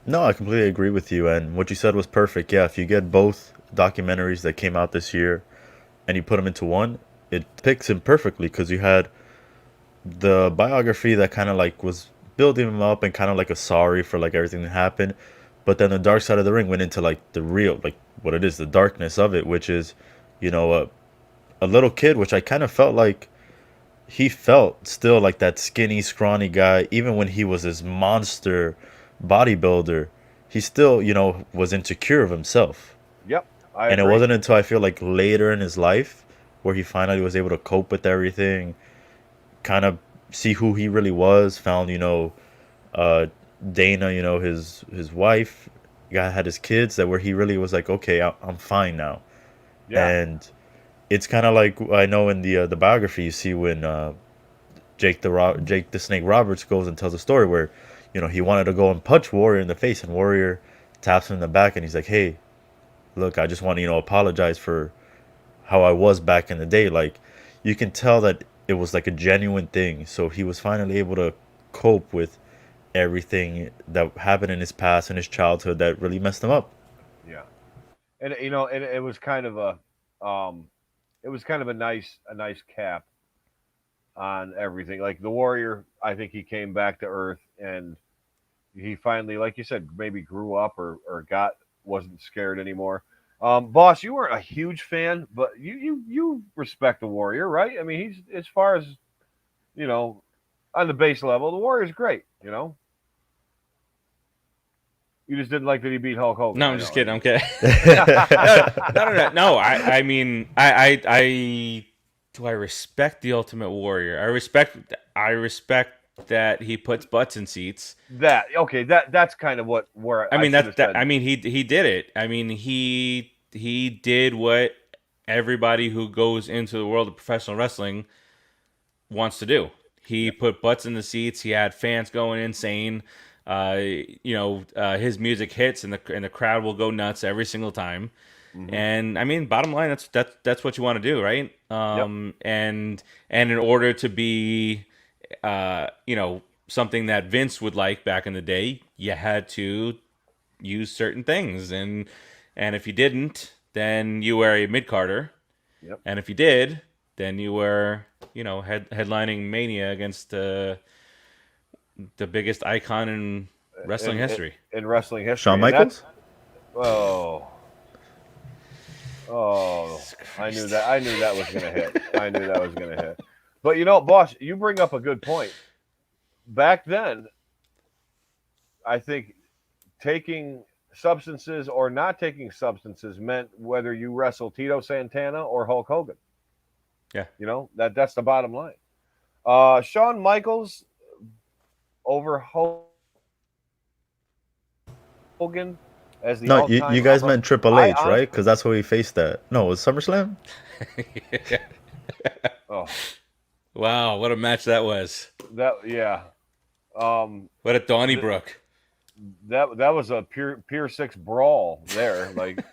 No, I completely agree with you, and what you said was perfect. Yeah, if you get both documentaries that came out this year and you put them into one, it picks him perfectly because you had the biography that kind of like was building him up and kind of like a sorry for like everything that happened, but then the Dark Side of the Ring went into like the real, like what it is, the darkness of it, which is, you know, a little kid, which I kind of felt like he felt still like that skinny, scrawny guy, even when he was this monster bodybuilder. He still, was insecure of himself.
Yep, I
And it
agree.
wasn't until I feel like later in his life where he finally was able to cope with everything, kind of see who he really was, found, uh, Dana, his wife, guy had his kids, that where he really was like, okay, I'm fine now.
Yeah.
And it's kind of like I know in the biography you see when Jake the Snake Roberts goes and tells a story where, he wanted to go and punch Warrior in the face, and Warrior taps him in the back, and he's like, "Hey, look, I just want to, apologize for how I was back in the day." Like, you can tell that it was like a genuine thing. So he was finally able to cope with everything that happened in his past and his childhood that really messed him up.
Yeah. And and um it was kind of a nice cap on everything. Like the Warrior, I think he came back to earth, and he finally, like you said, maybe grew up or wasn't scared anymore. Boss, you weren't a huge fan, but you respect the Warrior, right? I mean, he's, as far as you know on the base level, the Warrior's great. You just didn't like that he beat Hulk Hogan.
No, I'm
I
just
know. I
kidding. I'm
know.
kidding. No. I mean, I do I respect the Ultimate Warrior. I respect that he puts butts in seats.
That okay. That's kind of where
I
I
mean
should
that's
have
that.
said.
I mean he did it. I mean he did what everybody who goes into the world of professional wrestling wants to do. He
Yeah.
put butts in the seats. He had fans going insane. His music hits and the crowd will go nuts every single time.
Hmm.
And I mean, bottom line, that's what you want to do, right?
Yep.
And in order to be, something that Vince would like back in the day, you had to use certain things, and if you didn't, then you were a mid carder,
Yep.
and if you did, then you were, headlining Mania against the biggest icon in wrestling history.
in wrestling history.
Shawn
And that's
Michaels?
oh oh
Jesus
I knew
Christ.
that I knew that was gonna hit. I knew that was gonna hit. But boss, you bring up a good point. Back then, I think taking substances or not taking substances meant whether you wrestle Tito Santana or Hulk Hogan.
Yeah.
That's the bottom line. Shawn Michaels over Hogan as the
No, you,
all-time
you guys
number.
meant Triple
I
H, right?
honestly,
Because that's where he faced that. No, it was SummerSlam?
oh,
Wow, what a match that was.
that yeah,
What a
th-
Donnybrook.
that was a pure six brawl there, like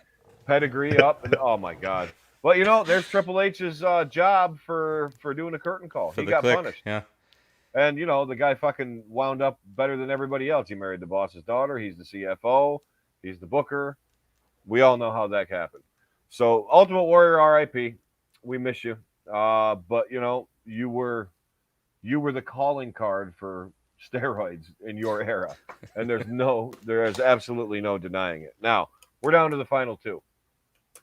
pedigree up, and oh my god. Well, there's Triple H's job for doing a curtain call.
For
He
the
got
click.
punished.
Yeah.
And the guy fucking wound up better than everybody else. He married the boss's daughter. He's the CFO. He's the booker. We all know how that happened. So Ultimate Warrior, R.I.P. We miss you. But you were the calling card for steroids in your era, and there is absolutely no denying it. Now we're down to the final two,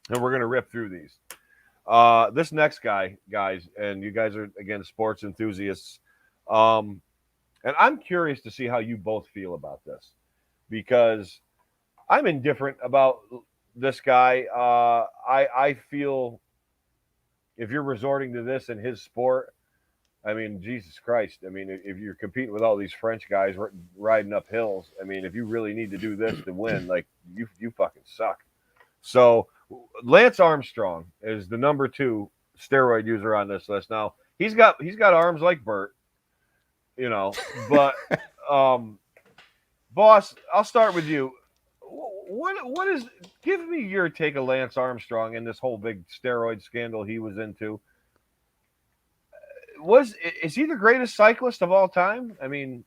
and we're gonna rip through these. This next guy, guys, and you guys are again sports enthusiasts. Um, and I'm curious to see how you both feel about this because I'm indifferent about this guy. I feel if you're resorting to this in his sport, I mean, Jesus Christ. I mean, if you're competing with all these French guys riding up hills, I mean, if you really need to do this to win, like you fucking suck. So Lance Armstrong is the number 2 steroid user on this list. Now he's got arms like Bert, but boss, I'll start with you. What is? Give me your take of Lance Armstrong and this whole big steroid scandal he was into. Is he the greatest cyclist of all time? I mean,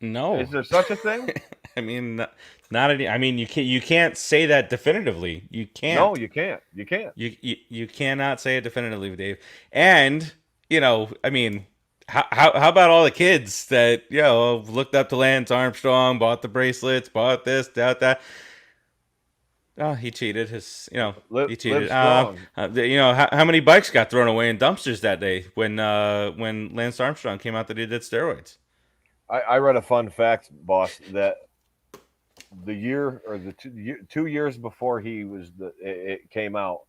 No.
is there such a thing?
I mean, not any. I mean, you can't say that definitively. You can't.
No, you can't. You can't.
You cannot say it definitively, Dave. And I mean, how about all the kids that looked up to Lance Armstrong, bought the bracelets, bought this, that. Oh, he cheated. He
Live
cheated.
strong.
How many bikes got thrown away in dumpsters that day when Lance Armstrong came out that he did steroids?
I read a fun fact, boss, that the year or the 2 years before it came out,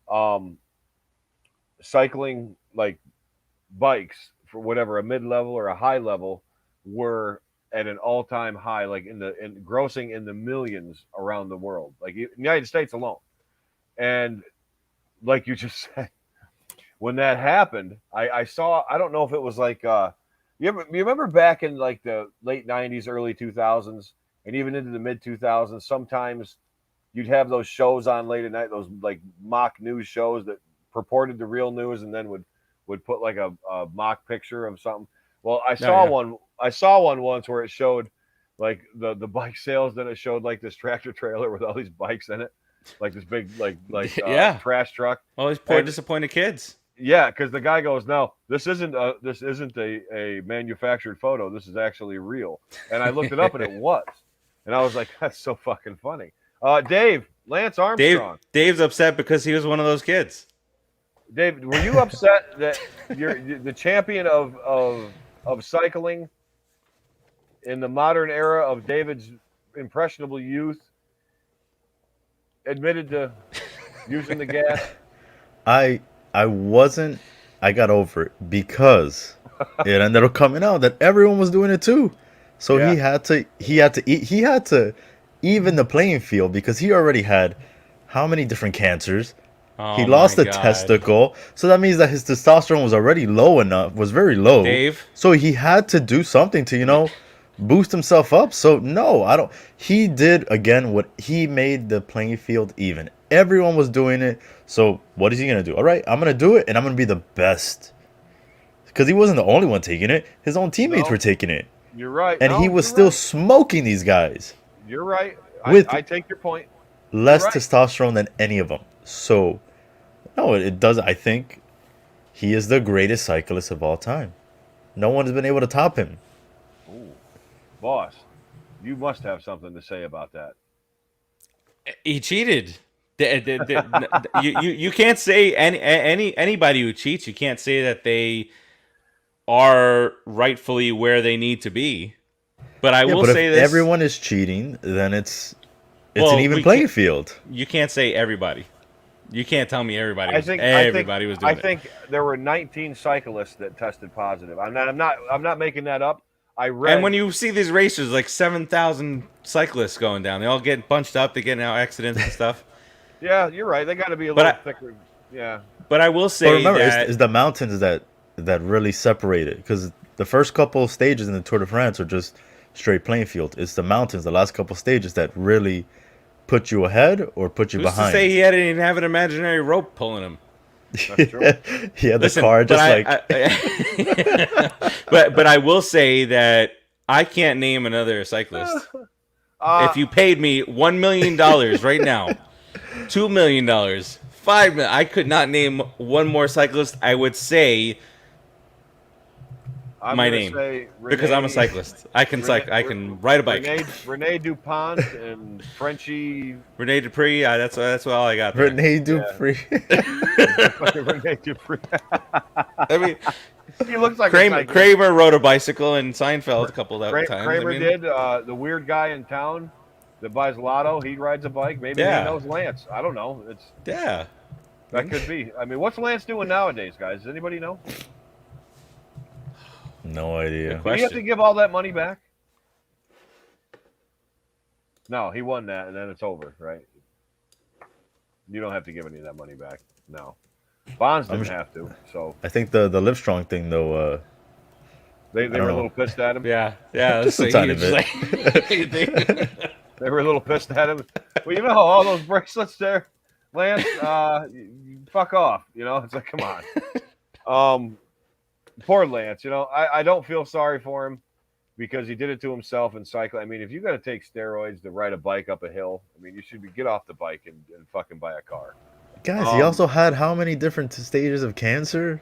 um, cycling like bikes for whatever a mid level or a high level were at an all time high, like in grossing in the millions around the world, like in the United States alone. And like you just said, when that happened, I saw. I don't know if it was like you remember back in like the late '90s, early 2000s, and even into the mid 2000s. Sometimes you'd have those shows on late at night, those like mock news shows that purported the real news, and then would put like a mock picture of something. Well, I saw
yeah.
one. I saw one once where it showed like the bike sales. Then it showed like this tractor trailer with all these bikes in it, like this big
Yeah.
trash truck.
All these poor
And-
disappointed kids.
Yeah, because the guy goes, "No, this isn't a manufactured photo. This is actually real." And I looked it up, and it was. And I was like, "That's so fucking funny." Dave, Lance Armstrong.
Dave's upset because he was one of those kids.
Dave, were you upset that you're the champion of cycling in the modern era of David's impressionable youth admitted to using the gas?
I wasn't. I got over it because it ended up coming out that everyone was doing it too. So
Yeah.
he had to even the playing field because he already had how many different cancers.
Oh,
He lost
my
a
God.
testicle, so that means that his testosterone was already low enough, was very low.
Dave?
So he had to do something to, boost himself up. So no, I don't. He did again what he made the playing field even. Everyone was doing it. So what is he gonna do? All right, I'm gonna do it, and I'm gonna be the best. Because he wasn't the only one taking it. His own teammates
No.
were taking it,
You're right.
and
No,
he was
you're
still
right.
smoking these guys.
You're right.
With-
I take your point.
Less
right.
testosterone than any of them. So no, it does. I think he is the greatest cyclist of all time. No one has been able to top him.
Boss, you must have something to say about that.
He cheated. You can't say anybody who cheats. You can't say that they are rightfully where they need to be. But I
Yeah,
will
but if
say this.
everyone is cheating, then it's an
Well,
even
we
playing
can't.
field.
You can't say everybody. You can't tell me
I think I think
everybody was
I
doing it.
think there were 19 cyclists that tested positive. I'm not making that up. I
And
read.
when you see these races, like 7,000 cyclists going down, they all get bunched up, they get in accidents and stuff.
Yeah, you're right. They got to be a
But
little
I,
thicker. Yeah.
but I will
But
say
remember, it's
that
the mountains that really separate it, because the first couple of stages in the Tour de France are just straight playing field. It's the mountains, the last couple stages, that really put you ahead or put you
who's to say
behind.
he didn't even have an imaginary rope pulling him?
That's true.
He had the
Listen,
car
but
just like
but I will say that I can't name another cyclist.
Uh,
If you paid me $1 million right now, $2 million, $5 million, I could not name one more cyclist. I would say
I'm
my
gonna
name
say
because I'm a
Renee,
cyclist. I can
Renee,
cycle. I can ride a bike.
Renee Dupont and Frenchie.
Rene Dupree. That's all I got there.
Rene
Yeah,
Dupree.
fucking Renee Dupree.
I mean,
He looks like a
Kramer,
cyclist.
Kramer rode a bicycle in Seinfeld a couple of times. I
Kramer
mean,
did. The weird guy in town that buys lotto, he rides a bike. Maybe he
yeah,
knows Lance. I don't know.
yeah.
That could be. I mean, what's Lance doing nowadays, guys? Does anybody know?
No
Good
idea.
Did he have to
question.
give all that money back? No, he won that, and then it's over, right? You don't have to give any of that money back. No, Bonds
I'm
didn't
sh-
have to, so
I think the Livestrong thing though.
they
I
were
don't
a little
know,
pissed at him.
Yeah, yeah.
just
So
a tiny
huge.
bit.
Like,
They were a little pissed at him. Well, you know all those bracelets there, Lance. Fuck off. You know, it's like, come on. Poor Lance. You know, I don't feel sorry for him because he did it to himself in cycling. I mean, if you got to take steroids to ride a bike up a hill, I mean, you should get off the bike and fucking buy a car.
Guys, he also had how many different stages of cancer?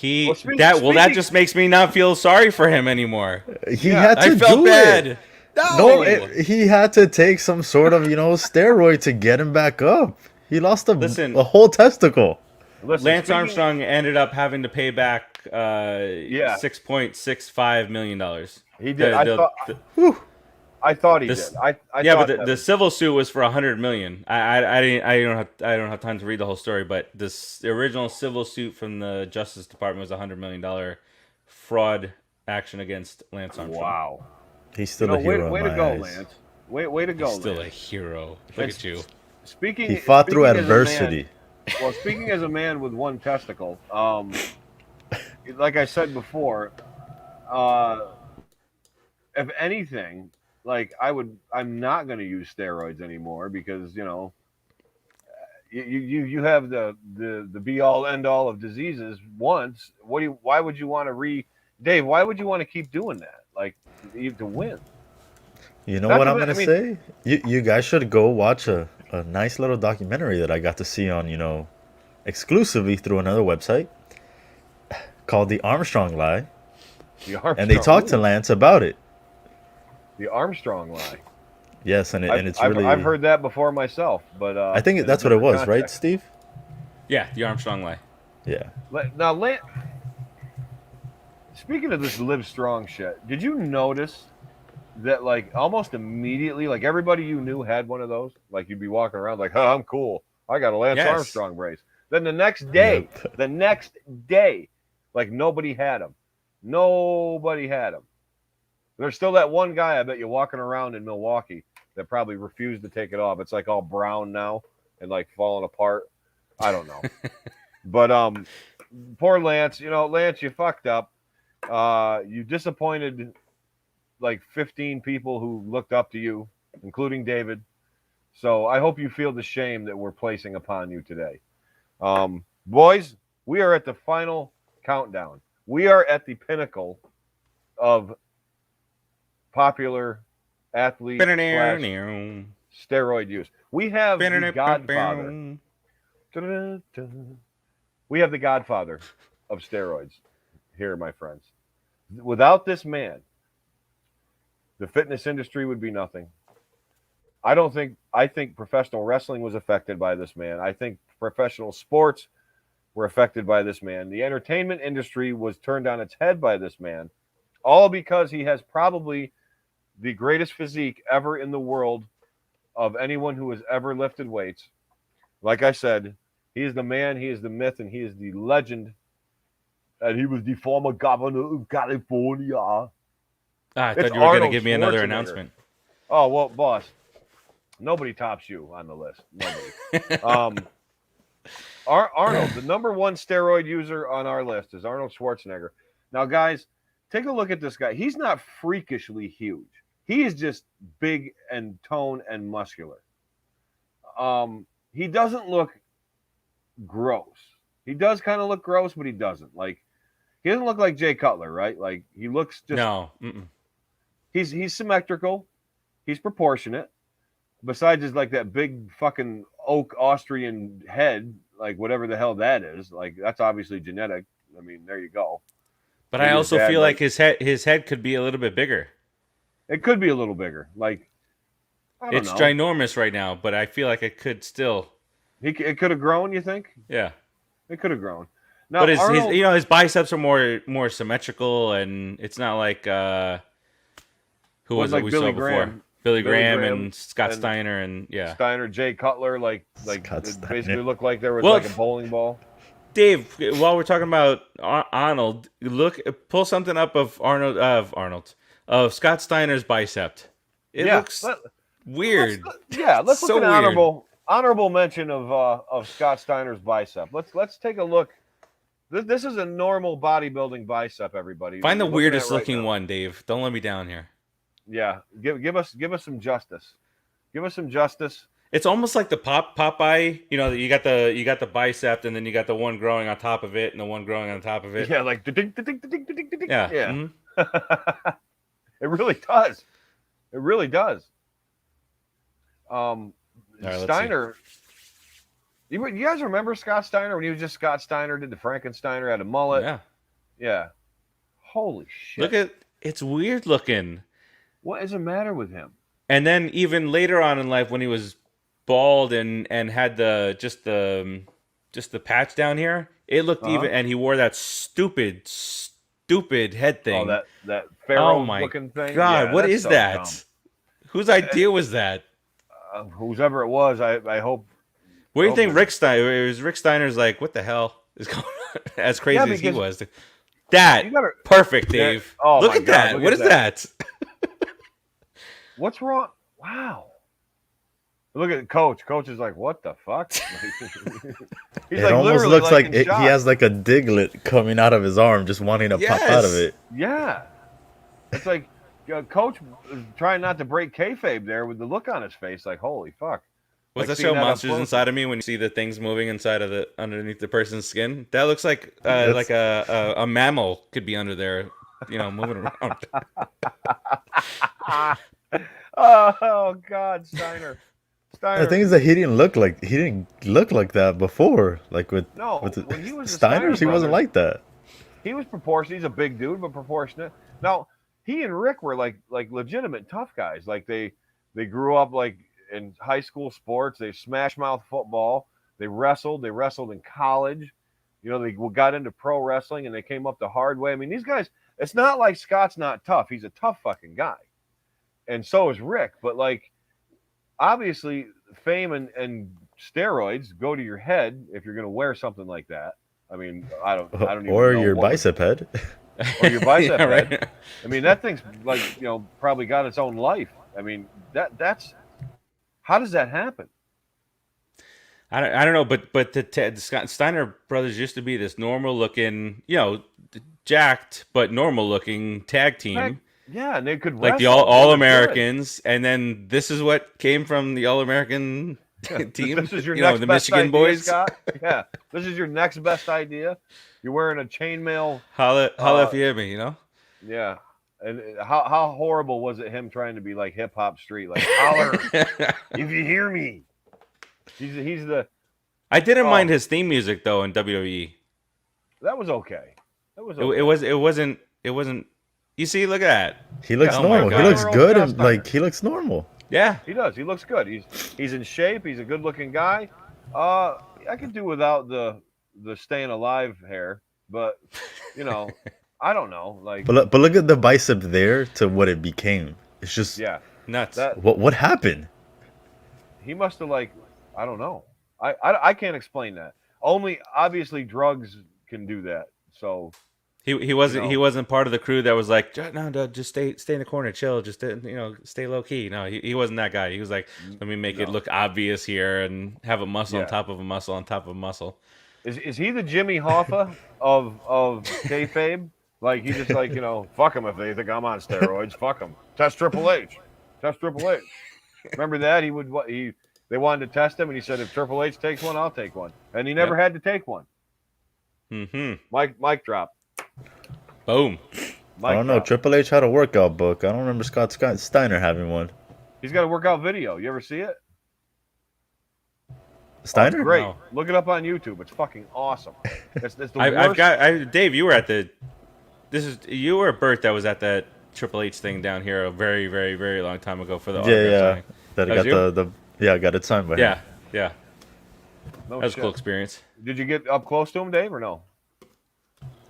Well,
that
speaking,
just makes me not feel sorry for him anymore.
He
yeah,
had
I
to
felt
do it.
bad.
No,
No.
he had to take some sort of, steroid to get him back up. He lost
Listen,
a whole testicle.
listen.
Lance Armstrong ended up having to pay back
Yeah,
$6.65 million.
he did. I thought he
this,
did. I
yeah,
thought
but
that
the
was,
civil suit was for $100 million. I don't have time to read the whole story, but the original civil suit from the Justice Department was $100 million fraud action against Lance Armstrong.
wow.
He's still a hero
Way
in
to
my
go,
eyes.
Lance. Way to go,
He's still a
Lance.
hero. Look at you.
Speaking,
He fought through
speaking as a man-
adversity.
well, speaking as a man with one testicle, like I said before, if anything, like I'm not going to use steroids anymore because you have the be all end all of diseases once. Why would you want to Dave? Why would you want to keep doing that? Like to win?
You know
Not
what
to
I'm
men-
gonna
I mean-
say? You guys should go watch a nice little documentary that I got to see on, exclusively through another website called The Armstrong Lie.
The Armstrong,
And they talked to Lance about it.
the Armstrong lie.
Yes, and it's
I've,
really
I've heard that before myself, but
I think
in a
that's what it
different
was, right,
context.
Steve?
Yeah, the Armstrong lie.
Yeah.
Now, speaking of this live strong shit, did you notice that like almost immediately, like everybody you knew had one of those? Like you'd be walking around like, "Oh, I'm cool. I got a Lance
Yes.
Armstrong brace." Then the next day, like nobody had them. Nobody had them. There's still that one guy I bet you walking around in Milwaukee that probably refused to take it off. It's like all brown now and like falling apart. I don't know. But poor Lance, Lance, you fucked up. You disappointed like 15 people who looked up to you, including David. So I hope you feel the shame that we're placing upon you today. Boys, we are at the final countdown. We are at the pinnacle of popular athlete / steroid use. We have the Godfather. We have the Godfather of steroids here, my friends. Without this man, the fitness industry would be nothing. I think professional wrestling was affected by this man. I think professional sports were affected by this man. The entertainment industry was turned on its head by this man, all because he has probably the greatest physique ever in the world of anyone who has ever lifted weights. Like I said, he is the man, he is the myth, and he is the legend. And he was the former governor of California.
I
It's
thought you were going to
Arnold
give me another
Schwarzenegger.
announcement.
Oh, well, boss, nobody tops you on the list. Nobody. Arnold, the number one steroid user on our list is Arnold Schwarzenegger. Now, guys, take a look at this guy. He's not freakishly huge. He is just big and toned and muscular. He doesn't look gross. He does kind of look gross, but he doesn't. Like, he doesn't look like Jay Cutler, right? Like, he looks just
No. Mm-mm.
He's symmetrical. He's proportionate. Besides his like that big fucking oak Austrian head, like whatever the hell that is, like that's obviously genetic. I mean, there you go.
But
Maybe
I
his
also
dad,
feel like his head could be a little bit bigger.
it could be a little bigger. Like I don't
It's
know.
ginormous right now, but I feel like it could still.
It could have grown. You think
Yeah.
it could have grown? Now,
But his
Arnold,
his biceps are more symmetrical, and it's not like who was
like
it we
Billy
saw before?
Graham.
Billy
Billy
Graham
Graham
and Scott
and
Steiner and yeah.
Steiner, Jay Cutler, like
Scott
it
Steiner.
basically looked like there was
Well,
like a bowling ball.
Dave, while we're talking about Arnold, pull something up of of Scott Steiner's bicep. It looks weird.
Let's
So
look at
weird.
honorable mention of Scott Steiner's bicep. Let's take a look. This is a normal bodybuilding bicep, everybody.
Find the
You're looking at
weirdest
right
looking
now.
one, Dave. Don't let me down here.
Yeah, give us some justice. Give us some justice.
It's almost like the Popeye. You know, you got the bicep, and then you got the one growing on top of it, and the one growing on top of it.
Yeah, like yeah.
Yeah. Mhm.
It really does. It really does.
right, let's
Steiner. You guys remember Scott Steiner when he was just Scott Steiner? Did the Frankensteiner, had a mullet?
Yeah.
Yeah. Holy shit!
Look at it's weird looking.
What is the matter with him?
And then even later on in life, when he was bald and had just the patch down here, it looked even. And he wore that stupid head thing.
Oh, that pharaoh
Oh my
looking thing.
God,
Yeah,
what
that's
is
so
that?
dumb.
Whose idea was that?
Whoever it was, I hope.
What do you think
Oh,
Rick Steiner? It was Rick Steiner's like, what the hell is going on? As crazy as he
because
was. That
you gotta-
perfect, Dave.
Oh
look
my
at
God,
that.
look
What
at
is that?
What's wrong? Wow. Look at Coach. Coach is like, what the fuck? He's
It
like
almost
literally
looks like
in
he
shock.
has like a diglet coming out of his arm, just wanting to pop out of
Yes.
it.
Yeah. It's like Coach is trying not to break kayfabe there with the look on his face, like, holy fuck.
Was
Like
that
seeing
show
that up
Monsters
close.
Inside of Me when you see the things moving inside of the underneath the person's skin? That looks like like a mammal could be under there, moving around.
Oh God, Steiner.
The thing is that he didn't look like that before. Like with
when he was the
Steiners, he
Steiner
wasn't
brothers,
like that.
he was proportionate. He's a big dude, but proportionate. Now, he and Rick were like legitimate tough guys. Like they grew up like in high school sports. They smash mouth football. They wrestled. They wrestled in college. They got into pro wrestling and they came up the hard way. I mean, these guys. It's not like Scott's not tough. He's a tough fucking guy, and so is Rick. But like, obviously, fame and steroids go to your head if you're going to wear something like that. I mean, I don't even
Or
know
your
what-
bicep head.
or your bicep
Yeah,
head.
right.
I mean, that thing's like, probably got its own life. I mean, that's how does that happen?
I don't know, but the Scott Steiner brothers used to be this normal looking, jacked but normal looking tag team.
Heck, yeah, and they could
Like the
wrestle. They
all
were
Americans, and then this is what came from the All American
good.
team.
This is your next
the
best
Michigan
idea,
boys.
Scott. Yeah, this is your next best idea. You're wearing a chainmail.
Holla if you hear me,
Yeah. And how horrible was it him trying to be like hip hop street, like holler if you hear me. He's the
I didn't mind his theme music though in WWE.
that was okay. That was okay.
It wasn't You see, look at that.
He looks
Oh my
normal. He
God.
looks good, and
Steiner.
like he looks normal.
Yeah.
He does. He looks good. He's in shape. He's a good-looking guy. I could do without the staying alive hair, but you know, I don't know. Like,
But look at the bicep there to what it became. It's just
yeah,
Nuts.
that
what happened.
he must have like, I don't know. I can't explain that. Only obviously drugs can do that. So
He wasn't
know.
he wasn't part of the crew that was like, no, just stay in the corner, chill, just stay low key. No, he wasn't that guy. He was like, let me make it
No.
look obvious here and have a muscle on
Yeah.
top of a muscle on top of a muscle.
Is he the Jimmy Hoffa of kayfabe? Like he just like fuck him if they think I'm on steroids. Fuck him. Test Triple H. Test Triple H. Remember that they wanted to test him and he said if Triple H takes one, I'll take one, and he never had to take one.
Mm-hmm.
Mic drop.
Boom.
I don't know. Triple H had a workout book. I don't remember Scott Steiner having one.
He's got a workout video. You ever see it?
Steiner?
Oh, great.
No.
Look it up on YouTube. It's fucking awesome. It's the worst.
I've got Dave. You were at you or Bert that was at that Triple H thing down here a very very very long time ago for the autograph signing.
That
was
got I got it signed by him.
Yeah.
No
That was a
shit.
cool experience.
Did you get up close to him, Dave, or no?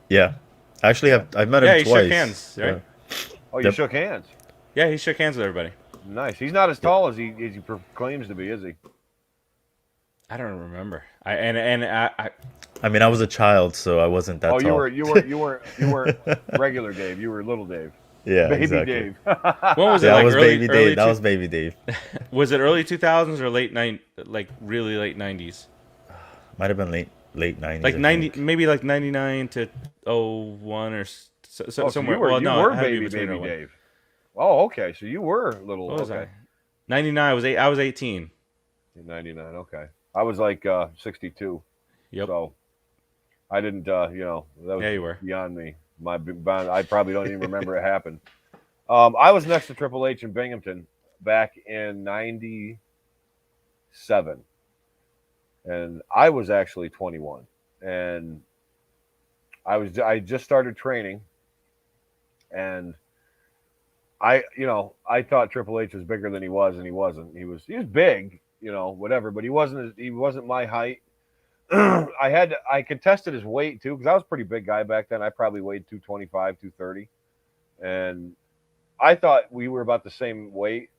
Yeah. Actually, I've met him
Yeah, he
twice.
shook hands, right?
Oh, you
Yep.
shook hands.
Yeah, he shook hands with everybody.
Nice. He's not as tall as he proclaims to be, is he?
I don't remember. I
I mean, I was a child, so I wasn't that
Oh,
tall.
you weren't regular Dave. You were little Dave.
Yeah,
Baby
exactly.
Dave.
when was it?
That
Like
was
early,
baby
early
Dave. That
two-
was baby Dave.
Was it early 2000s or really late 90s?
Might have been late 90s.
Like
I
90,
think.
maybe like 99 to 01 or
So
somewhere.
you were,
well, no,
you were
it had to be
baby
between 01.
Dave. Oh, okay. So you were little.
What was
okay.
I? 99. I was 18.
99. Okay. I was like 62.
Yep.
So I didn't. That was
Yeah, you were.
beyond me. I probably don't even remember it happened. I was next to Triple H in Binghamton back in '97, and I was actually 21, and I just started training, and I thought Triple H was bigger than he was, and he wasn't. He was big, whatever, but he wasn't my height. I contested his weight too because I was a pretty big guy back then. I probably weighed 225, 230, and I thought we were about the same weight.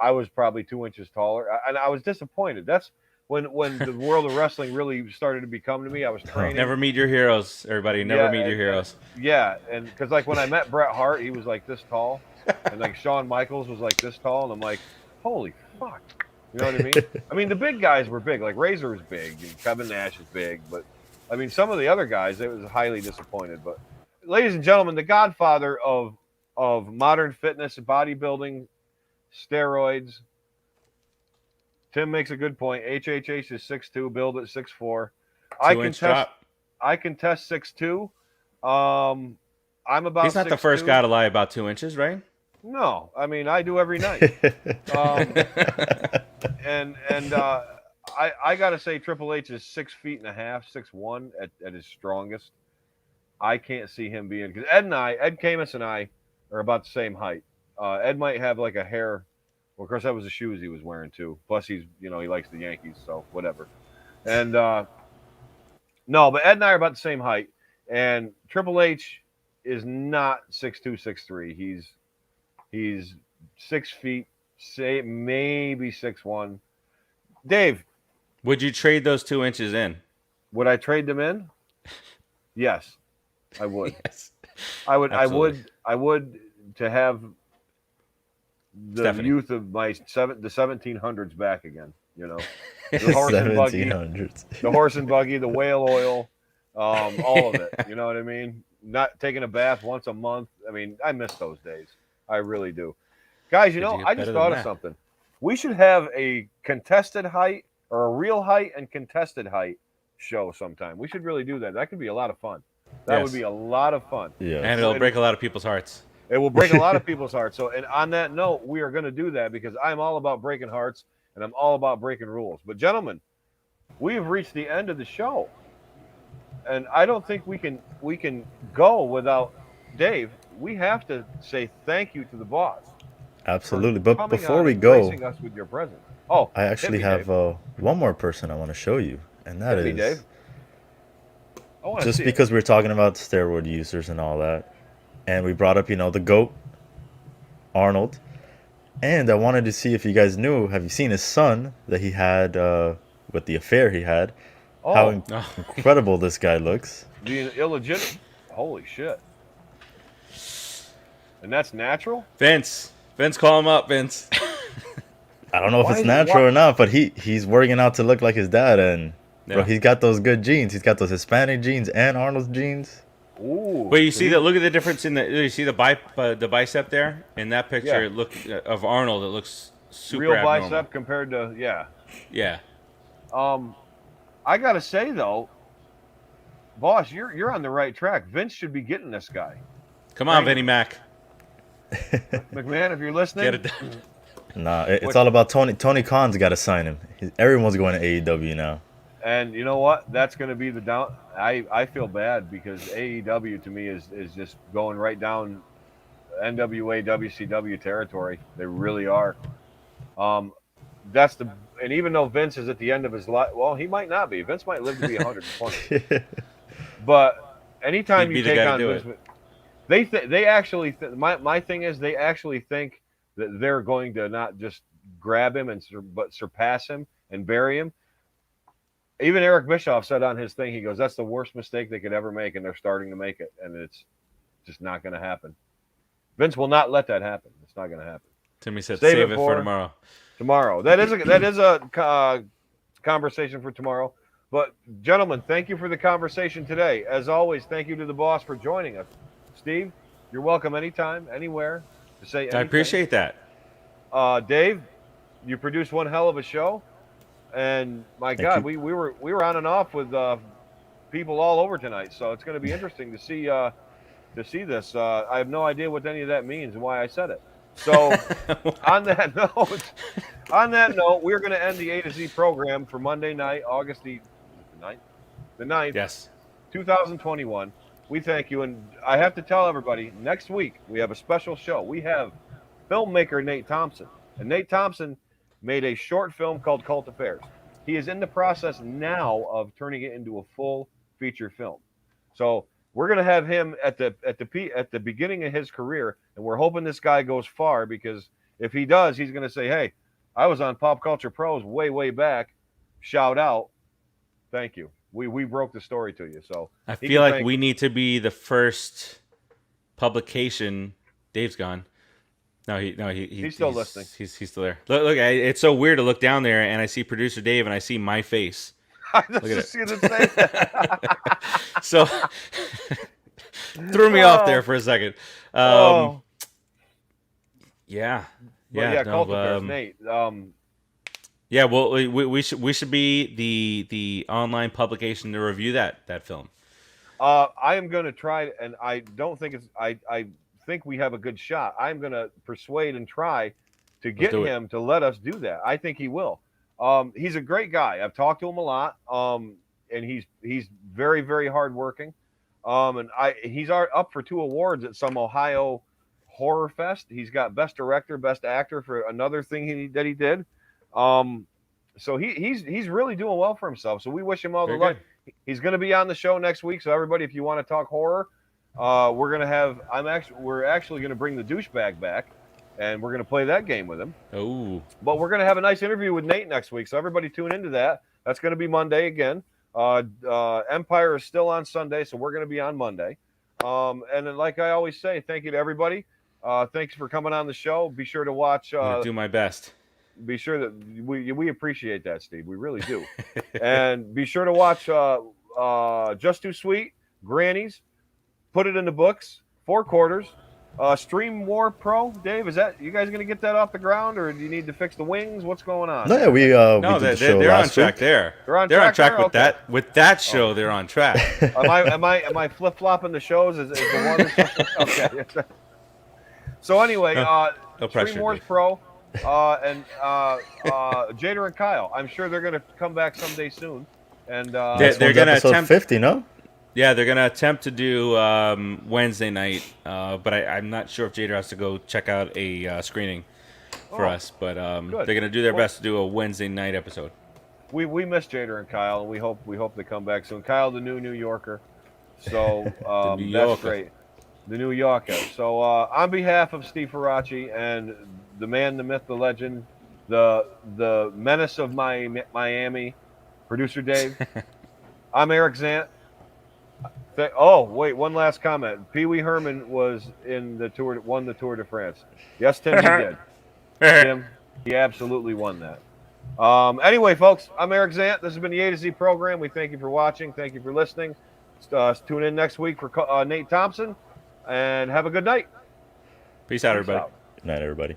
I was probably 2 inches taller, and I was disappointed. That's when the world of wrestling really started to become to me. I was training.
Never meet your heroes, everybody. Never meet your heroes.
Yeah, and because like when I met Bret Hart, he was like this tall, and like Shawn Michaels was like this tall, and I'm like, holy fuck. You know what I mean? I mean, the big guys were big. Like Razor was big, and Kevin Nash is big. But I mean, some of the other guys, it was highly disappointed. But, ladies and gentlemen, the godfather of modern fitness and bodybuilding, steroids. Tim makes a good point. HHH is 6'2", billed at 6'4". I can test 6'2". I'm about.
He's not the first
6'2".
guy to lie about 2 inches, right?
No, I mean I do every night. And I gotta say Triple H is 6'1.5", 6'1" at his strongest. I can't see him being because Ed Camus and I are about the same height. Ed might have like a hair. Well, of course that was the shoes he was wearing too. Plus he likes the Yankees, so whatever. And no, but Ed and I are about the same height. And Triple H is not 6'2", 6'3". He's 6 feet, say maybe 6'1". Dave,
Would you trade those 2 inches in?
would I trade them in? Yes, I would.
Yes.
I would.
Absolutely.
I would to have the
Stephanie.
youth of the 1700s back again. The horse and buggy,
1700s.
the horse and buggy, the whale oil, all of it. You know what I mean? Not taking a bath once a month. I mean, I miss those days. I really do. Guys,
Did you get
I just
better
thought
than
of
that?
something. We should have a contested height or a real height and contested height show sometime. We should really do that. That could be a lot of fun. That would
Yes.
be a lot of fun.
Yeah.
And it'll break a lot of people's hearts.
It will break a lot of people's hearts. So, and on that note, we are going to do that because I'm all about breaking hearts and I'm all about breaking rules. But gentlemen, we have reached the end of the show, and I don't think we can go without Dave, we have to say thank you to the boss for
Absolutely. But
coming
before
on
we
and
go,
gracing us with your presence. Oh,
I
hit
actually
me, Dave.
have one more person I want to show you, and that
Hit me, Dave.
is
I want to
just
see it.
because we're talking about steroid users and all that, and we brought up, the GOAT, Arnold, and I wanted to see if you guys knew. Have you seen his son that he had with the affair he had? How
Oh,
Oh,
incredible this guy looks.
the illegitimate. Holy shit. And that's natural?
Vince. Vince, call him up, Vince.
I don't know if
Why
it's
is it
natural
what?
or not, but he's working out to look like his dad, and bro,
Yeah.
he's got those good genes. He's got those Hispanic genes and Arnold's genes.
Ooh.
But you
so
see
he's-
that? Look at the difference in you see the bicep there in that picture.
Yeah.
It look of Arnold. It looks super
real
abnormal.
bicep compared to yeah.
Yeah.
I gotta say though, boss, you're on the right track. Vince should be getting this guy.
Come on,
Thank
Vinny
you.
Mac.
McMahon, if you're listening,
Get it done.
Nah, it's
What-
all about Tony. Tony Khan's got to sign him. Everyone's going to AEW now.
and you know what? That's going to be the down. I feel bad because AEW to me is just going right down NWA WCW territory. They really are. That's the and even though Vince is at the end of his life, well, he might not be. Vince might live to be 120. But anytime
He'd be
you
the
take
guy to
on
do
Vince, they actually my thing is they actually think that they're going to not just grab him but surpass him and bury him. Even Eric Bischoff said on his thing, he goes, "That's the worst mistake they could ever make, and they're starting to make it, and it's just not going to happen." Vince will not let that happen. It's not going to happen.
Timmy said,
Save
"Save
it
it for
for-
tomorrow."
Tomorrow, that is a conversation for tomorrow. But gentlemen, thank you for the conversation today. As always, thank you to the boss for joining us. Steve, you're welcome anytime, anywhere to say anything.
I appreciate that.
Dave, you produced one hell of a show, and my
Thank
God,
you.
we were on and off with people all over tonight. So it's going to be interesting to see this. I have no idea what any of that means and why I said it. So on that note, we're going to end the A to Z program for Monday night, August the 9th, the 9th,
Yes.
2021. We thank you, and I have to tell everybody, next week we have a special show. We have filmmaker Nate Thompson, and Nate Thompson made a short film called Cult Affairs. He is in the process now of turning it into a full feature film. So we're going to have him at the beginning of his career, and we're hoping this guy goes far, because if he does, he's going to say, "Hey, I was on Pop Culture Pros way back. Shout out, thank you. We broke the story to you." So
I
he
feel
can
like
thank-
we need to be the first publication. Dave's gone. No, he's
still listening.
He's still there. Look, it's so weird to look down there and I see producer Dave and I see my face.
I was
Look at
just going to say that.
So threw me off there for a second.
Oh.
Yeah.
But
Yeah.
yeah,
no,
Cult Affairs, Nate.
Yeah, well, we should be the online publication to review that film.
I am going to try, and I don't think it's. I think we have a good shot. I'm going to persuade and try to get
do it.
him to let us do that. I think he will. He's a great guy. I've talked to him a lot, and he's very hardworking. And he's up for 2 awards at some Ohio Horror Fest. He's got Best Director, Best Actor for another thing that he did. So he's really doing well for himself. So we wish him all the
Very
luck.
good.
He's going to be on the show next week. So everybody, if you want to talk horror, we're actually going to bring the douchebag back, and we're going to play that game with him.
Oh,
But we're going to have a nice interview with Nate next week. So everybody tune into that. That's going to be Monday again. Empire is still on Sunday, so we're going to be on Monday. And then, like I always say, thank you to everybody. Thanks for coming on the show. Be sure to watch.
I'm gonna do my best.
Be sure that we appreciate that, Steve. We really do. And be sure to watch Just Too Sweet, Grannies, Put It in the Books, 4 Quarters, Stream War Pro. Dave, is that you guys going to get that off the ground, or do you need to fix the wings? What's going on?
No, yeah, we
No,
did the show
they're on
last
track
week.
there.
They're on
They're on
track
track
there?
with
Okay.
that. With that show, they're on track.
Am I flip flopping the shows? Is the one? Okay. So anyway,
No pressure,
Stream Wars
Dave.
Pro, and Jader and Kyle. I'm sure they're going to come back someday soon. And
They're
This one's
gonna
episode
attempt-
50, no?
Yeah, they're gonna attempt to do Wednesday night, but I'm not sure if Jader has to go check out a screening for
Oh,
us. But
good.
they're gonna do their
Well,
best to do a Wednesday night episode.
we miss Jader and Kyle, and we hope they come back soon. Kyle, the new New Yorker, so
The New
that's
Yorker.
great. The New Yorker. So on behalf of Steve Faraci and the man, the myth, the legend, the menace of Miami, producer Dave, I'm Eric Zant. Oh wait, one last comment. Pee Wee Herman won the Tour de France. Yes, Tim, he did. Tim, he absolutely won that. Anyway, folks, I'm Eric Zant. This has been the A2Z program. We thank you for watching. Thank you for listening. Tune in next week for Nate Thompson, and have a good night.
Peace out,
Peace
everybody.
out.
Good night, everybody.